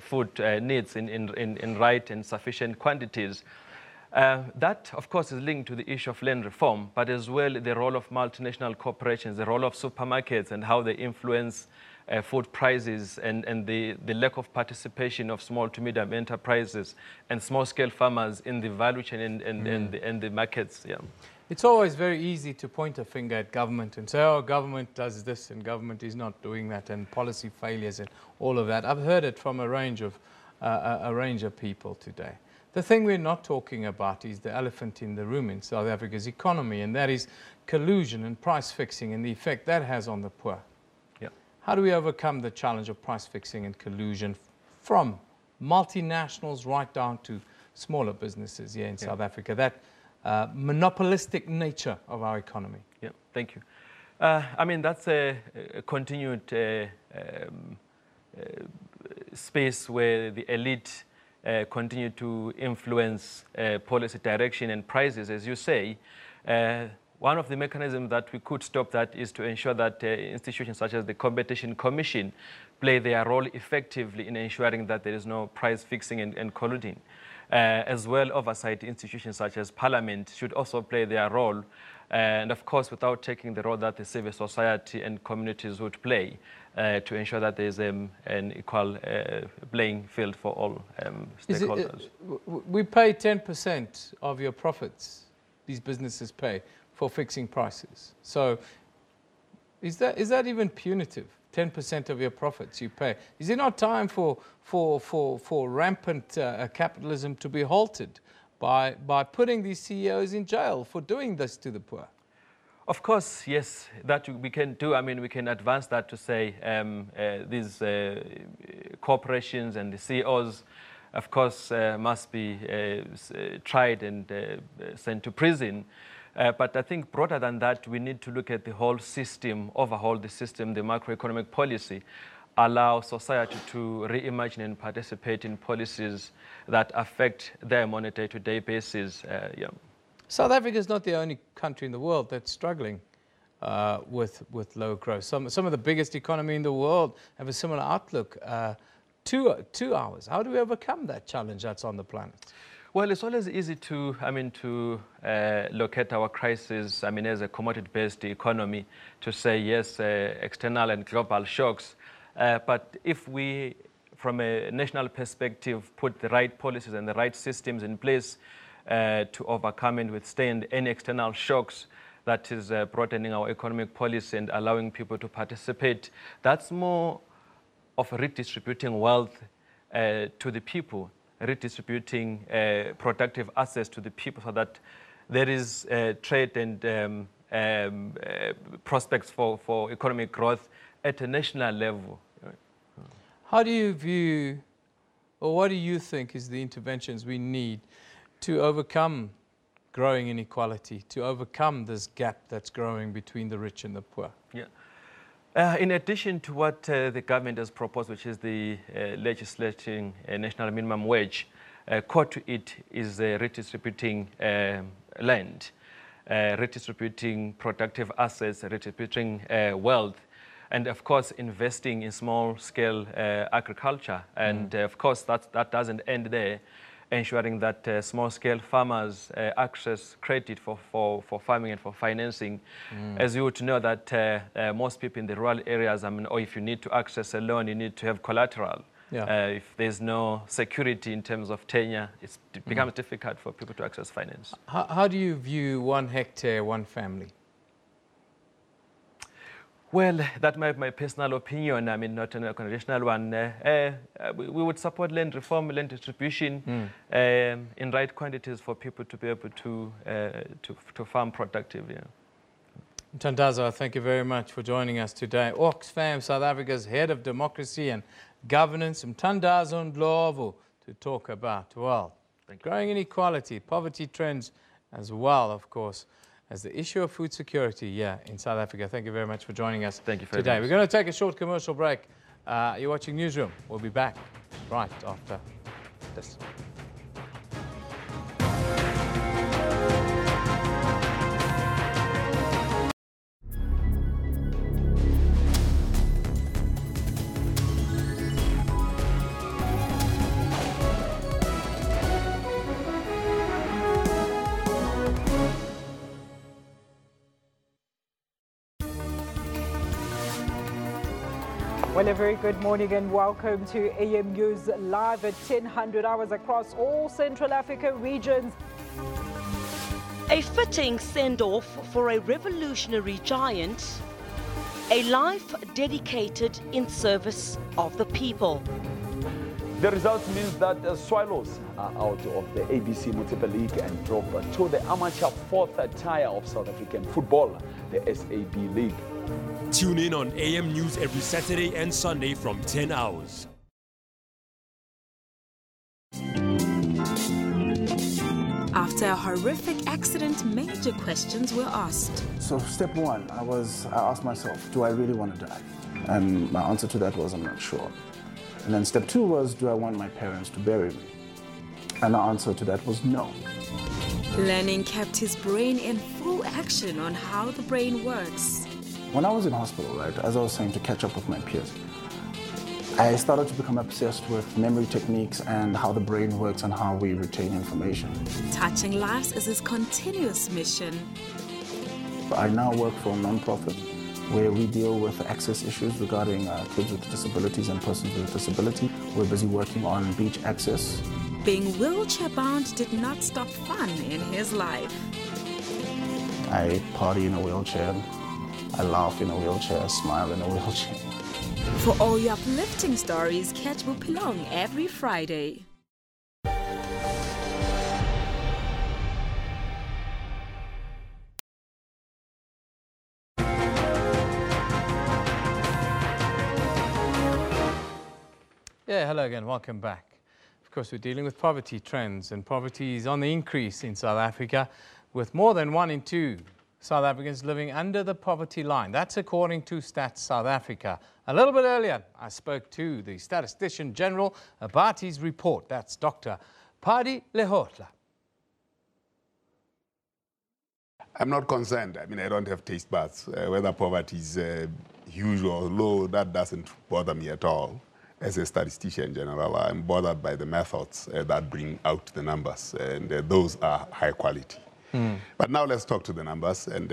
Speaker 7: food needs in right and sufficient quantities. That, of course, is linked to the issue of land reform, but as well the role of multinational corporations, the role of supermarkets and how they influence food prices, and the lack of participation of small to medium enterprises and small-scale farmers in the value chain and the markets. Yeah.
Speaker 5: It's always very easy to point a finger at government and say, oh, government does this and government is not doing that, and policy failures and all of that. I've heard it from a range of people today. The thing we're not talking about is the elephant in the room in South Africa's economy, and that is collusion and price fixing and the effect that has on the poor.
Speaker 7: Yeah.
Speaker 5: How do we overcome the challenge of price fixing and collusion from multinationals right down to smaller businesses here in South Africa, that monopolistic nature of our economy?
Speaker 7: Yeah, thank you. I mean, that's a continued space where the elite continue to influence policy direction and prices, as you say. One of the mechanisms that we could stop that is to ensure that institutions such as the Competition Commission play their role effectively in ensuring that there is no price fixing and colluding. As well, oversight institutions such as Parliament should also play their role, and of course without taking the role that the civil society and communities would play to ensure that there is an equal playing field for all stakeholders.
Speaker 5: We pay 10% of your profits, these businesses pay, for fixing prices. So is that even punitive? 10% of your profits you pay. Is it not time for rampant capitalism to be halted by putting these CEOs in jail for doing this to the poor?
Speaker 7: Of course, yes, that we can do. I mean, we can advance that to say these corporations and the CEOs, of course, must be tried and sent to prison. But I think broader than that, we need to look at the whole system, overhaul the system, the macroeconomic policy, allow society to reimagine and participate in policies that affect them on a day-to-day basis. Yeah.
Speaker 5: South Africa is not the only country in the world that's struggling with low growth. Some of the biggest economy in the world have a similar outlook. 2 hours. How do we overcome that challenge that's on the planet?
Speaker 7: Well, it's always easy to look at our crisis, as a commodity-based economy, to say, yes, external and global shocks. But if we, from a national perspective, put the right policies and the right systems in place to overcome and withstand any external shocks, that is broadening our economic policy and allowing people to participate, that's more of redistributing wealth to the people, redistributing productive assets to the people, so that there is trade and prospects for economic growth at a national level.
Speaker 5: How do you view, or what do you think is the interventions we need to overcome growing inequality, to overcome this gap that's growing between the rich and the poor?
Speaker 7: Yeah. In addition to what the government has proposed, which is the legislating national minimum wage, core to it is redistributing land, redistributing productive assets, redistributing wealth, and of course investing in small-scale agriculture. And of course that doesn't end there, ensuring that small-scale farmers access credit for farming and for financing. As you would know that most people in the rural areas, or if you need to access a loan, you need to have collateral. Yeah. If there's no security in terms of tenure, it becomes difficult for people to access finance.
Speaker 5: How do you view 1 hectare, 1 family?
Speaker 7: Well, that might be my personal opinion, not an conventional one. We would support land reform, land distribution in right quantities for people to be able to farm productively. Yeah.
Speaker 5: Mthandazo, thank you very much for joining us today. Oxfam, South Africa's head of democracy and governance. Mthandazo Ndlovu. to talk about, well, growing inequality, poverty trends, as well, of course, as the issue of food security here in South Africa. Thank you very much for joining us today. We're going to take a short commercial break. You're watching Newsroom. We'll be back right after this.
Speaker 16: Well, a very good morning and welcome to AM News Live at 10:00 hours across all Central Africa regions.
Speaker 1: A fitting send-off for a revolutionary giant, a life dedicated in service of the people.
Speaker 17: The result means that the Swallows are out of the ABC Municipal League and drop to the amateur fourth tier of South African football, the SAB League.
Speaker 18: Tune in on AM News every Saturday and Sunday from 10 hours.
Speaker 23: After a horrific accident, major questions were asked.
Speaker 19: So step one, I asked myself, do I really want to die? And my answer to that was, I'm not sure. And then step two was, do I want my parents to bury me? And the answer to that was no.
Speaker 23: Learning kept his brain in full action on how the brain works.
Speaker 19: When I was in hospital, right, as I was saying, to catch up with my peers, I started to become obsessed with memory techniques and how the brain works and how we retain information.
Speaker 23: Touching lives is his continuous mission.
Speaker 19: I now work for a non-profit where we deal with access issues regarding kids with disabilities and persons with disability. We're busy working on beach access.
Speaker 23: Being wheelchair-bound did not stop fun in his life.
Speaker 19: I party in a wheelchair. I laugh in a wheelchair, smile in a wheelchair.
Speaker 23: For all your uplifting stories, catch Bupilong every Friday.
Speaker 5: Yeah, hello again, welcome back. Of course, we're dealing with poverty trends, and poverty is on the increase in South Africa, with more than 1 in 2 South Africans living under the poverty line. That's according to Stats South Africa. A little bit earlier, I spoke to the Statistician General about his report. That's Dr. Padi Lehotla.
Speaker 20: I'm not concerned. I mean, I don't have taste buds. Whether poverty is huge or low, that doesn't bother me at all. As a statistician in general, I'm bothered by the methods that bring out the numbers, and those are high quality. But now let's talk to the numbers and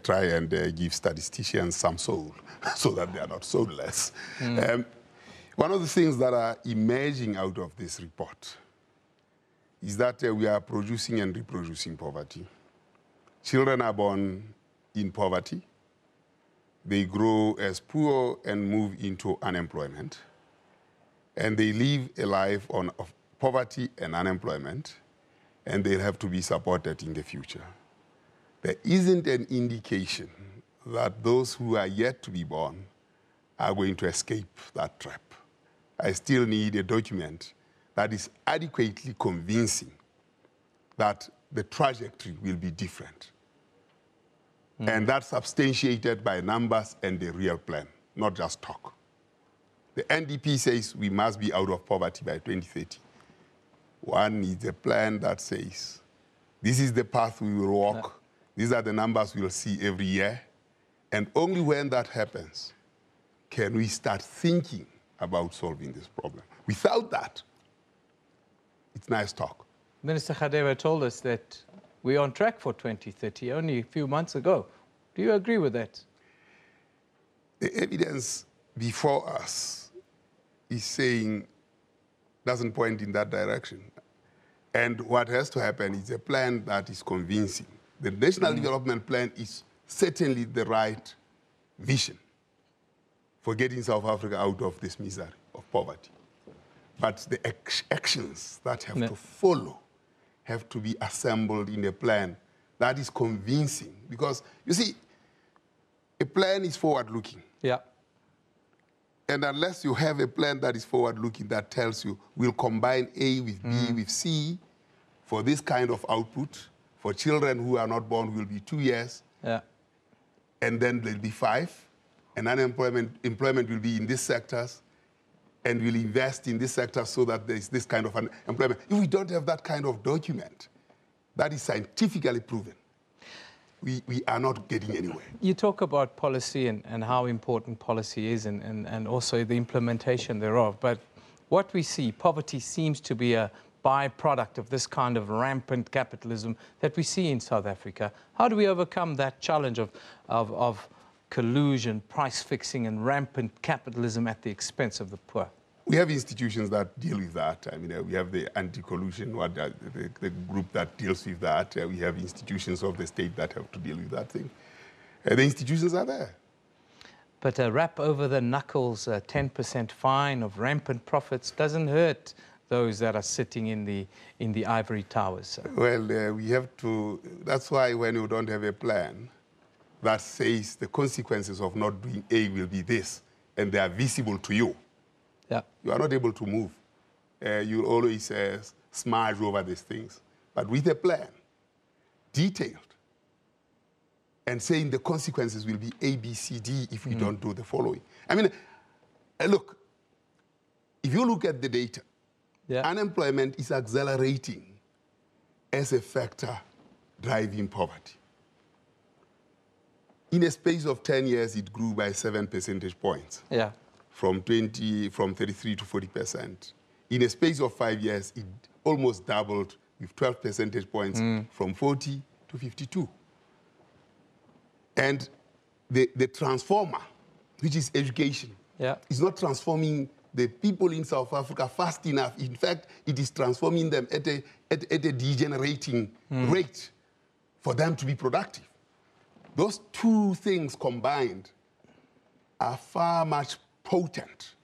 Speaker 20: try and give statisticians some soul so that they are not soulless. One of the things that are emerging out of this report is that we are producing and reproducing poverty. Children are born in poverty. They grow as poor and move into unemployment. And they live a life of poverty and unemployment, and they'll have to be supported in the future. There isn't an indication that those who are yet to be born are going to escape that trap. I still need a document that is adequately convincing that the trajectory will be different. And that's substantiated by numbers and the real plan, not just talk. The NDP says we must be out of poverty by 2030. One needs a plan that says, this is the path we will walk, these are the numbers we'll see every year, and only when that happens can we start thinking about solving this problem. Without that, it's nice talk.
Speaker 5: Minister Khadeva told us that we're on track for 2030 only a few months ago. Do you agree with that?
Speaker 20: The evidence before us is saying, doesn't point in that direction. And what has to happen is a plan that is convincing. The National Development Plan is certainly the right vision for getting South Africa out of this misery of poverty. But the actions that have to follow have to be assembled in a plan that is convincing. Because, you see, a plan is forward-looking.
Speaker 5: Yeah.
Speaker 20: And unless you have a plan that is forward-looking, that tells you we'll combine A with B with C for this kind of output, for children who are not born will be 2 years, and then there'll be 5, and employment will be in these sectors, and we'll invest in this sector so that there's this kind of employment. If we don't have that kind of document, that is scientifically proven, we are not getting anywhere.
Speaker 5: You talk about policy and how important policy is and also the implementation thereof. But what we see, poverty seems to be a byproduct of this kind of rampant capitalism that we see in South Africa. How do we overcome that challenge of collusion, price fixing and rampant capitalism at the expense of the poor?
Speaker 20: We have institutions that deal with that. I mean, we have the anti-collusion, the group that deals with that. We have institutions of the state that have to deal with that thing. The institutions are there.
Speaker 5: But a rap over the knuckles, a 10% fine of rampant profits doesn't hurt those that are sitting in the ivory towers.
Speaker 20: Well, we have to. That's why when you don't have a plan that says the consequences of not doing A will be this, and they are visible to you, you are not able to move. You always smudge over these things. But with a plan, detailed, and saying the consequences will be A, B, C, D if we don't do the following. I mean, look, if you look at the data, unemployment is accelerating as a factor driving poverty. In a space of 10 years, it grew by 7 percentage points. From 33 to 40%. In a space of 5 years, it almost doubled with 12 percentage points from 40 to 52. And the transformer, which is education, is not transforming the people in South Africa fast enough. In fact, it is transforming them at a degenerating rate for them to be productive. Those two things combined are far much potent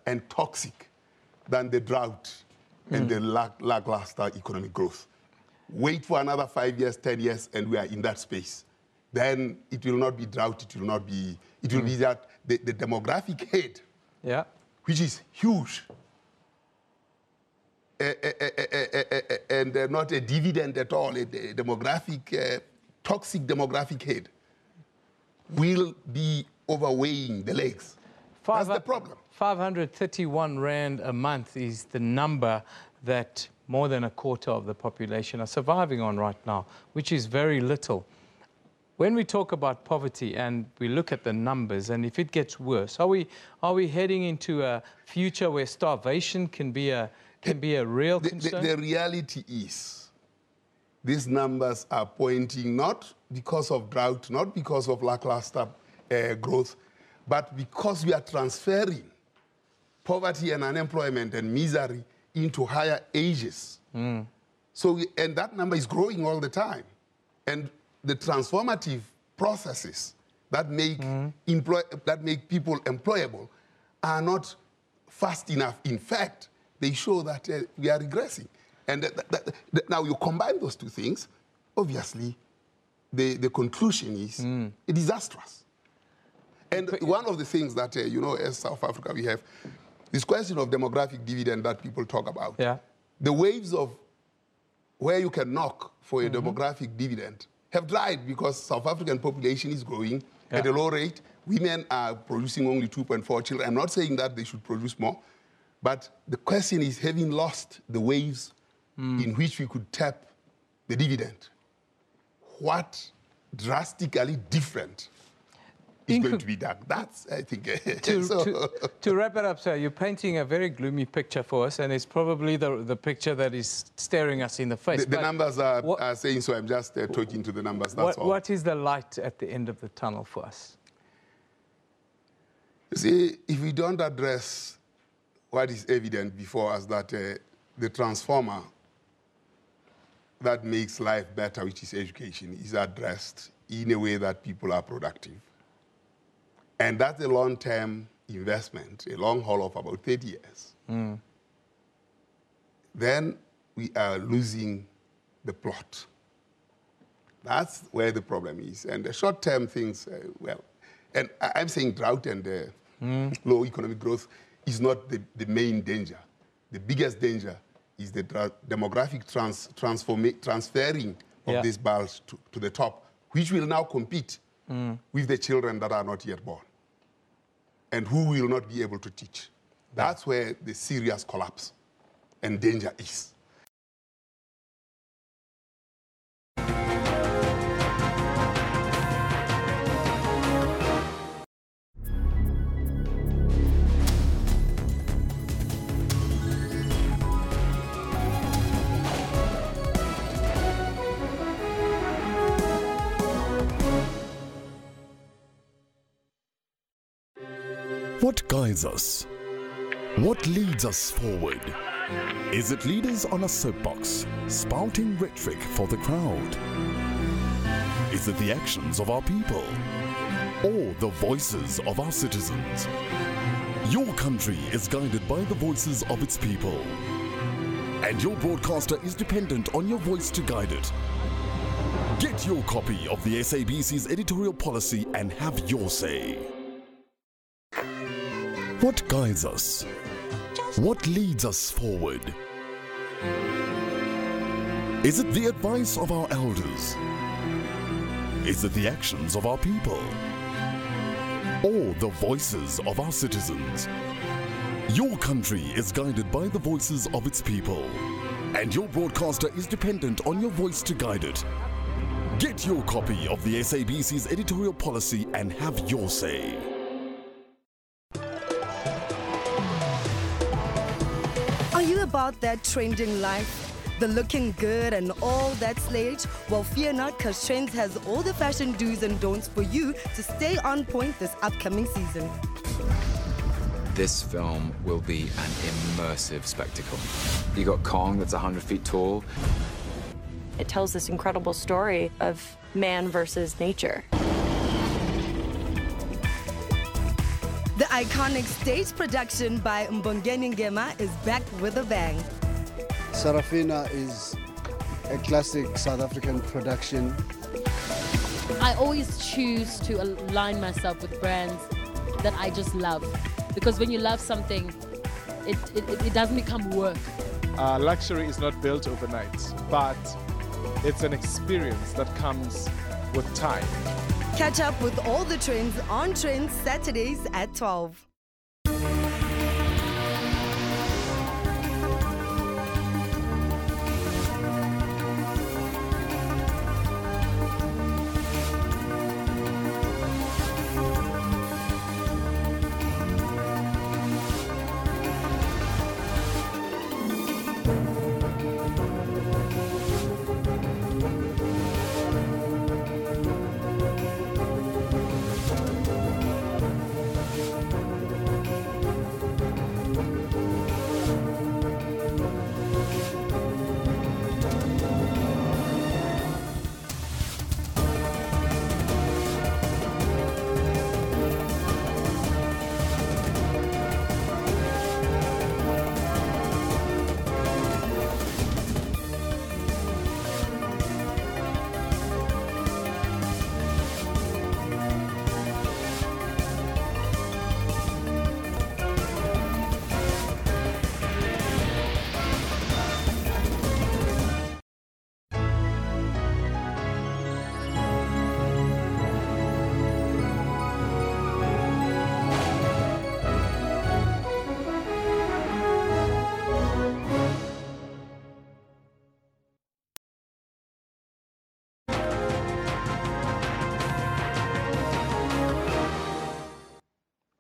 Speaker 20: and toxic than the drought and the lackluster economic growth. Wait for another 5 years, 10 years, and we are in that space. Then it will not be drought, it will not be, it will be that the demographic head, which is huge, and not a dividend at all, a demographic, toxic demographic head, will be overweighing the legs. That's the problem.
Speaker 5: 531 Rand a month is the number that more than a quarter of the population are surviving on right now, which is very little. When we talk about poverty and we look at the numbers, and if it gets worse, are we heading into a future where starvation can be a real concern?
Speaker 20: The reality is, these numbers are pointing not because of drought, not because of lackluster growth, but because we are transferring poverty and unemployment and misery into higher ages. So, and that number is growing all the time. And the transformative processes that make, that make people employable are not fast enough. In fact, they show that we are regressing. And now you combine those two things, obviously, the conclusion is disastrous. And one of the things that, you know, as South Africa, we have this question of demographic dividend that people talk about. The waves of where you can knock for a demographic dividend have dried because South African population is growing at a low rate. Women are producing only 2.4 children. I'm not saying that they should produce more, but the question is, having lost the waves in which we could tap the dividend, what drastically different is going to be done? That's, I think...
Speaker 5: To wrap it up, sir, you're painting a very gloomy picture for us, and it's probably the picture that is staring us in the face.
Speaker 20: The numbers are saying so. I'm just talking to the numbers, that's all.
Speaker 5: What is the light at the end of the tunnel for us?
Speaker 20: You see, if we don't address what is evident before us, that the transformer that makes life better, which is education, is addressed in a way that people are productive. And that's a long-term investment, a long haul of about 30 years. Then we are losing the plot. That's where the problem is. And the short-term things, well, and I'm saying drought and Low economic growth is not the main danger. The biggest danger is the demographic transferring of these bars to the top, which will now compete with the children that are not yet born and who will not be able to teach. That's where the serious collapse and danger is.
Speaker 8: What guides us? What leads us forward? Is it leaders on a soapbox, spouting rhetoric for the crowd? Is it the actions of our people? Or the voices of our citizens? Your country is guided by the voices of its people. And your broadcaster is dependent on your voice to guide it. Get your copy of the SABC's editorial policy and have your say. What guides us? What leads us forward? Is it the advice of our elders? Is it the actions of our people? Or the voices of our citizens? Your country is guided by the voices of its people. And your broadcaster is dependent on your voice to guide it. Get your copy of the SABC's editorial policy and have your say.
Speaker 21: Are you about that trending life? The looking good and all that slayage? Well, fear not, because Trends has all the fashion do's and don'ts for you to stay on point this upcoming season.
Speaker 22: This film will be an immersive spectacle. You got Kong, that's 100 feet tall.
Speaker 24: It tells this incredible story of man versus nature.
Speaker 21: The iconic stage production by Mbongeni Ngema is back with a bang.
Speaker 25: Sarafina is a classic South African production.
Speaker 26: I always choose to align myself with brands that I just love. Because when you love something, it doesn't become work.
Speaker 27: Luxury is not built overnight, but it's an experience that comes with time.
Speaker 21: Catch up with all the trends on Trends Saturdays at 12.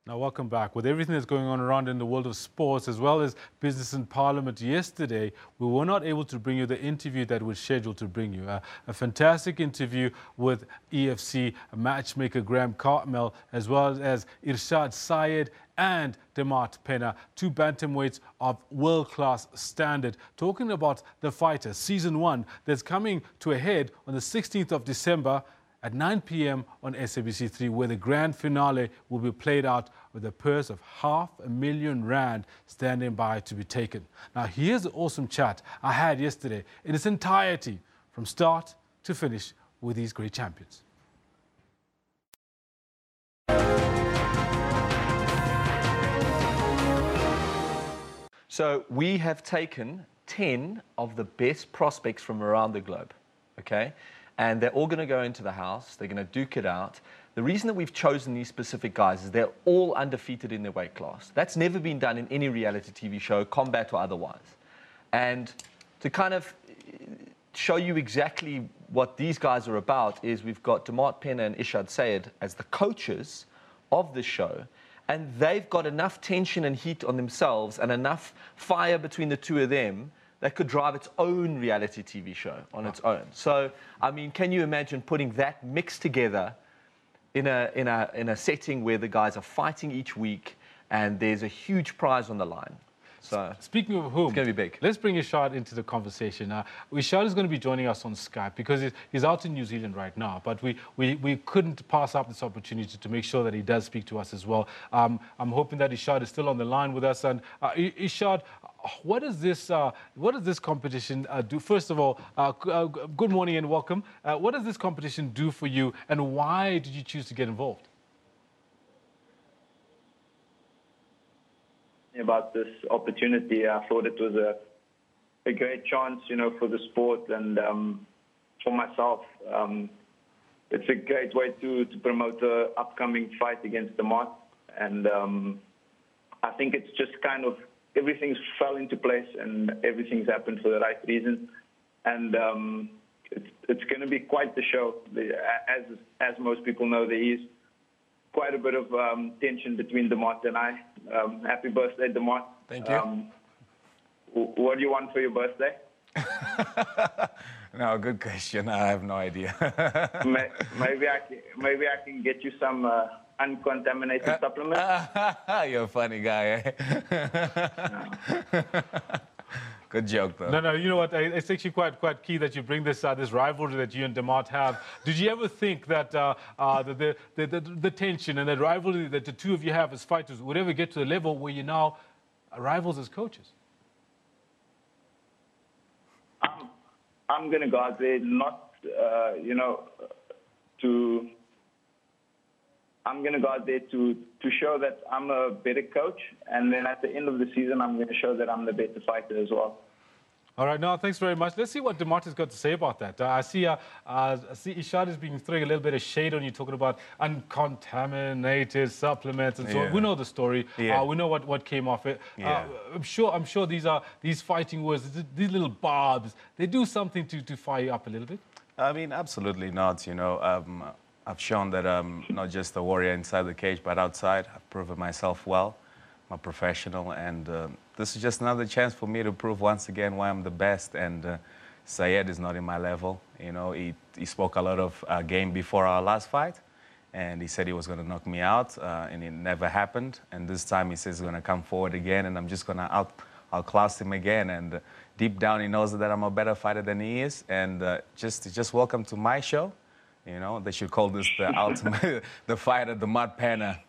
Speaker 6: Now, welcome back. With everything that's going on around in the world of sports, as well as business in Parliament yesterday, we were not able to bring you the interview that was scheduled to bring you. A fantastic interview with EFC matchmaker Graham Cartmel, as well as Irshad Syed and Demart Pena, two bantamweights of world-class standard, talking about the fighter, Season 1, that's coming to a head on the 16th of December at 9 p.m. on SABC3, where the grand finale will be played out with a purse of R500,000 standing by to be taken. Now, here's the awesome chat I had yesterday in its entirety, from start to finish, with these great champions.
Speaker 2: So we have taken 10 of the best prospects from around the globe, okay? And they're all going to go into the house. They're going to duke it out. The reason that we've chosen these specific guys is they're all undefeated in their weight class. That's never been done in any reality TV show, combat or otherwise. And to kind of show you exactly what these guys are about is we've got Damart Penna and Ishad Sayed as the coaches of the show. And they've got enough tension and heat on themselves and enough fire between the two of them that could drive its own reality TV show on its own. So, I mean, can you imagine putting that mix together in a setting where the guys are fighting each week and there's a huge prize on the line? So,
Speaker 6: speaking of whom,
Speaker 2: it's going to be big.
Speaker 6: Let's bring Ishad into the conversation. Ishad is going to be joining us on Skype because he's out in New Zealand right now, but we couldn't pass up this opportunity to make sure that he does speak to us as well. I'm hoping that Ishad is still on the line with us. And Ishad, what does this competition do? First of all, good morning and welcome. What does this competition do for you, and why did you choose to get involved?
Speaker 3: About this opportunity, I thought it was a great chance, you know, for the sport and for myself. It's a great way to promote the upcoming fight against Damart, and I think it's just kind of everything's fell into place and everything's happened for the right reason, and it's going to be quite the show. As most people know, there is quite a bit of tension between Damart and I. Happy birthday, Damart.
Speaker 22: Thank you.
Speaker 3: What do you want for your birthday?
Speaker 22: No, good question. I have no idea.
Speaker 3: maybe I can get you some uncontaminated supplements.
Speaker 22: You're a funny guy, eh? Good joke, though.
Speaker 6: No, you know what? It's actually quite key that you bring this rivalry that you and Damart have. Did you ever think that the tension and the rivalry that the two of you have as fighters would ever get to the level where you're now rivals as coaches?
Speaker 3: I'm going to go out there not, I'm going to go out there to show that I'm a better coach, and then at the end of the season, I'm going to show that I'm the better fighter as well.
Speaker 6: All right, no, thanks very much. Let's see what Damart has got to say about that. I see Ishad has been throwing a little bit of shade on you, talking about uncontaminated supplements and so on. We know the story.
Speaker 22: Yeah.
Speaker 6: We know what came off it.
Speaker 22: Yeah.
Speaker 6: I'm sure these fighting words, these little barbs, they do something to fire you up a little bit.
Speaker 22: I mean, absolutely not. You know, I've shown that I'm not just a warrior inside the cage, but outside. I've proven myself well. I'm a professional, and this is just another chance for me to prove once again why I'm the best. And Sayed is not in my level. You know, he spoke a lot of game before our last fight, and he said he was going to knock me out, and it never happened. And this time he says he's going to come forward again, and I'm just going to outclass him again. And deep down he knows that I'm a better fighter than he is. And just welcome to my show. You know, they should call this the ultimate, the fight at the Damart Penna.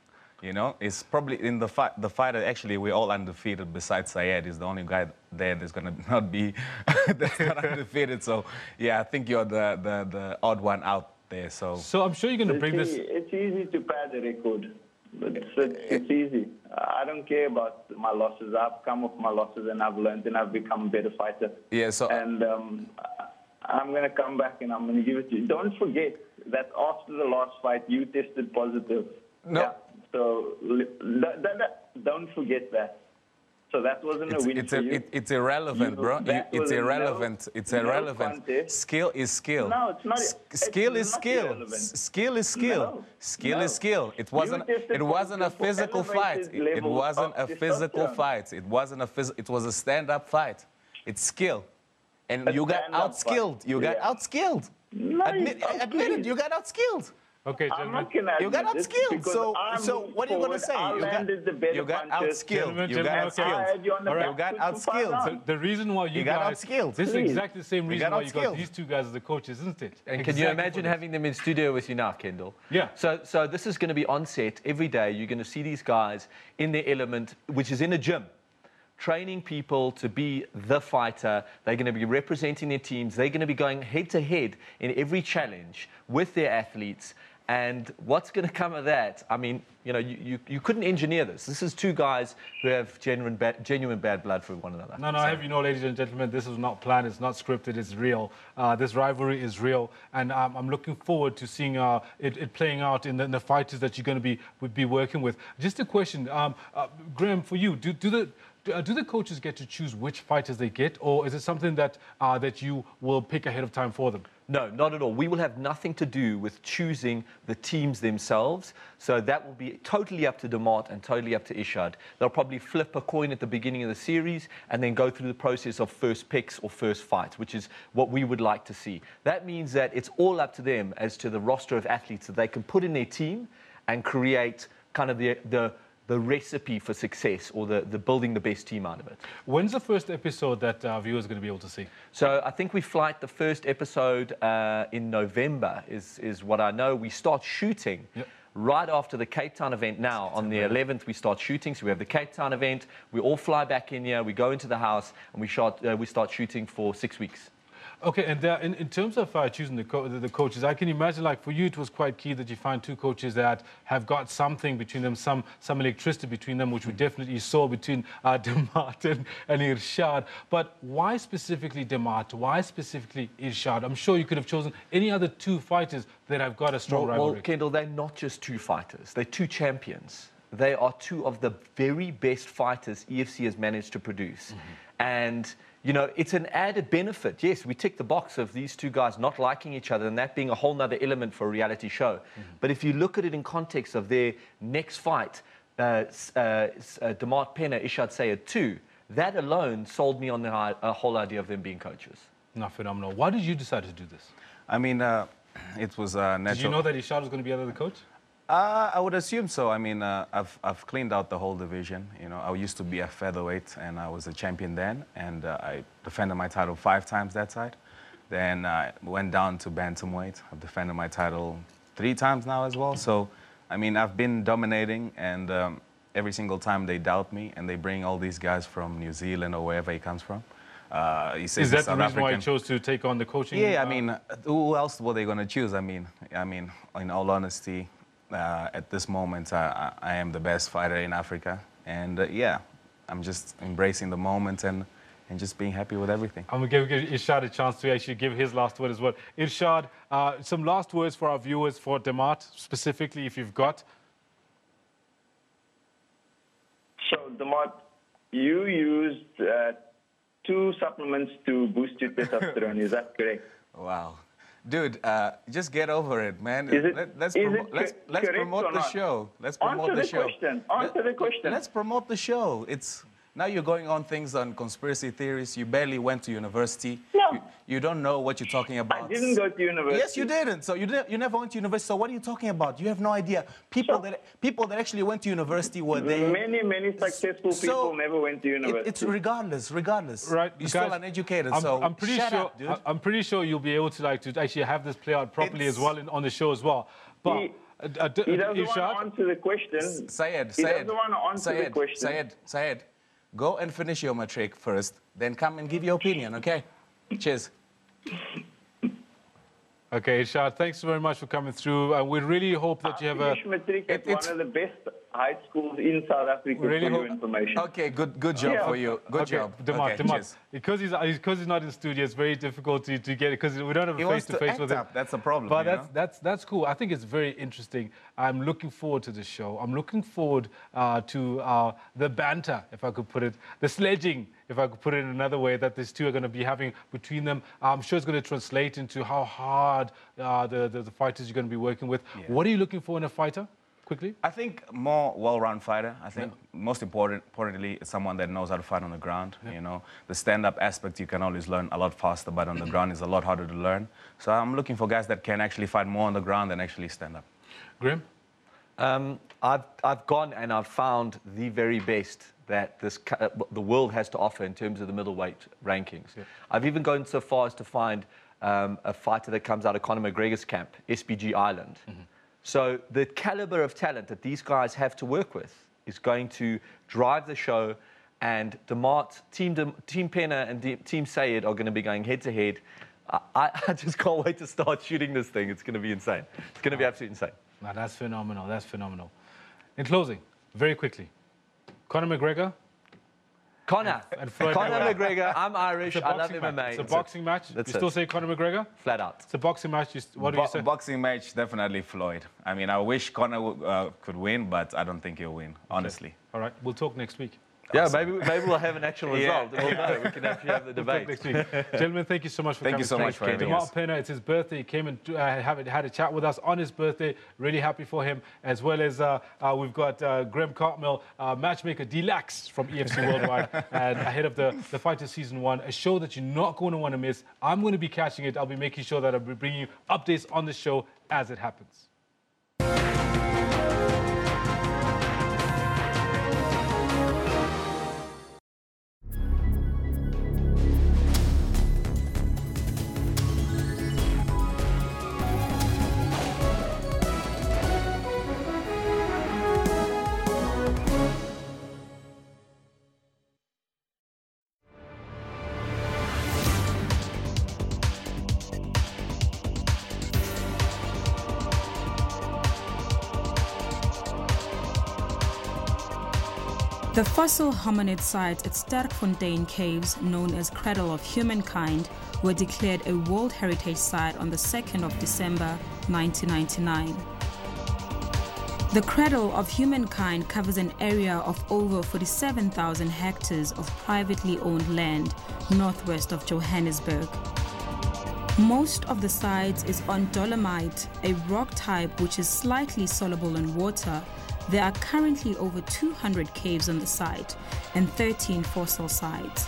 Speaker 22: You know, it's probably in the fighter. Actually, we're all undefeated. Besides Sayed, is the only guy there that's gonna not be that's not undefeated. So, yeah, I think you're the odd one out there. So
Speaker 6: I'm sure you're gonna bring this.
Speaker 3: It's easy to pad the record. It's easy. I don't care about my losses. I've come off my losses and I've learned and I've become a better fighter.
Speaker 22: Yeah. So
Speaker 3: and I'm going to come back and I'm going to give it to you. Don't forget that after the last fight, you tested positive.
Speaker 22: No.
Speaker 3: Yeah. So don't forget that. So that wasn't a win for you.
Speaker 22: It's irrelevant, bro. It's irrelevant. It's irrelevant. Skill is skill.
Speaker 3: No, it's not.
Speaker 22: Skill is skill. Skill is skill. Skill is skill. It wasn't a physical fight. It wasn't a physical fight. It wasn't a It was a stand-up fight. It's skill. And you got outskilled. You got outskilled. Admit it. You got outskilled.
Speaker 6: Okay, gentlemen.
Speaker 22: You got outskilled. So what are you going to say? You got outskilled. You got outskilled. You got outskilled.
Speaker 6: So the reason why you
Speaker 22: got
Speaker 6: guys,
Speaker 22: outskilled.
Speaker 6: This is exactly the same reason why you got these two guys as the coaches, isn't it?
Speaker 2: And can you imagine having them in studio with you now, Kendall?
Speaker 6: Yeah.
Speaker 2: So this is going to be on set every day. You're going to see these guys in their element, which is in a gym, training people to be the fighter. They're going to be representing their teams. They're going to be going head-to-head in every challenge with their athletes. And what's going to come of that? I mean, you know, you couldn't engineer this. This is two guys who have genuine bad blood for one another.
Speaker 6: No, I have you know, ladies and gentlemen, this is not planned, it's not scripted, it's real. This rivalry is real, and I'm looking forward to seeing it playing out in the fighters that you're going to be working with. Just a question, Graham, for you, do the coaches get to choose which fighters they get, or is it something that that you will pick ahead of time for them?
Speaker 2: No, not at all. We will have nothing to do with choosing the teams themselves. So that will be totally up to Demart and totally up to Ishad. They'll probably flip a coin at the beginning of the series and then go through the process of first picks or first fights, which is what we would like to see. That means that it's all up to them as to the roster of athletes that they can put in their team and create kind of the recipe for success, or the building the best team out of it.
Speaker 6: When's the first episode that our viewers are going to be able to see?
Speaker 2: So I think we flight the first episode in November is what I know. We start shooting right after the Cape Town event now. On the 11th, we start shooting. So we have the Cape Town event. We all fly back in here. We go into the house and we start shooting for 6 weeks.
Speaker 6: Okay, and in terms of choosing the coaches, I can imagine, like, for you, it was quite key that you find two coaches that have got something between them, some electricity between them, which we definitely saw between Demart and Irshad. But why specifically Demart? Why specifically Irshad? I'm sure you could have chosen any other two fighters that have got a strong rivalry.
Speaker 2: Well, Kendall, they're not just two fighters. They're two champions. They are two of the very best fighters EFC has managed to produce. And you know, it's an added benefit. Yes, we tick the box of these two guys not liking each other and that being a whole nother element for a reality show. But if you look at it in context of their next fight, Demart Penna, Ishad Sayed 2, that alone sold me on the whole idea of them being coaches.
Speaker 6: Not phenomenal. Why did you decide to do this?
Speaker 22: I mean, it was natural.
Speaker 6: Did you know that Ishad was going to be the coach?
Speaker 22: I would assume so. I mean, I've cleaned out the whole division. You know, I used to be a featherweight, and I was a champion then, and I defended my title 5 times that side. Then I went down to bantamweight. I've defended my title 3 times now as well. So, I mean, I've been dominating, and every single time they doubt me, and they bring all these guys from New Zealand or wherever he comes from. He says
Speaker 6: is that the reason why you chose to take on the coaching?
Speaker 22: Yeah, I mean, who else were they going to choose? I mean, in all honesty, at this moment, I am the best fighter in Africa. And yeah, I'm just embracing the moment and just being happy with everything.
Speaker 6: I'm going to give Irshad a chance to actually give his last word as well. Irshad, some last words for our viewers, for Demart, specifically, if you've got.
Speaker 3: So, Demart, you used 2 supplements to boost your testosterone. Is that correct?
Speaker 22: Wow. Dude, just get over it, man. Let's promote the show. Let's promote the show.
Speaker 3: Answer the question.
Speaker 22: Let's promote the show. Now you're going on things on conspiracy theories. You barely went to university.
Speaker 3: No.
Speaker 22: You don't know what you're talking about.
Speaker 3: I didn't go to university.
Speaker 22: Yes, you didn't. So you never went to university. So what are you talking about? You have no idea. People that actually went to university were there.
Speaker 3: Many successful people never went to university.
Speaker 22: It's regardless.
Speaker 6: Right.
Speaker 22: You're still uneducated.
Speaker 6: I'm pretty sure. I'm pretty sure you'll be able to actually have this play out properly as well on the show as well. But
Speaker 3: he doesn't want to answer the question.
Speaker 22: Sayed.
Speaker 3: He doesn't want to answer the question.
Speaker 22: Sayed. Go and finish your matric first, then come and give your opinion, okay? Cheers.
Speaker 6: Okay, Irshad, thanks very much for coming through. We really hope that you have a...
Speaker 3: Matric at one of the best high schools in South Africa for your information.
Speaker 22: Okay, good job for you. Good job.
Speaker 6: Demart, because he's not in the studio, it's very difficult to get it, because we don't have a face-to-face with him.
Speaker 22: That's a problem.
Speaker 6: But that's cool. I think it's very interesting. I'm looking forward to the show. I'm looking forward to the banter, if I could put it, the sledging, if I could put it in another way, that these two are going to be having between them. I'm sure it's going to translate into how hard the fighters you're going to be working with. Yeah. What are you looking for in a fighter? Quickly?
Speaker 22: I think more well-rounded fighter. I think most importantly, it's someone that knows how to fight on the ground. You know, the stand-up aspect you can always learn a lot faster, but on the ground is a lot harder to learn. So I'm looking for guys that can actually fight more on the ground than actually stand up.
Speaker 6: Grim?
Speaker 2: I've gone and I've found the very best that the world has to offer in terms of the middleweight rankings. Yeah. I've even gone so far as to find a fighter that comes out of Conor McGregor's camp, SBG Ireland. So the caliber of talent that these guys have to work with is going to drive the show, and Demart, Team Penna and Team Sayed are going to be going head-to-head. I just can't wait to start shooting this thing. It's going to be insane. It's going to be absolutely insane.
Speaker 6: Now, that's phenomenal. That's phenomenal. In closing, very quickly, Conor McGregor.
Speaker 2: Conor McGregor. I'm Irish. I love MMA.
Speaker 6: It's a boxing match. You still say Conor McGregor?
Speaker 2: Flat out.
Speaker 6: It's a boxing match. What do you say?
Speaker 22: Boxing match, definitely Floyd. I mean, I wish Conor could win, but I don't think he'll win, honestly.
Speaker 6: Okay. All right, we'll talk next week.
Speaker 2: Yeah, maybe we'll have an actual result. Yeah. We'll know. We can actually have the debate.
Speaker 6: Next week. Gentlemen, thank you so much for coming.
Speaker 22: Thank you so much for having us.
Speaker 6: Pena, it's his birthday. He came and had a chat with us on his birthday. Really happy for him. As well as we've got Graham Cartmel, matchmaker Deluxe from EFC Worldwide, and ahead of the Fighter Season 1, a show that you're not going to want to miss. I'm going to be catching it. I'll be making sure that I'll be bringing you updates on the show as it happens.
Speaker 23: The fossil hominid sites at Sterkfontein Caves, known as Cradle of Humankind, were declared a World Heritage Site on the 2nd of December 1999. The Cradle of Humankind covers an area of over 47,000 hectares of privately owned land northwest of Johannesburg. Most of the site is on dolomite, a rock type which is slightly soluble in water. There are currently over 200 caves on the site and 13 fossil sites.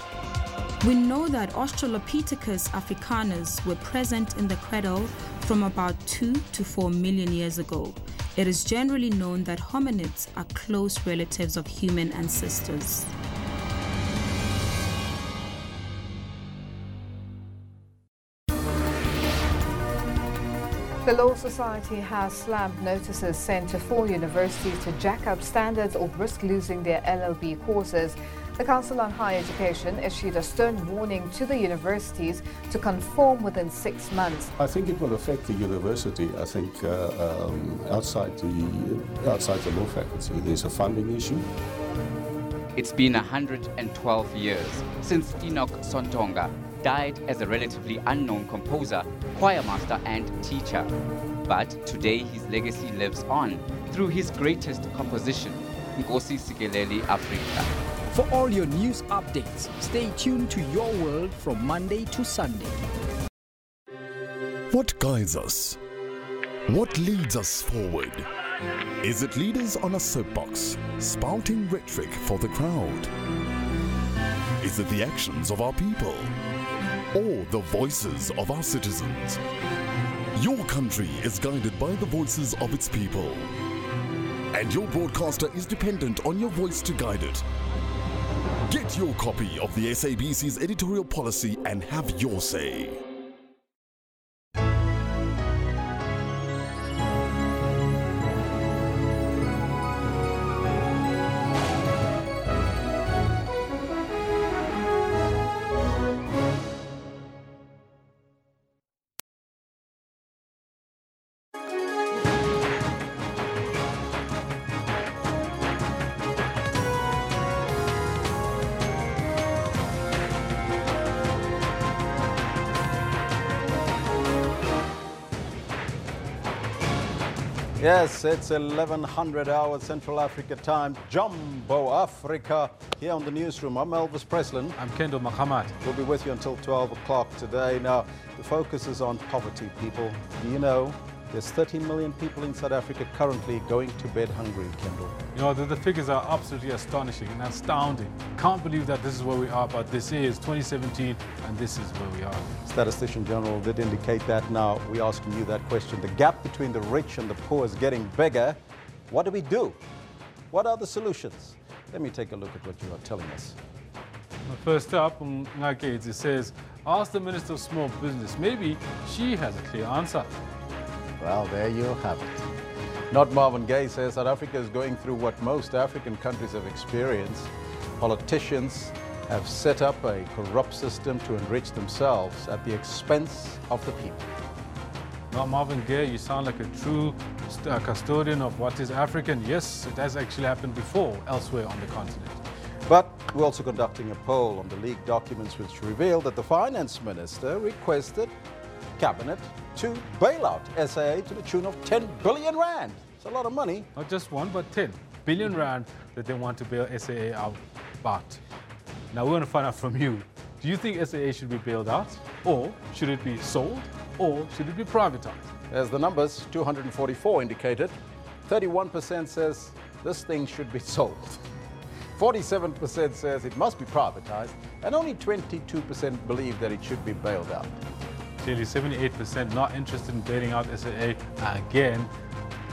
Speaker 23: We know that Australopithecus africanus were present in the cradle from about 2 to 4 million years ago. It is generally known that hominids are close relatives of human ancestors.
Speaker 9: The Law Society has slammed notices sent to 4 universities to jack up standards or risk losing their LLB courses. The Council on Higher Education issued a stern warning to the universities to conform within 6 months.
Speaker 10: I think it will affect the university. I think outside the law faculty, there's a funding issue.
Speaker 11: It's been 112 years since Enoch Sontonga died as a relatively unknown composer, choir master and teacher. But today his legacy lives on through his greatest composition, Nkosi Sikeleli Afrika.
Speaker 12: For all your news updates, stay tuned to Your World from Monday to Sunday.
Speaker 8: What guides us? What leads us forward? Is it leaders on a soapbox, spouting rhetoric for the crowd? Is it the actions of our people? Or the voices of our citizens? Your country is guided by the voices of its people. And your broadcaster is dependent on your voice to guide it. Get your copy of the SABC's editorial policy and have your say.
Speaker 13: Yes, it's 1100 hours Central Africa time. Jumbo Africa here on the newsroom. I'm Elvis Preslin.
Speaker 6: I'm Kendall Mahamat.
Speaker 13: We'll be with you until 12 o'clock today. Now, the focus is on poverty, people. Do you know there's 13 million people in South Africa currently going to bed hungry, Kendall?
Speaker 6: You know, the figures are absolutely astonishing and astounding. Can't believe that this is where we are, but this is 2017 and this is where we are.
Speaker 13: Statistician General did indicate that. Now, we're asking you that question. The gap between the rich and the poor is getting bigger. What do we do? What are the solutions? Let me take a look at what you are telling us.
Speaker 6: First up, it says, ask the Minister of Small Business. Maybe she has a clear answer.
Speaker 13: Well, there you have it. Not Marvin Gaye says South Africa is going through what most African countries have experienced. Politicians have set up a corrupt system to enrich themselves at the expense of the people.
Speaker 6: Now, Marvin Gaye, you sound like a true custodian of what is African. Yes, it has actually happened before elsewhere on the continent.
Speaker 13: But we're also conducting a poll on the leaked documents which reveal that the finance minister requested cabinet to bail out SAA to the tune of 10 billion rand. It's a lot of money.
Speaker 6: Not just 1, but 10 billion rand that they want to bail SAA out. But now we want to find out from you. Do you think SAA should be bailed out? Or should it be sold? Or should it be privatized?
Speaker 13: As the numbers, 244 indicated. 31% says this thing should be sold. 47% says it must be privatized. And only 22% believe that it should be bailed out.
Speaker 6: Clearly 78% not interested in bailing out SAA again.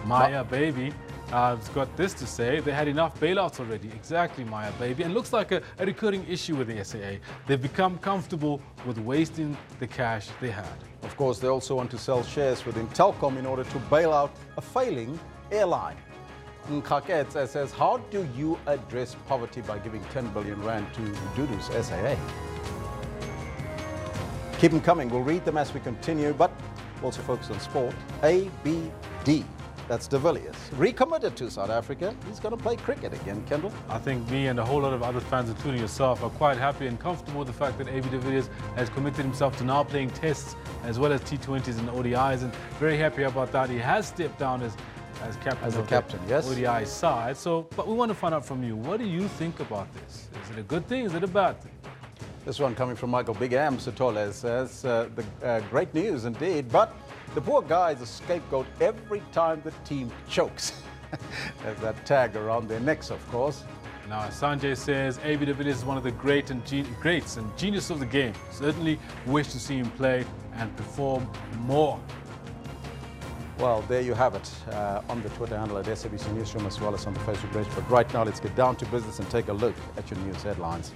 Speaker 6: Maya Baby has got this to say: they had enough bailouts already. Exactly, Maya Baby. And looks like a recurring issue with the SAA. They've become comfortable with wasting the cash they had.
Speaker 13: Of course, they also want to sell shares within Telkom in order to bail out a failing airline. Nkaket says, how do you address poverty by giving 10 billion rand to Dudu's SAA? Keep them coming. We'll read them as we continue, but also focus on sport. ABD. That's de Villiers. Recommitted to South Africa. He's going to play cricket again, Kendall.
Speaker 6: I think me and a whole lot of other fans, including yourself, are quite happy and comfortable with the fact that AB de Villiers has committed himself to now playing tests as well as T20s and ODIs, and very happy about that. He has stepped down as captain
Speaker 13: of the
Speaker 6: ODI side. So, but we want to find out from you, what do you think about this? Is it a good thing? Is it a bad thing?
Speaker 13: This one coming from Michael Big Am Sotole says, great news indeed, but the poor guy is a scapegoat every time the team chokes. There's that tag around their necks, of course.
Speaker 6: Now, Sanjay says, AB de Villiers is one of the greats and genius of the game. Certainly wish to see him play and perform more.
Speaker 13: Well, there you have it on the Twitter handle at SABC Newsroom as well as on the Facebook page. But right now, let's get down to business and take a look at your news headlines.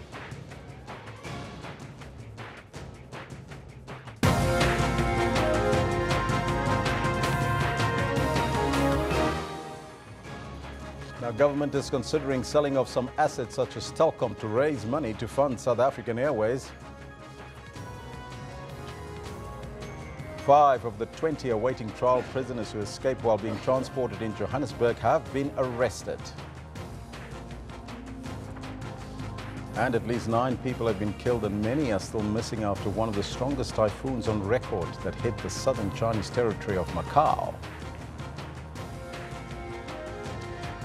Speaker 13: Now, government is considering selling off some assets such as Telkom to raise money to fund South African Airways. 5 of the 20 awaiting trial prisoners who escaped while being transported in Johannesburg have been arrested. And at least 9 people have been killed and many are still missing after one of the strongest typhoons on record that hit the southern Chinese territory of Macau.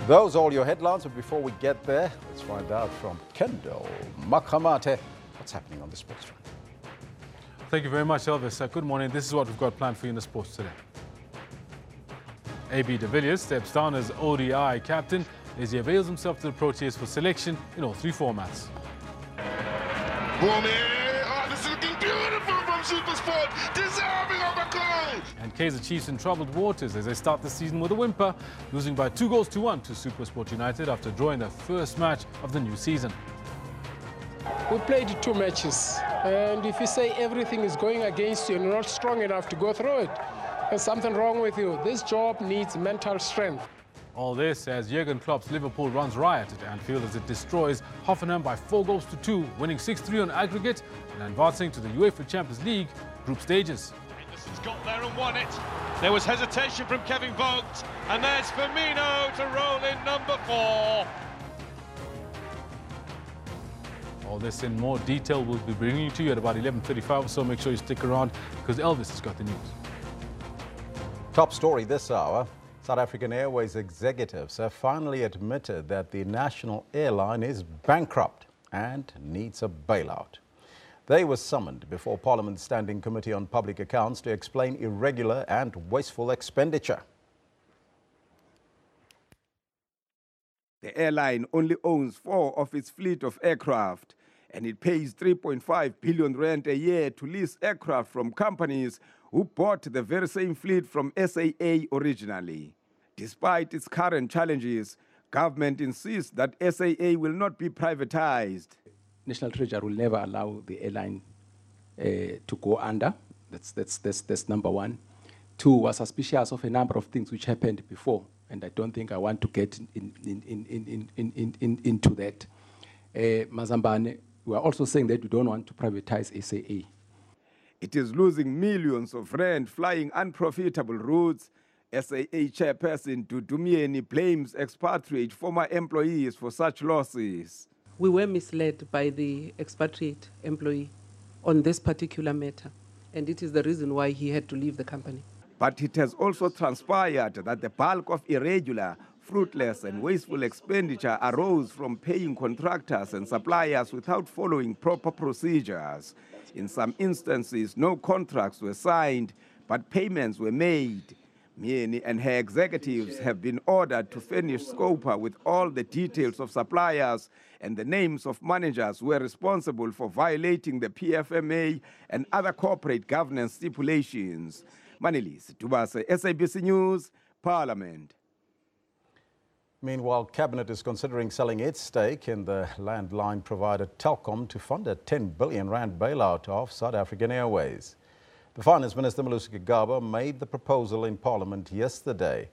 Speaker 13: Those are all your headlines, but before we get there, let's find out from Kendall Makhamate what's happening on the sports front.
Speaker 6: Thank you very much, Elvis. Good morning. This is what we've got planned for you in the sports today. AB de Villiers steps down as ODI captain as he avails himself to the Proteas for selection in all 3 formats.
Speaker 1: This is looking beautiful from SuperSport, deserving of a goal.
Speaker 6: And Kaizer Chiefs in troubled waters as they start the season with a whimper, losing by 2-1 to SuperSport United after drawing their first match of the new season.
Speaker 4: We played 2 matches, and if you say everything is going against you and you're not strong enough to go through it, there's something wrong with you. This job needs mental strength.
Speaker 6: All this as Jurgen Klopp's Liverpool runs riot at Anfield as it destroys Hoffenheim by 4-2, winning 6-3 on aggregate and advancing to the UEFA Champions League group stages.
Speaker 7: Henderson's got there and won it. There was hesitation from Kevin Vogt, and there's Firmino to roll in number 4.
Speaker 6: All this in more detail we'll be bringing you to you at about 11:35 or so. Make sure you stick around because Elvis has got the news.
Speaker 13: Top story this hour. South African Airways executives have finally admitted that the national airline is bankrupt and needs a bailout. They were summoned before Parliament's Standing Committee on Public Accounts to explain irregular and wasteful expenditure.
Speaker 14: The airline only owns 4 of its fleet of aircraft, and it pays 3.5 billion rand a year to lease aircraft from companies who bought the very same fleet from SAA originally. Despite its current challenges, government insists that SAA will not be privatized.
Speaker 15: National Treasury will never allow the airline to go under. That's number 1. 2, we're suspicious of a number of things which happened before, and I don't think I want to get into that. Mazambane we are also saying that we don't want to privatize SAA.
Speaker 14: It is losing millions of rand flying unprofitable routes. SAA chairperson Dudumieni blames expatriate former employees for such losses.
Speaker 5: We were misled by the expatriate employee on this particular matter, and it is the reason why he had to leave the company.
Speaker 14: But it has also transpired that the bulk of irregular, fruitless and wasteful expenditure arose from paying contractors and suppliers without following proper procedures. In some instances, no contracts were signed, but payments were made. Mieni and her executives have been ordered to furnish Scopa with all the details of suppliers and the names of managers who were responsible for violating the PFMA and other corporate governance stipulations. Manilis Dubase, SABC News, Parliament.
Speaker 13: Meanwhile, Cabinet is considering selling its stake in the landline provider Telkom to fund a 10 billion rand bailout of South African Airways. The Finance Minister, Malusi Gigaba, made the proposal in Parliament yesterday.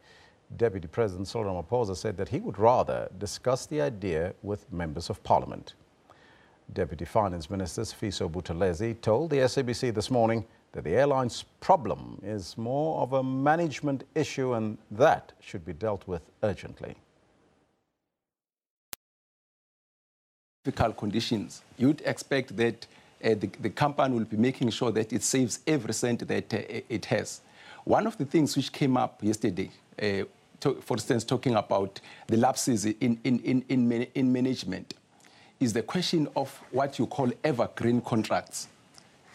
Speaker 13: Deputy President Cyril Ramaphosa said that he would rather discuss the idea with members of Parliament. Deputy Finance Minister Sifiso Buthelezi told the SABC this morning that the airline's problem is more of a management issue and that should be dealt with urgently.
Speaker 15: Difficult conditions, you'd expect that the company will be making sure that it saves every cent that it has. One of the things which came up yesterday, for instance, talking about the lapses in management, is the question of what you call evergreen contracts.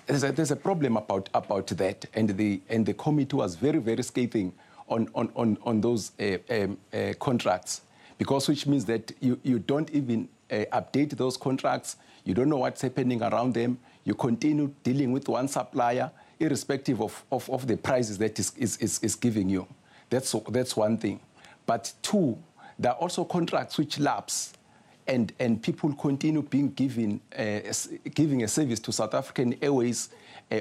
Speaker 15: There's a problem about that, and the committee was very, very scathing on those contracts, because which means that you don't even update those contracts. You don't know what's happening around them. You continue dealing with one supplier, irrespective of the prices that is giving you. That's one thing. But two, there are also contracts which lapse, and people continue being giving a service to South African Airways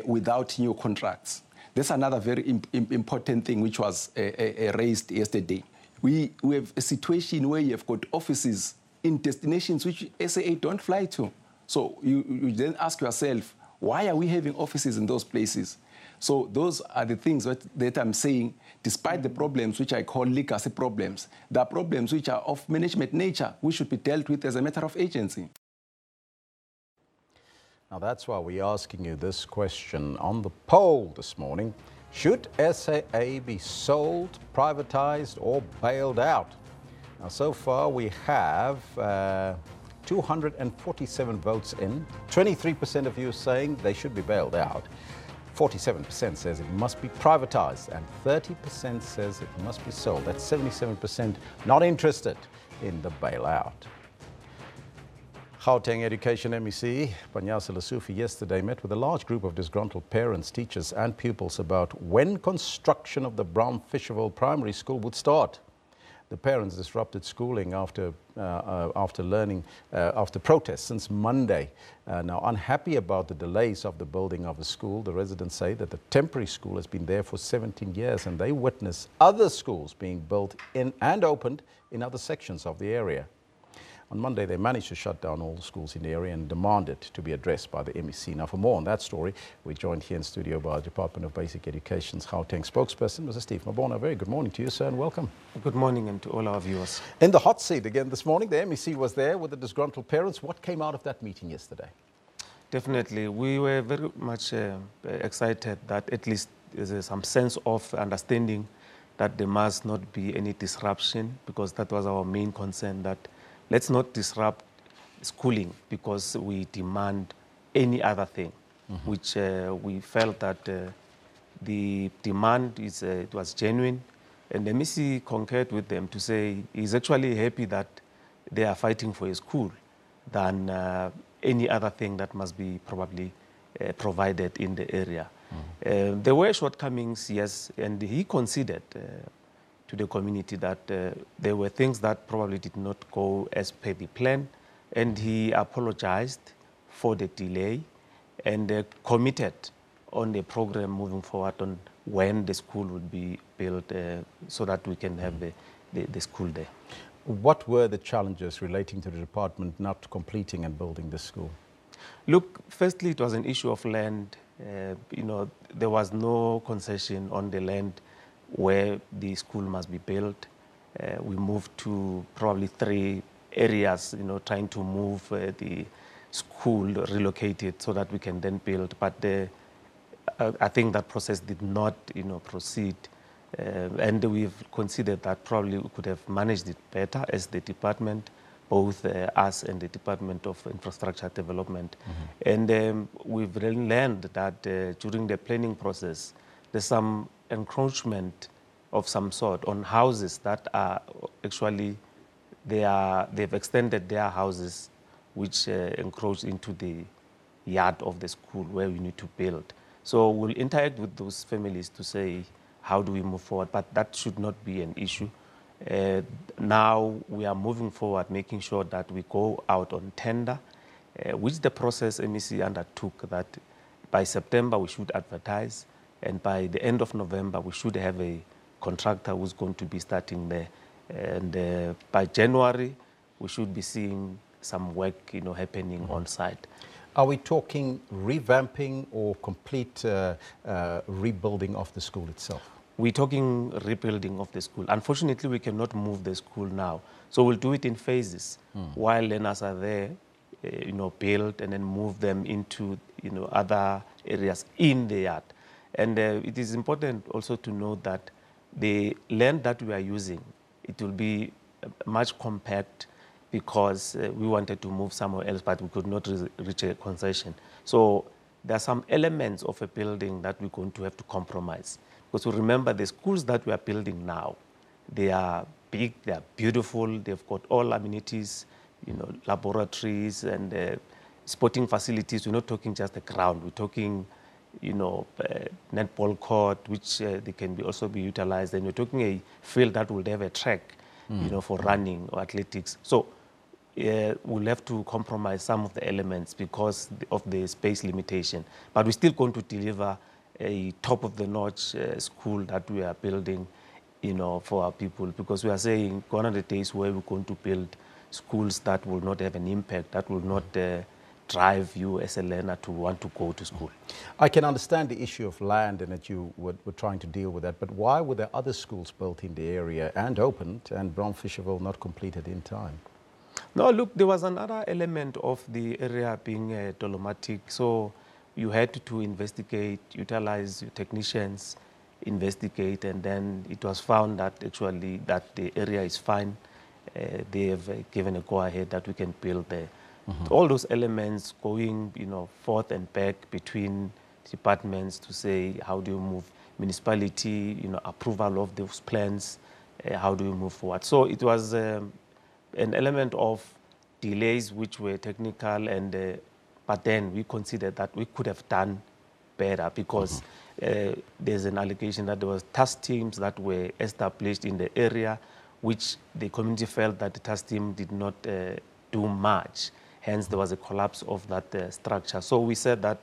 Speaker 15: without new contracts. That's another very important thing which was raised yesterday. We have a situation where you have got offices in destinations which SAA don't fly to. So you then ask yourself, why are we having offices in those places? So those are the things that I'm saying, despite the problems which I call legacy problems, there are problems which are of management nature, which should be dealt with as a matter of agency.
Speaker 13: Now that's why we're asking you this question on the poll this morning. Should SAA be sold, privatized or bailed out? Now so far we have 247 votes in. 23% of you saying they should be bailed out. 47% says it must be privatized and 30% says it must be sold. That's 77% not interested in the bailout. Gauteng Education MEC Panyasa Lesufi yesterday met with a large group of disgruntled parents, teachers and pupils about when construction of the Brown Fisherville Primary School would start. The parents disrupted schooling after protests since Monday. Now, unhappy about the delays of the building of the school, the residents say that the temporary school has been there for 17 years and they witness other schools being built in and opened in other sections of the area. On Monday, they managed to shut down all the schools in the area and demanded to be addressed by the MEC. Now, for more on that story, we're joined here in studio by the Department of Basic Education's Gauteng spokesperson, Mr. Steve Mabona. Very good morning to you, sir, and welcome.
Speaker 16: Good morning, and to all our viewers.
Speaker 13: In the hot seat again this morning, the MEC was there with the disgruntled parents. What came out of that meeting yesterday?
Speaker 16: Definitely. We were very much excited that at least there's some sense of understanding that there must not be any disruption, because that was our main concern, that let's not disrupt schooling because we demand any other thing, which we felt that the demand it was genuine. And the MEC concurred with them to say he's actually happy that they are fighting for a school than any other thing that must be probably provided in the area. There were shortcomings, yes, and he conceded to the community that there were things that probably did not go as per the plan, and he apologized for the delay and committed on the program moving forward on when the school would be built so that we can have the school there.
Speaker 13: What were the challenges relating to the department not completing and building the school?
Speaker 16: Look, firstly, it was an issue of land. There was no concession on the land where the school must be built. We moved to probably 3 areas, trying to move the school, relocate it so that we can then build. But I think that process did not, proceed. And we've considered that probably we could have managed it better as the department, both us and the Department of Infrastructure Development. And we've really learned that during the planning process, there's some encroachment of some sort on houses that are actually, they've extended their houses which encroach into the yard of the school where we need to build. So we'll interact with those families to say, how do we move forward? But that should not be an issue. Now we are moving forward, making sure that we go out on tender, which the process MEC undertook, that by September we should advertise, and by the end of November we should have a contractor who's going to be starting there. And by January we should be seeing some work happening on site.
Speaker 13: Are we talking revamping or complete rebuilding of the school itself?
Speaker 16: We're talking rebuilding of the school. Unfortunately, we cannot move the school now. So we'll do it in phases. While learners are there, build and then move them into, other areas in the yard. And it is important also to note that the land that we are using, it will be much compact, because we wanted to move somewhere else, but we could not reach a concession. So there are some elements of a building that we're going to have to compromise. Because we remember the schools that we are building now, they are big, they are beautiful, they've got all amenities, laboratories and sporting facilities. We're not talking just the ground, we're talking, netball court, which they can also be utilized. And we're talking a field that will have a track, for running or athletics. So we'll have to compromise some of the elements because of the space limitation. But we're still going to deliver a top-of-the-notch school that we are building, for our people, because we are saying gone are the days where we're going to build schools that will not have an impact, that will not drive you as a learner to want to go to school.
Speaker 13: I can understand the issue of land and that you were trying to deal with that, but why were there other schools built in the area and opened and Brown Fisherville not completed in time?
Speaker 16: No, look, there was another element of the area being dolomitic, so you had to investigate, utilize your technicians, investigate, and then it was found that actually that the area is fine. They have given a go-ahead that we can build there. All those elements going, forth and back between departments to say, how do you move municipality, approval of those plans, how do you move forward? So it was an element of delays which were technical, and but then we considered that we could have done better because there's an allegation that there was task teams that were established in the area, which the community felt that the task team did not do much. Hence, there was a collapse of that structure. So we said that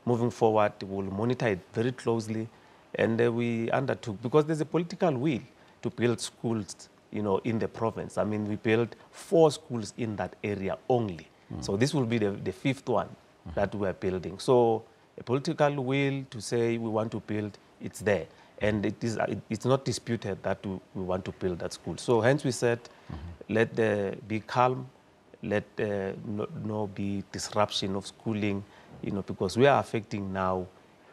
Speaker 16: moving forward, we'll monitor it very closely, and we undertook, because there's a political will to build schools, in the province. I mean, we built 4 schools in that area only. So this will be the 5th one that we are building. So a political will to say we want to build, it's there. And it's not disputed that we want to build that school. So hence we said, let there be calm, let no be disruption of schooling, because we are affecting now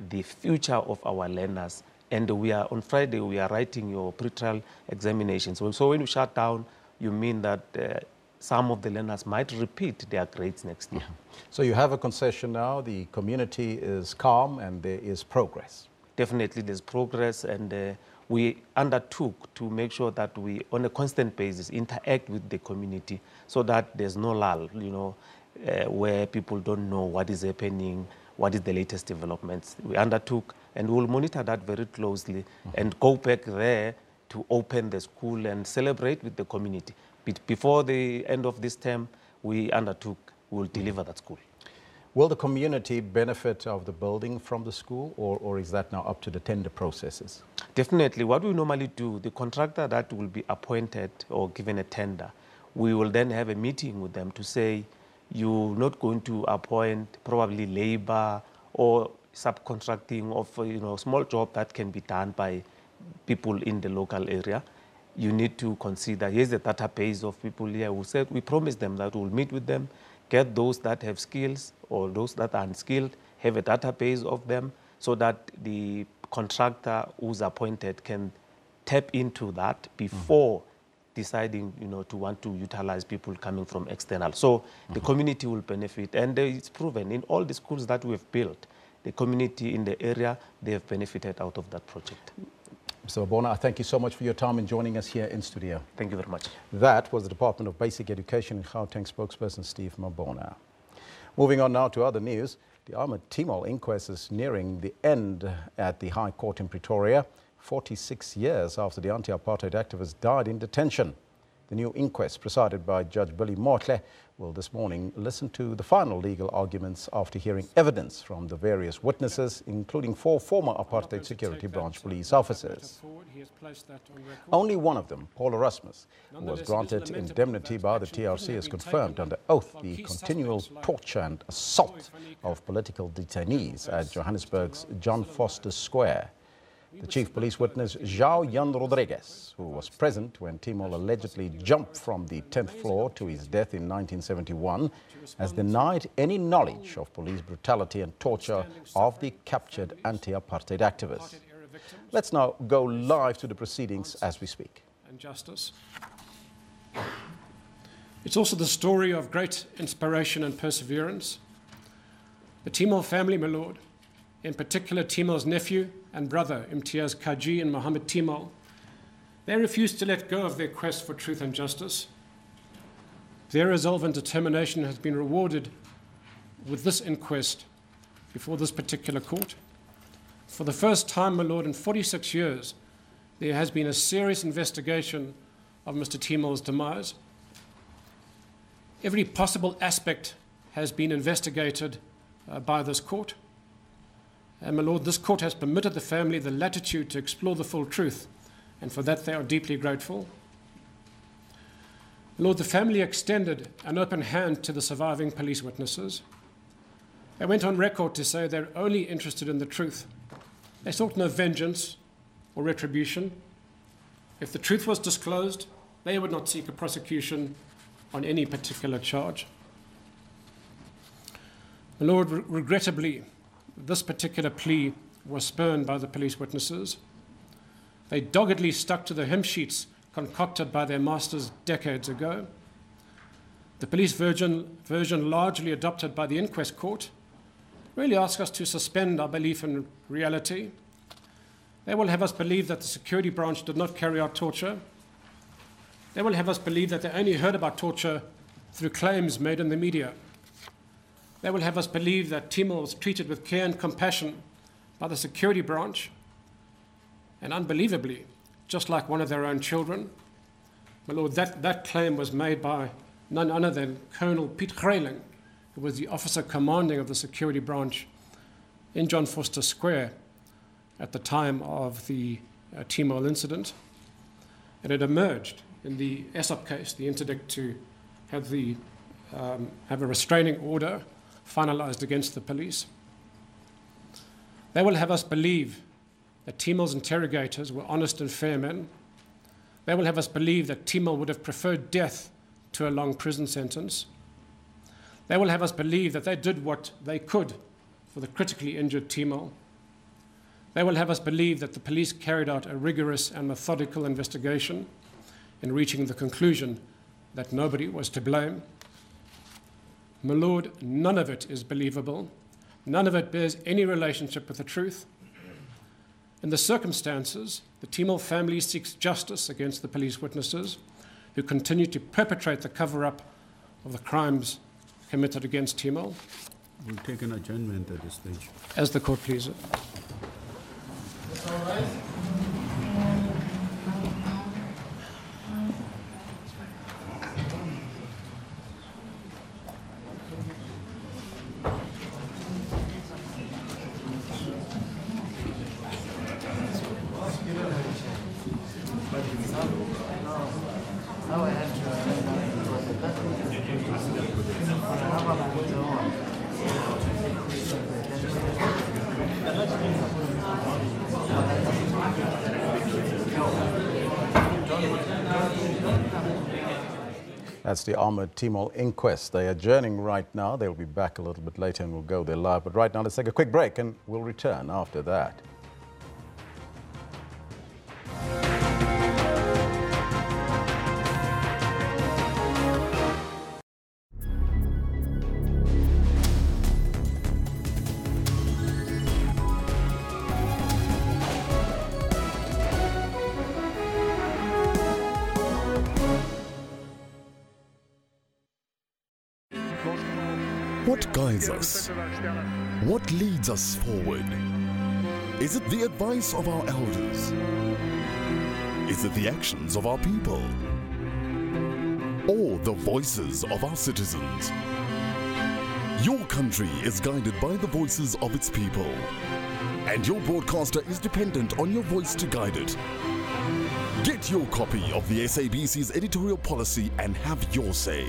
Speaker 16: the future of our learners. And on Friday, we are writing your pre-trial examinations. So when you shut down, you mean that some of the learners might repeat their grades next year.
Speaker 13: So you have a concession now, the community is calm, and there is progress.
Speaker 16: Definitely there's progress, and we undertook to make sure that we, on a constant basis, interact with the community so that there's no lull, where people don't know what is happening, what is the latest developments. We undertook, and we'll monitor that very closely and go back there to open the school and celebrate with the community. Before the end of this term, we undertook, we'll deliver that school.
Speaker 13: Will the community benefit of the building from the school, or is that now up to the tender processes?
Speaker 16: Definitely. What we normally do, the contractor that will be appointed or given a tender, we will then have a meeting with them to say, you're not going to appoint probably labor or subcontracting of small job that can be done by people in the local area. You need to consider, here's the database of people here who said, we promised them that we'll meet with them, get those that have skills or those that are unskilled, have a database of them so that the contractor who's appointed can tap into that before deciding, to want to utilize people coming from external. So the community will benefit. And it's proven in all the schools that we've built, the community in the area, they have benefited out of that project.
Speaker 13: Mr. Mabona, I thank you so much for your time in joining us here in studio.
Speaker 16: Thank you very much.
Speaker 13: That was the Department of Basic Education in Gauteng spokesperson Steve Mabona. Moving on now to other news. The Ahmed Timol inquest is nearing the end at the High Court in Pretoria, 46 years after the anti-apartheid activist died in detention. The new inquest, presided by Judge Billy Motley, will this morning listen to the final legal arguments after hearing evidence from the various witnesses, including 4 former apartheid security branch police officers. Only one of them, Paul Erasmus, who was granted indemnity by the TRC, has confirmed under oath the continual torture and assault of political detainees at Johannesburg's John Foster Square. The chief police witness, João Jan Rodrigues, who was present when Timol allegedly jumped from the 10th floor to his death in 1971, has denied any knowledge of police brutality and torture of the captured anti-apartheid activists. Let's now go live to the proceedings as we speak.
Speaker 17: And justice. It's also the story of great inspiration and perseverance. The Timol family, my lord, in particular Timol's nephew and brother, Imtiaz Kaji and Mohammed Timol, they refused to let go of their quest for truth and justice. Their resolve and determination has been rewarded with this inquest before this particular court. For the first time, my lord, in 46 years, there has been a serious investigation of Mr. Timol's demise. Every possible aspect has been investigated by this court. And my lord, this court has permitted the family the latitude to explore the full truth, and for that they are deeply grateful. My lord, the family extended an open hand to the surviving police witnesses. They went on record to say they're only interested in the truth. They sought no vengeance or retribution. If the truth was disclosed, they would not seek a prosecution on any particular charge. My lord, regrettably, this particular plea was spurned by the police witnesses. They doggedly stuck to the hymn sheets concocted by their masters decades ago. The police version largely adopted by the inquest court really asks us to suspend our belief in reality. They will have us believe that the security branch did not carry out torture. They will have us believe that they only heard about torture through claims made in the media. They will have us believe that Timol was treated with care and compassion by the security branch, and unbelievably, just like one of their own children. My lord, that claim was made by none other than Colonel Piet Greiling, who was the officer commanding of the security branch in John Foster Square at the time of the Timol incident. And it emerged in the ESOP case, the interdict to have a restraining order finalized against the police. They will have us believe that Timol's interrogators were honest and fair men. They will have us believe that Timol would have preferred death to a long prison sentence. They will have us believe that they did what they could for the critically injured Timol. They will have us believe that the police carried out a rigorous and methodical investigation in reaching the conclusion that nobody was to blame. My lord, none of it is believable. None of it bears any relationship with the truth. In the circumstances, the Timol family seeks justice against the police witnesses who continue to perpetrate the cover-up of the crimes committed against Timol.
Speaker 10: We'll take an adjournment at this stage.
Speaker 17: As the court pleases.
Speaker 18: All right.
Speaker 19: Oh, I have to.
Speaker 13: That's the Armored Timor inquest. They are adjourning right now. They'll be back a little bit later and we'll go there live. But right now, let's take a quick break and we'll return after that.
Speaker 8: What guides us? What leads us forward? Is it the advice of our elders? Is it the actions of our people? Or the voices of our citizens? Your country is guided by the voices of its people. And your broadcaster is dependent on your voice to guide it. Get your copy of the SABC's editorial policy and have your say.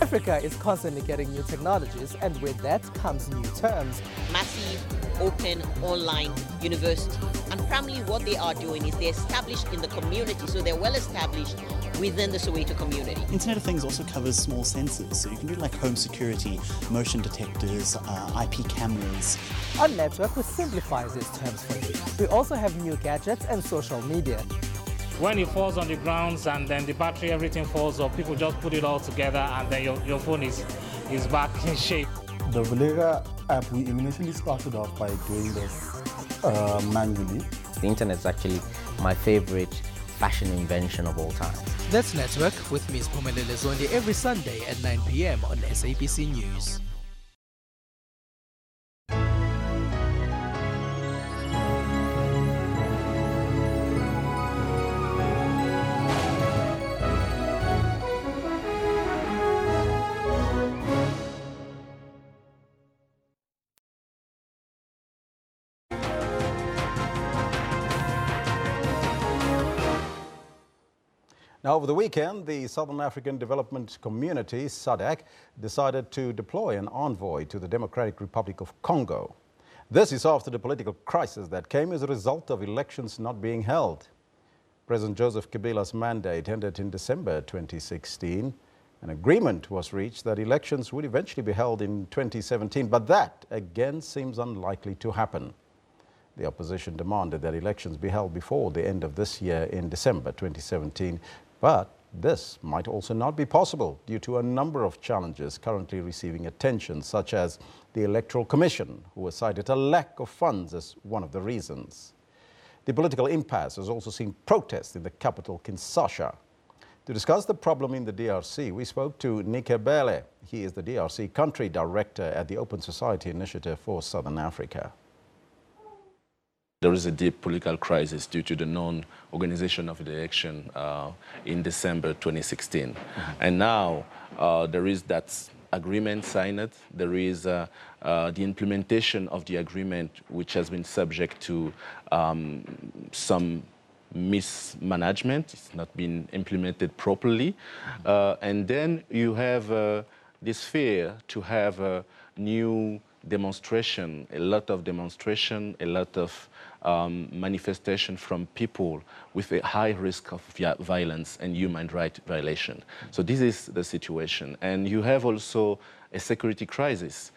Speaker 18: Africa is constantly getting new technologies, and with that comes new terms.
Speaker 19: Massive, open, online university. And primarily what they are doing is they're established in the community, so they're well established within the Soweto community.
Speaker 20: Internet of Things also covers small sensors, so you can do like home security, motion detectors, IP cameras.
Speaker 18: Our network, which simplifies these terms for you. We also have new gadgets and social media.
Speaker 24: When it falls on the grounds and then the battery, everything falls off, people just put it all together and then your phone is back in shape.
Speaker 25: The Valega app, we initially started off by doing this manually.
Speaker 26: The internet is actually my favorite fashion invention of all time.
Speaker 18: That's Network with Ms. Pumelele Zondi every Sunday at 9 p.m. on SABC News.
Speaker 13: Now, over the weekend, the Southern African Development Community, SADC, decided to deploy an envoy to the Democratic Republic of Congo. This is after the political crisis that came as a result of elections not being held. President Joseph Kabila's mandate ended in December 2016. An agreement was reached that elections would eventually be held in 2017, but that again seems unlikely to happen. The opposition demanded that elections be held before the end of this year in December 2017. But this might also not be possible due to a number of challenges currently receiving attention, such as the Electoral Commission, who has cited a lack of funds as one of the reasons. The political impasse has also seen protests in the capital, Kinshasa. To discuss the problem in the DRC, we spoke to Nike Bele. He is the DRC Country Director at the Open Society Initiative for Southern Africa.
Speaker 27: There is a deep political crisis due to the non-organization of the election in December 2016. And now there is that agreement signed. There is the implementation of the agreement, which has been subject to some mismanagement. It's not been implemented properly. And then you have this fear to have a new demonstration, a lot of demonstration, a lot of manifestation from people with a high risk of violence and human rights violation. So this is the situation. And you have also a security crisis,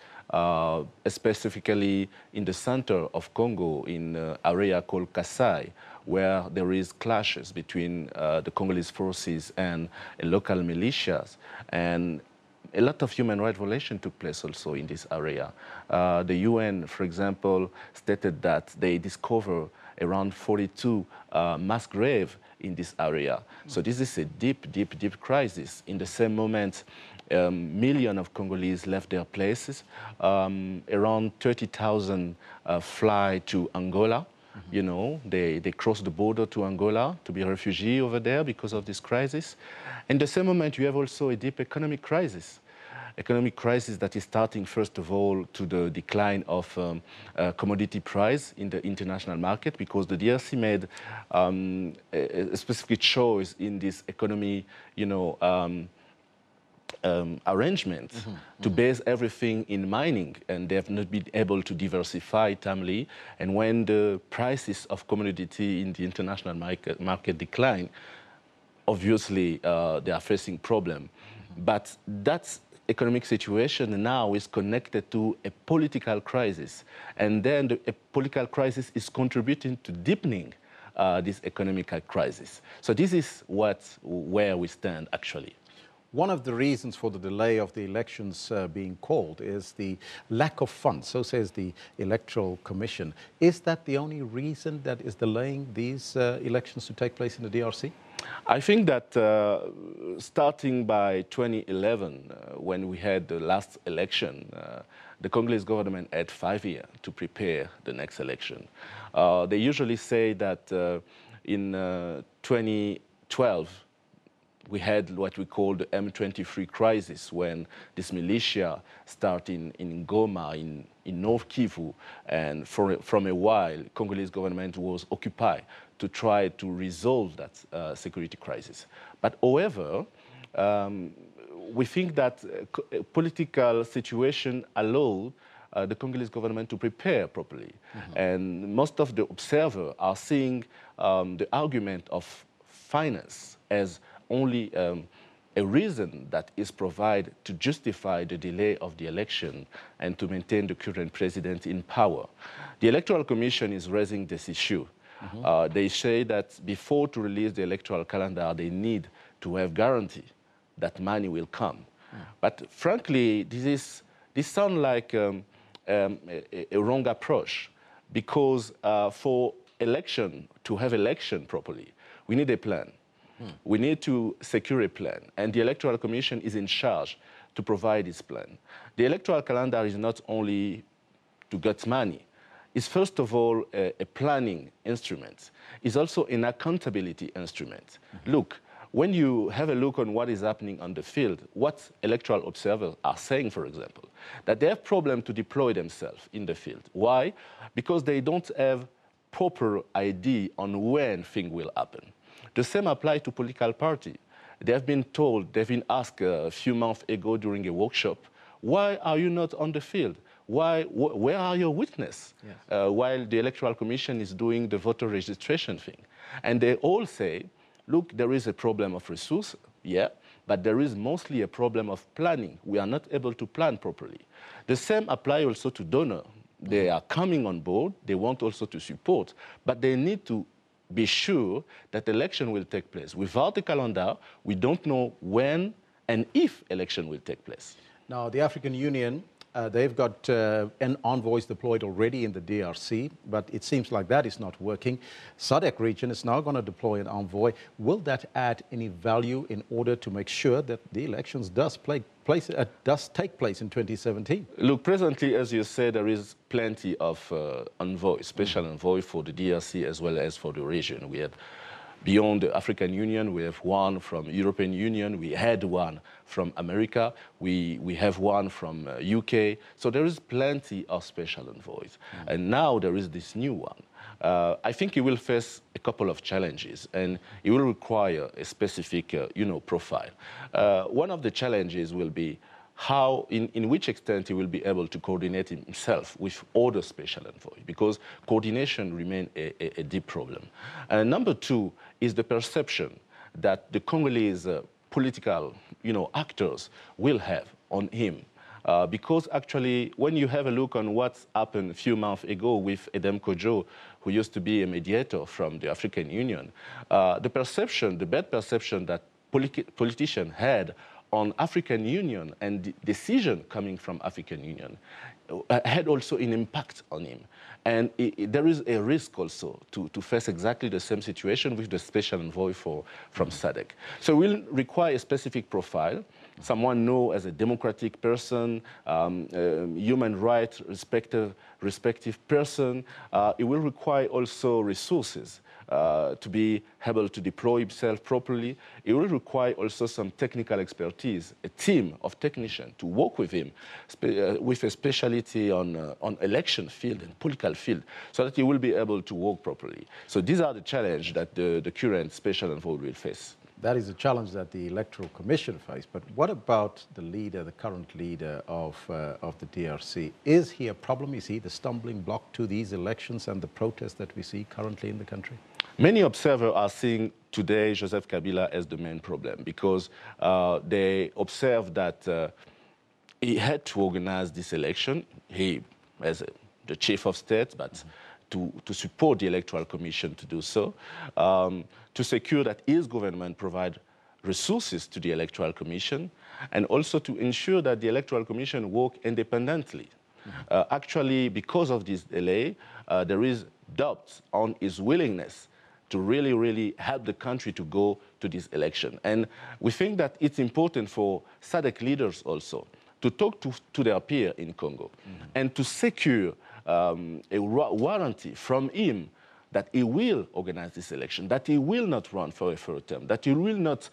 Speaker 27: specifically in the center of Congo, in an area called Kasai, where there is clashes between the Congolese forces and local militias. And a lot of human rights violations took place also in this area. The UN, for example, stated that they discover around 42 mass graves in this area. So this is a deep, deep, deep crisis. In the same moment, millions of Congolese left their places. Around 30,000 fly to Angola. You know, they cross the border to Angola to be refugees over there because of this crisis. In the same moment, you have also a deep economic crisis. Economic crisis that is starting, first of all, to the decline of commodity price in the international market, because the DRC made a specific choice in this economy, you know, arrangement to base everything in mining, and they have not been able to diversify timely. And when the prices of commodity in the international market decline, obviously they are facing problem. But that economic situation now is connected to a political crisis, and then a political crisis is contributing to deepening this economic crisis. So this is where we stand actually.
Speaker 13: One of the reasons for the delay of the elections being called is the lack of funds, so says the Electoral Commission. Is that the only reason that is delaying these elections to take place in the DRC?
Speaker 27: I think that starting by 2011, when we had the last election, the Congolese government had 5 years to prepare the next election. They usually say that in 2012, we had what we call the M23 crisis, when this militia started in Goma, in North Kivu, and from a while, Congolese government was occupied to try to resolve that security crisis. But however, we think that political situation allowed the Congolese government to prepare properly. And most of the observers are seeing the argument of finance as only a reason that is provided to justify the delay of the election and to maintain the current president in power. The Electoral Commission is raising this issue. They say that before to release the electoral calendar, they need to have guarantee that money will come. But frankly, this sounds like a wrong approach, because for election, to have election properly, we need a plan. We need to secure a plan, and the Electoral Commission is in charge to provide this plan. The electoral calendar is not only to get money. It's first of all a planning instrument. It's also an accountability instrument. Look, when you have a look on what is happening on the field, what electoral observers are saying, for example, that they have problem to deploy themselves in the field. Why? Because they don't have proper idea on when things will happen. The same applies to political parties. They have been told, they've been asked a few months ago during a workshop, why are you not on the field? Where are your witnesses? Yes. While the Electoral Commission is doing the voter registration thing. And they all say, look, there is a problem of resources, yeah, but there is mostly a problem of planning. We are not able to plan properly. The same applies also to donors. They are coming on board, they want also to support, but they need to be sure that the election will take place. Without the calendar, we don't know when and if election will take place.
Speaker 13: Now, the African Union, they've got envoys deployed already in the DRC, but it seems like that is not working. SADC region is now going to deploy an envoy. Will that add any value in order to make sure that the elections does take place in 2017?
Speaker 27: Look, presently, as you said, there is plenty of envoys, special envoy for the DRC as well as for the region. We have, beyond the African Union, we have one from European Union, we had one from America, we have one from UK. So there is plenty of special envoys. And now there is this new one. I think it will face a couple of challenges, and it will require a specific, profile. One of the challenges will be how, in which extent he will be able to coordinate himself with other special envoys, because coordination remains a deep problem. And number two is the perception that the Congolese political, actors will have on him. Because actually, when you have a look on what happened a few months ago with Edem Kojo, who used to be a mediator from the African Union, the bad perception that politicians had on African Union and the decision coming from African Union had also an impact on him. And there is a risk also to face exactly the same situation with the special envoy from SADC. So it will require a specific profile, someone known as a democratic person, human rights respective person. It will require also resources to be able to deploy himself properly. It will require also some technical expertise, a team of technicians to work with him with a specialty on election field and political field, so that he will be able to work properly. So these are the challenges that the current special envoy will face.
Speaker 13: That is a challenge that the Electoral Commission faced. But what about the leader, the current leader of the DRC? Is he a problem? Is he the stumbling block to these elections and the protests that we see currently in the country?
Speaker 27: Many observers are seeing today Joseph Kabila as the main problem because they observe that he had to organize this election. He, as the chief of state, but to support the Electoral Commission to do so, to secure that his government provide resources to the Electoral Commission, and also to ensure that the Electoral Commission work independently. Actually, because of this delay, there is doubt on his willingness to really help the country to go to this election. And we think that it's important for SADC leaders also to talk to their peer in Congo and to secure a warranty from him that he will organize this election, that he will not run for a third term, that he will not,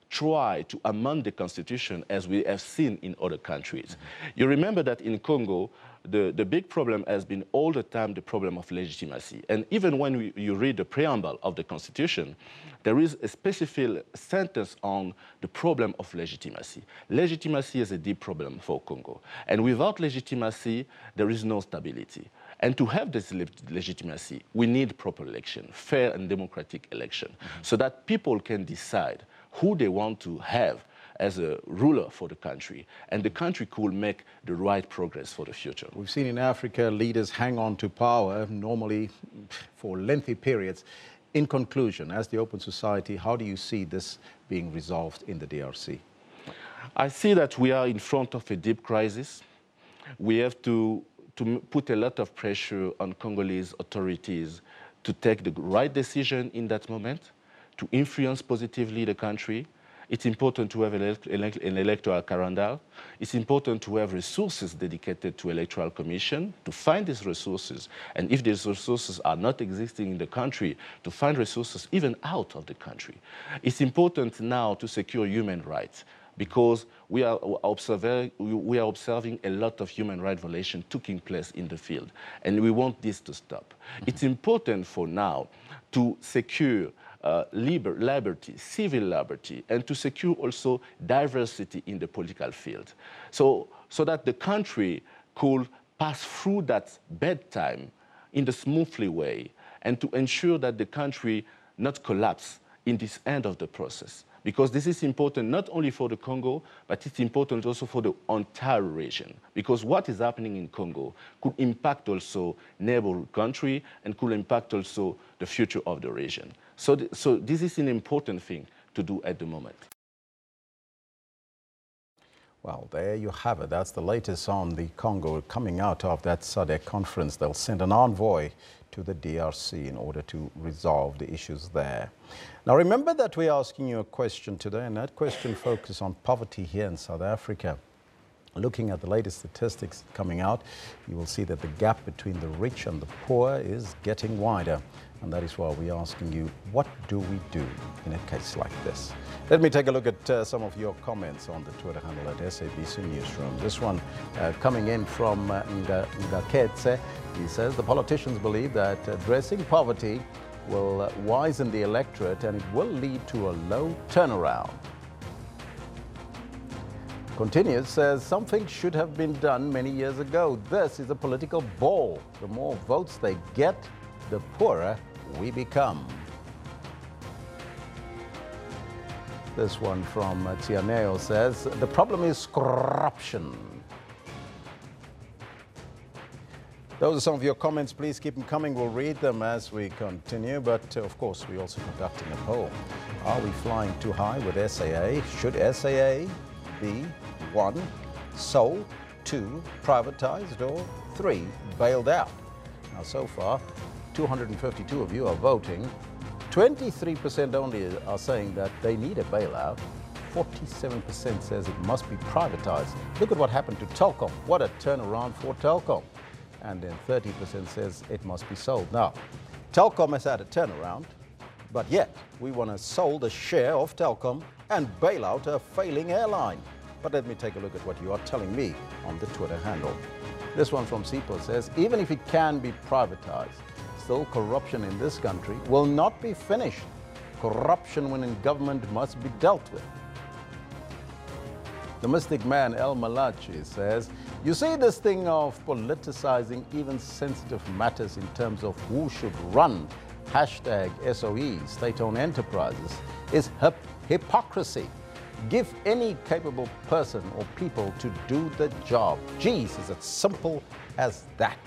Speaker 27: try to amend the constitution as we have seen in other countries. You remember that in Congo, the big problem has been all the time the problem of legitimacy. And even when you read the preamble of the constitution, there is a specific sentence on the problem of legitimacy. Legitimacy is a deep problem for Congo. And without legitimacy, there is no stability. And to have this legitimacy, we need proper election, fair and democratic election, so that people can decide who they want to have as a ruler for the country, and the country could make the right progress for the future.
Speaker 13: We've seen in Africa leaders hang on to power, normally for lengthy periods. In conclusion, as the Open Society, how do you see this being resolved in the DRC?
Speaker 27: I see that we are in front of a deep crisis. We have to put a lot of pressure on Congolese authorities to take the right decision in that moment, to influence positively the country. It's important to have an electoral calendar. It's important to have resources dedicated to electoral commission, to find these resources. And if these resources are not existing in the country, to find resources even out of the country. It's important now to secure human rights, because we are observing a lot of human rights violations taking place in the field, and we want this to stop. It's important for now to secure liberty, civil liberty, and to secure also diversity in the political field, so that the country could pass through that bad time in a smoothly way, and to ensure that the country not collapse in this end of the process. Because this is important not only for the Congo, but it's important also for the entire region. Because what is happening in Congo could impact also neighboring country and could impact also the future of the region. So this is an important thing to do at the moment.
Speaker 13: Well, there you have it. That's the latest on the Congo. Coming out of that SADC conference, they'll send an envoy to the DRC in order to resolve the issues there. Now, remember that we're asking you a question today, and that question focuses on poverty here in South Africa. Looking at the latest statistics coming out, you will see that the gap between the rich and the poor is getting wider. And that is why we're asking you, what do we do in a case like this? Let me take a look at some of your comments on the Twitter handle at SABC Newsroom. This one coming in from Ngaketse. He says, the politicians believe that addressing poverty will wisen the electorate and it will lead to a low turnaround. Continues, says, something should have been done many years ago. This is a political ball. The more votes they get, the poorer we become. This one from Tianeo says, the problem is corruption. Those are some of your comments. Please keep them coming. We'll read them as we continue. But, of course, we're also conducting a poll. Are we flying too high with SAA? Should SAA be 1, sold, 2, privatized, or 3, bailed out? Now, so far, 252 of you are voting. 23% only are saying that they need a bailout. 47% says it must be privatized. Look at what happened to Telkom. What a turnaround for Telkom. And then 30% says it must be sold. Now, Telkom has had a turnaround, but yet we want to sold a share of Telkom and bail out a failing airline. But let me take a look at what you are telling me on the Twitter handle. This one from Sipo says, even if it can be privatized, still corruption in this country will not be finished corruption when in government must be dealt with. The mystic man El Malachi says, you see, this thing of politicizing even sensitive matters in terms of who should run #SOE, state-owned enterprises, is hypocrisy. Give any capable person or people to do the job. Geez, is it simple as that?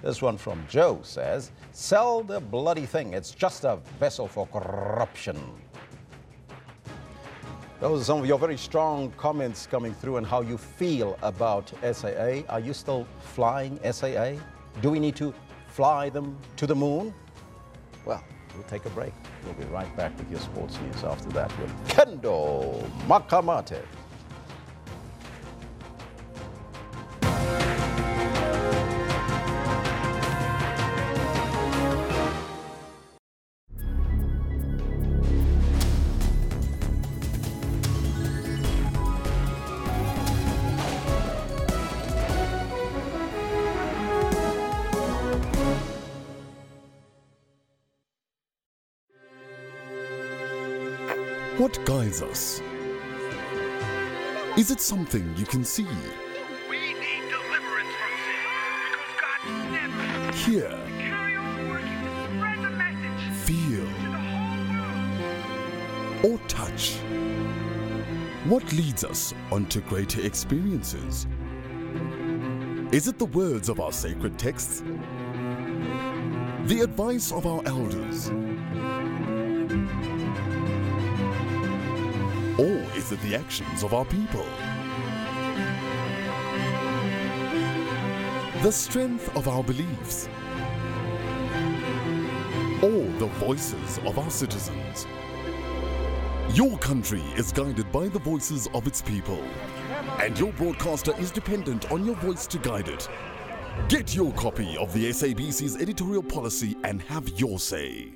Speaker 13: This one from Joe says, sell the bloody thing. It's just a vessel for corruption. Those are some of your very strong comments coming through on how you feel about SAA. Are you still flying SAA? Do we need to fly them to the moon? Well, we'll take a break. We'll be right back with your sports news after that with Kendo Makamate.
Speaker 8: What guides us? Is it something you can see?
Speaker 1: We need deliverance from sin because God never
Speaker 8: Hear?
Speaker 1: carry on working to spread the message
Speaker 8: Feel?
Speaker 1: to the whole world.
Speaker 8: Or touch? What leads us onto greater experiences? Is it the words of our sacred texts? The advice of our elders? Or is it the actions of our people? The strength of our beliefs? Or the voices of our citizens? Your country is guided by the voices of its people, and your broadcaster is dependent on your voice to guide it. Get your copy of the SABC's editorial policy and have your say.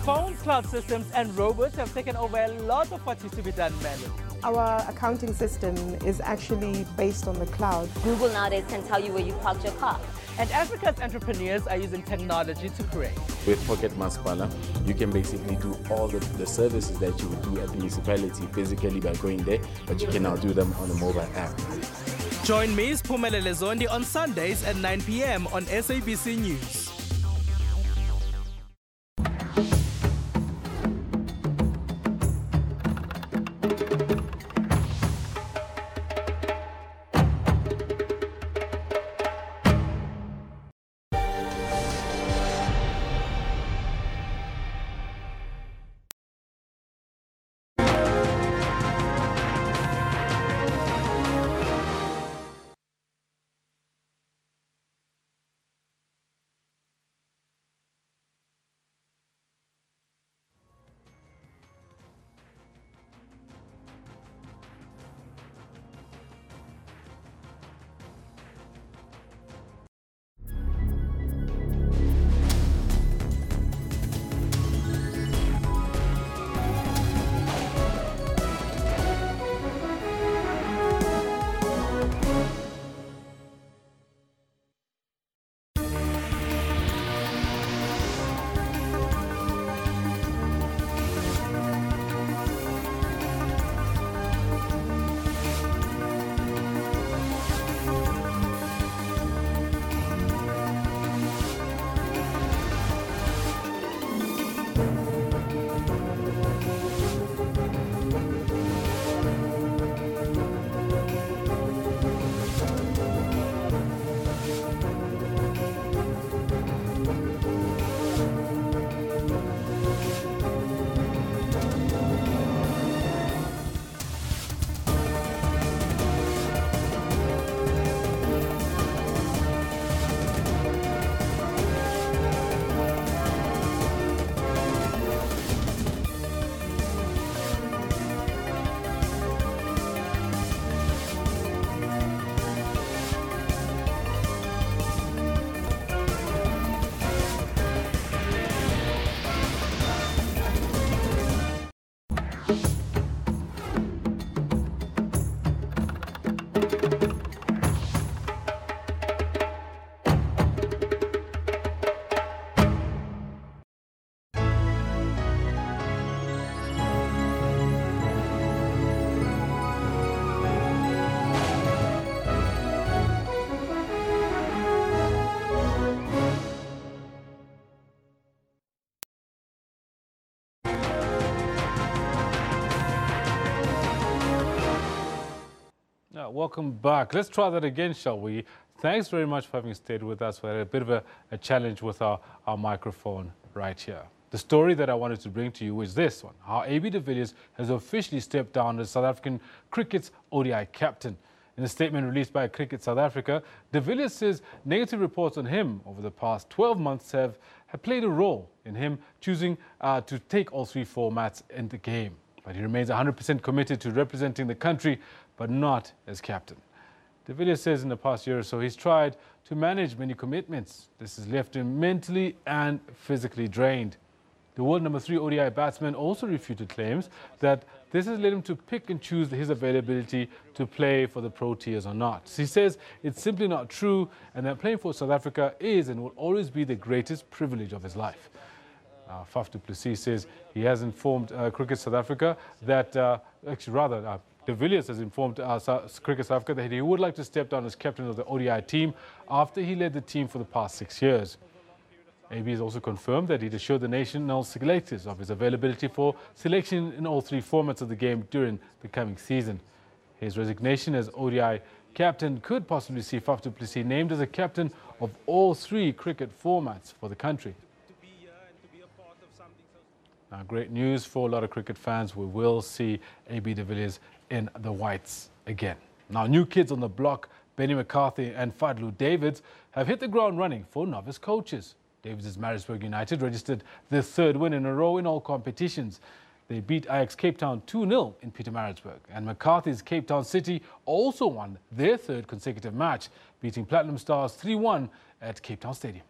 Speaker 2: Phones, cloud systems, and robots have taken over a lot of what used to be done manually.
Speaker 3: Our accounting system is actually based on the cloud.
Speaker 9: Google nowadays can tell you where you parked your car.
Speaker 2: And Africa's entrepreneurs are using technology to create.
Speaker 11: With Pocket Masipala, you can basically do all the services that you would do at the municipality physically by going there, but you can now do them on a mobile app.
Speaker 2: Join me, Siphumelele Zondi, on Sundays at 9 p.m. on SABC News.
Speaker 4: welcome back. Let's try that again, shall we? Thanks very much for having stayed with us. We had a bit of a challenge with our microphone right here. The story that I wanted to bring to you is this one, how AB de Villiers has officially stepped down as South African cricket's ODI captain. In a statement released by Cricket South Africa, de Villiers says negative reports on him over the past 12 months have played a role in him choosing to take all 3 formats in the game. But he remains 100% committed to representing the country, but not as captain. De Villiers says in the past year or so he's tried to manage many commitments. This has left him mentally and physically drained. The world number 3 ODI batsman also refuted claims that this has led him to pick and choose his availability to play for the Proteas or not. He says it's simply not true and that playing for South Africa is and will always be the greatest privilege of his life. Faf du Plessis says he has informed Cricket South Africa that, de Villiers has informed Cricket South Africa that he would like to step down as captain of the ODI team after he led the team for the past 6 years. AB has also confirmed that he'd assured the national selectors of his availability for selection in all 3 formats of the game during the coming season. His resignation as ODI captain could possibly see Faf du Plessis named as a captain of all 3 cricket formats for the country. Now, great news for a lot of cricket fans. We will see AB de Villiers in the whites again. Now, new kids on the block, Benny McCarthy and Fadlu Davids, have hit the ground running for novice coaches. Davids' Maritzburg United registered their 3rd win in a row in all competitions. They beat Ajax Cape Town 2-0 in Pietermaritzburg. And McCarthy's Cape Town City also won their 3rd consecutive match, beating Platinum Stars 3-1 at Cape Town Stadium.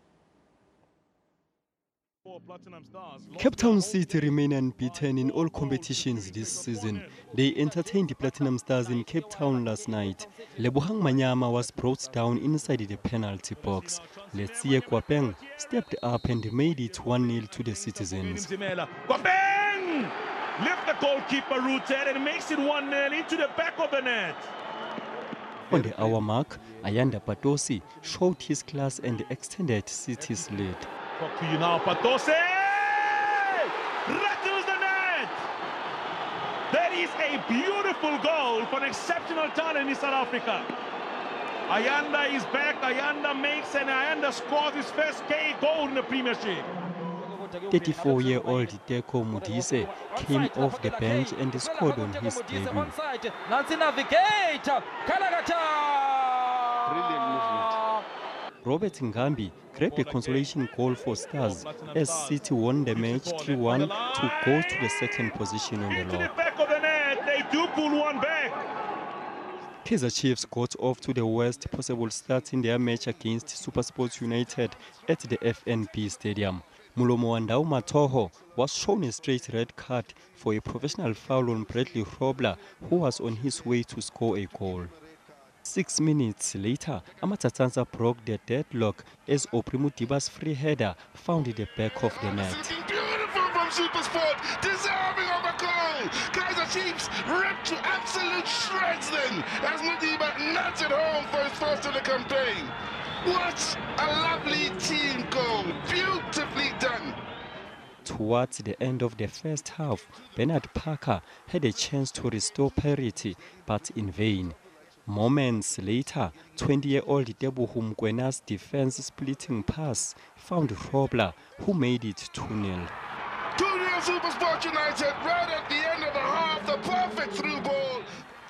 Speaker 6: Cape Town City remain unbeaten in all competitions this season. They entertained the Platinum Stars in Cape Town last night. Lebohang Manyama was brought down inside the penalty box. Letsie Kwapeng stepped up and made it 1-0 to the citizens.
Speaker 7: Kwapeng left the goalkeeper rooted and makes it 1-0 into the back of the net.
Speaker 6: On the hour mark, Ayanda Patosi showed his class and extended City's lead.
Speaker 7: Talk to you now, Patose! Rattles the net! That is a beautiful goal for an exceptional talent in South Africa. Ayanda is back, Ayanda makes and Ayanda scores his first K goal in the Premiership.
Speaker 6: 34-year-old Teko Mudise came off the bench and scored on his debut. Robert Ngambi grabbed a consolation goal for Stars as City won the match 3-1 to go to the 2nd position on the log.
Speaker 7: Back of the net, they do pull one back.
Speaker 6: Kaizer Chiefs got off to the worst possible start in their match against SuperSports United at the FNB Stadium. Mulomo Wandau Matoho was shown a straight red card for a professional foul on Bradley Robler, who was on his way to score a goal. 6 minutes later, Amatatanza broke the deadlock as Oprimudiba's free header found the back of the net.
Speaker 1: Beautiful from SuperSport, deserving of a goal. Kaizer Chiefs ripped to absolute shreds then as Mudiba nuts it home for his first of the campaign. What a lovely team goal, beautifully done.
Speaker 6: Towards the end of the first half, Bernard Parker had a chance to restore parity, but in vain. Moments later, 20-year-old Teboho Mkwena's defense-splitting pass found Robler, who made it 2-0.
Speaker 1: 2-0 SuperSport United, right at the end of the half, the perfect through ball.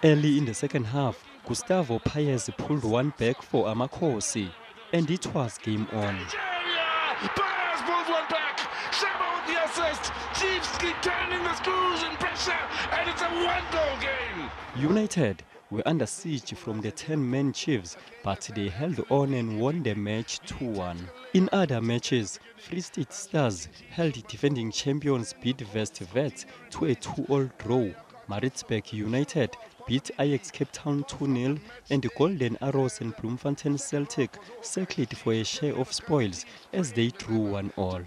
Speaker 6: Early in the second half, Gustavo Paez pulled one back for Amakosi, and it was game on.
Speaker 1: Paez pulls one back, Shaba with the assist, Chiefs keep turning the screws in pressure, and it's a 1-goal game.
Speaker 6: United were under siege from the 10-man Chiefs, but they held on and won the match 2-1. In other matches, Free State Stars held defending champions Bidvest Vets to a 2-all draw. Maritzburg United beat Ajax Cape Town 2-0, and the Golden Arrows and Bloemfontein Celtic circled for a share of spoils as they drew 1-all.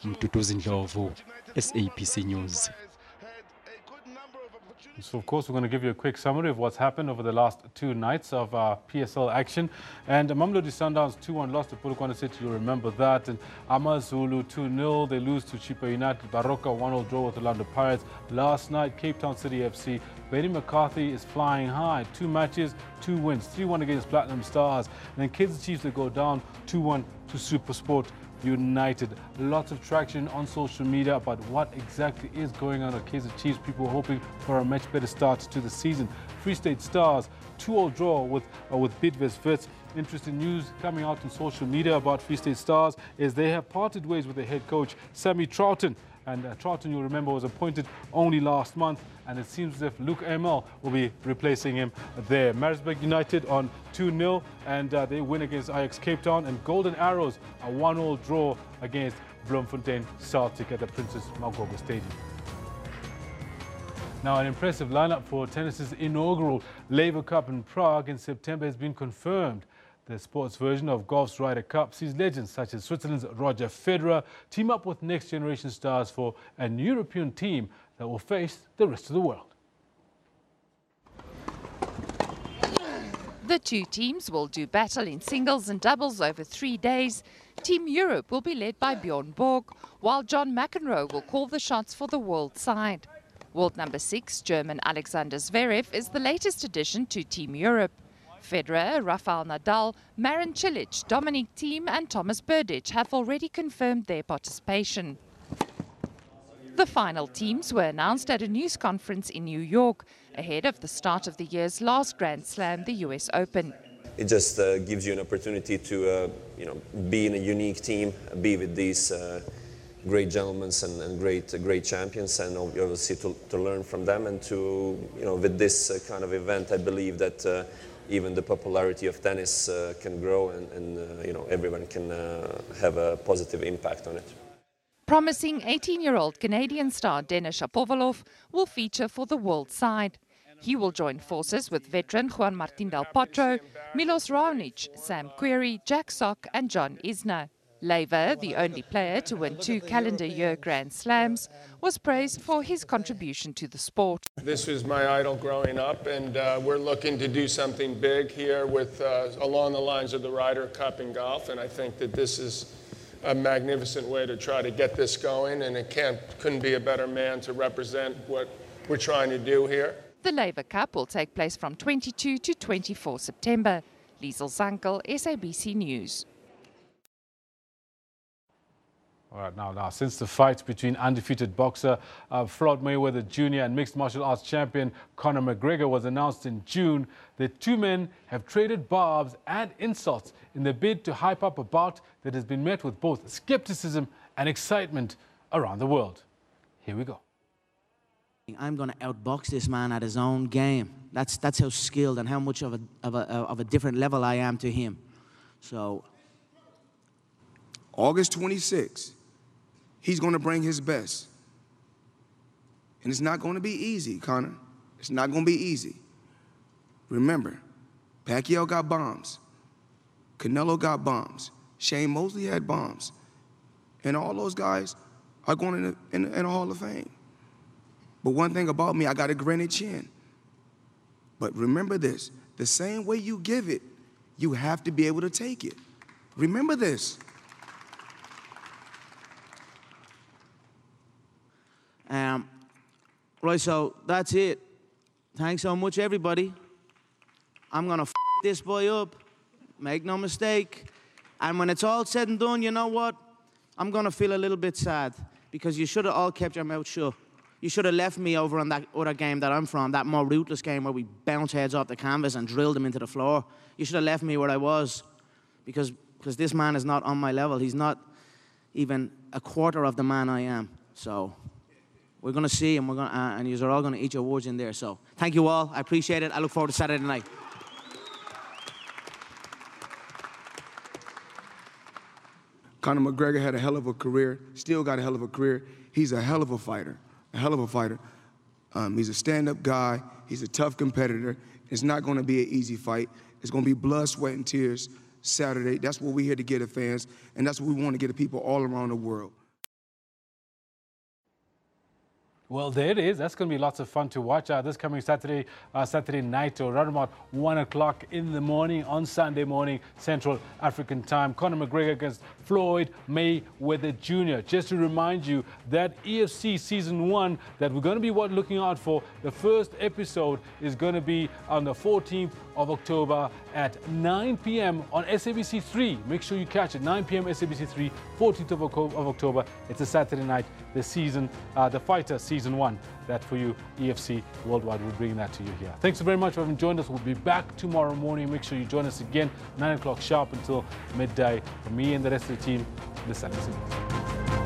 Speaker 6: Mtutu Zindlovu, SABC News.
Speaker 4: So, of course, we're going to give you a quick summary of what's happened over the last 2 nights of PSL action. And Mamelodi Sundowns 2-1 lost to Polokwane City, you'll remember that. And Amazulu 2-0, they lose to Chipa United. Baroka 1-0 draw with Orlando Pirates. Last night, Cape Town City FC. Benny McCarthy is flying high. 2 matches, 2 wins. 3-1 against Platinum Stars. And then Kaizer Chiefs, they go down 2-1 to SuperSport United. Lots of traction on social media about what exactly is going on at Kaizer Chiefs. People hoping for a much better start to the season. Free State Stars 2-0 draw with Bidvest Wits. Interesting news coming out on social media about Free State Stars is they have parted ways with their head coach Sammy Troughton. And Troughton, you'll remember, was appointed only last month, and it seems as if Luke Emel will be replacing him there. Maritzburg United on 2-0, and they win against Ajax Cape Town. And Golden Arrows a 1-0 draw against Bloemfontein Celtic at the Princess Magogo Stadium. Now, an impressive lineup for tennis's inaugural Labour Cup in Prague in September has been confirmed. The sports version of golf's Ryder Cup sees legends such as Switzerland's Roger Federer team up with next-generation stars for an European team that will face the rest of the world.
Speaker 5: The 2 teams will do battle in singles and doubles over 3 days. Team Europe will be led by Bjorn Borg, while John McEnroe will call the shots for the world side. World number 6, German Alexander Zverev, is the latest addition to Team Europe. Federer, Rafael Nadal, Marin Cilic, Dominic Thiem and Thomas Berdych have already confirmed their participation. The final teams were announced at a news conference in New York, ahead of the start of the year's last Grand Slam, the US Open.
Speaker 12: It just gives you an opportunity to be in a unique team, be with these great gentlemen and great champions, and obviously to learn from them. And to, with this kind of event, I believe that even the popularity of tennis can grow, and everyone can have a positive impact on it.
Speaker 5: Promising 18-year-old Canadian star Denis Shapovalov will feature for the world side. He will join forces with veteran Juan Martín del Potro, Milos Raonic, Sam Querrey, Jack Sock and John Isner. Laver, the only player to win 2 calendar year Grand Slams, was praised for his contribution to the sport.
Speaker 14: This was my idol growing up, and we're looking to do something big here with along the lines of the Ryder Cup in golf, and I think that this is a magnificent way to try to get this going, and it couldn't be a better man to represent what we're trying to do here.
Speaker 5: The Laver Cup will take place from 22 to 24 September. Liesel Zankel, SABC News.
Speaker 4: All right, now, since the fight between undefeated boxer Floyd Mayweather Jr. and mixed martial arts champion Conor McGregor was announced in June, the 2 men have traded barbs and insults in the bid to hype up a bout that has been met with both skepticism and excitement around the world. Here we go.
Speaker 15: I'm going to outbox this man at his own game. That's how skilled and how much of a different level I am to him. So,
Speaker 21: August 26th. He's going to bring his best. And it's not going to be easy, Conor. It's not going to be easy. Remember, Pacquiao got bombs. Canelo got bombs. Shane Mosley had bombs. And all those guys are going in the Hall of Fame. But one thing about me, I got a granite chin. But remember this, the same way you give it, you have to be able to take it. Remember this.
Speaker 15: Right, so that's it. Thanks so much, everybody. I'm gonna f this boy up, make no mistake. And when it's all said and done, you know what? I'm gonna feel a little bit sad because you should have all kept your mouth shut. You should have left me over on that other game that I'm from, that more ruthless game where we bounce heads off the canvas and drill them into the floor. You should have left me where I was because this man is not on my level. He's not even a quarter of the man I am. So we're going to see, and and you're all going to eat your words in there. So thank you all. I appreciate it. I look forward to Saturday night.
Speaker 21: Conor McGregor had a hell of a career, still got a hell of a career. He's a hell of a fighter, He's a stand-up guy. He's a tough competitor. It's not going to be an easy fight. It's going to be blood, sweat, and tears Saturday. That's what we're here to get the fans, and that's what we want to get the people all around the world.
Speaker 4: Well, there it is. That's going to be lots of fun to watch this coming Saturday night, or around about 1 o'clock in the morning on Sunday morning, Central African time. Conor McGregor against Floyd Mayweather Jr. Just to remind you that EFC Season 1 that we're going to be looking out for, the first episode is going to be on the 14th of October at 9 p.m. on SABC 3. Make sure you catch it, 9 p.m. SABC 3, 14th of October. It's a Saturday night, the Fighter Season 1. That for you, EFC Worldwide, will bring that to you here. Thanks very much for having joined us. We'll be back tomorrow morning. Make sure you join us again, 9 o'clock sharp until midday. For me and the rest of the team, this is SABC.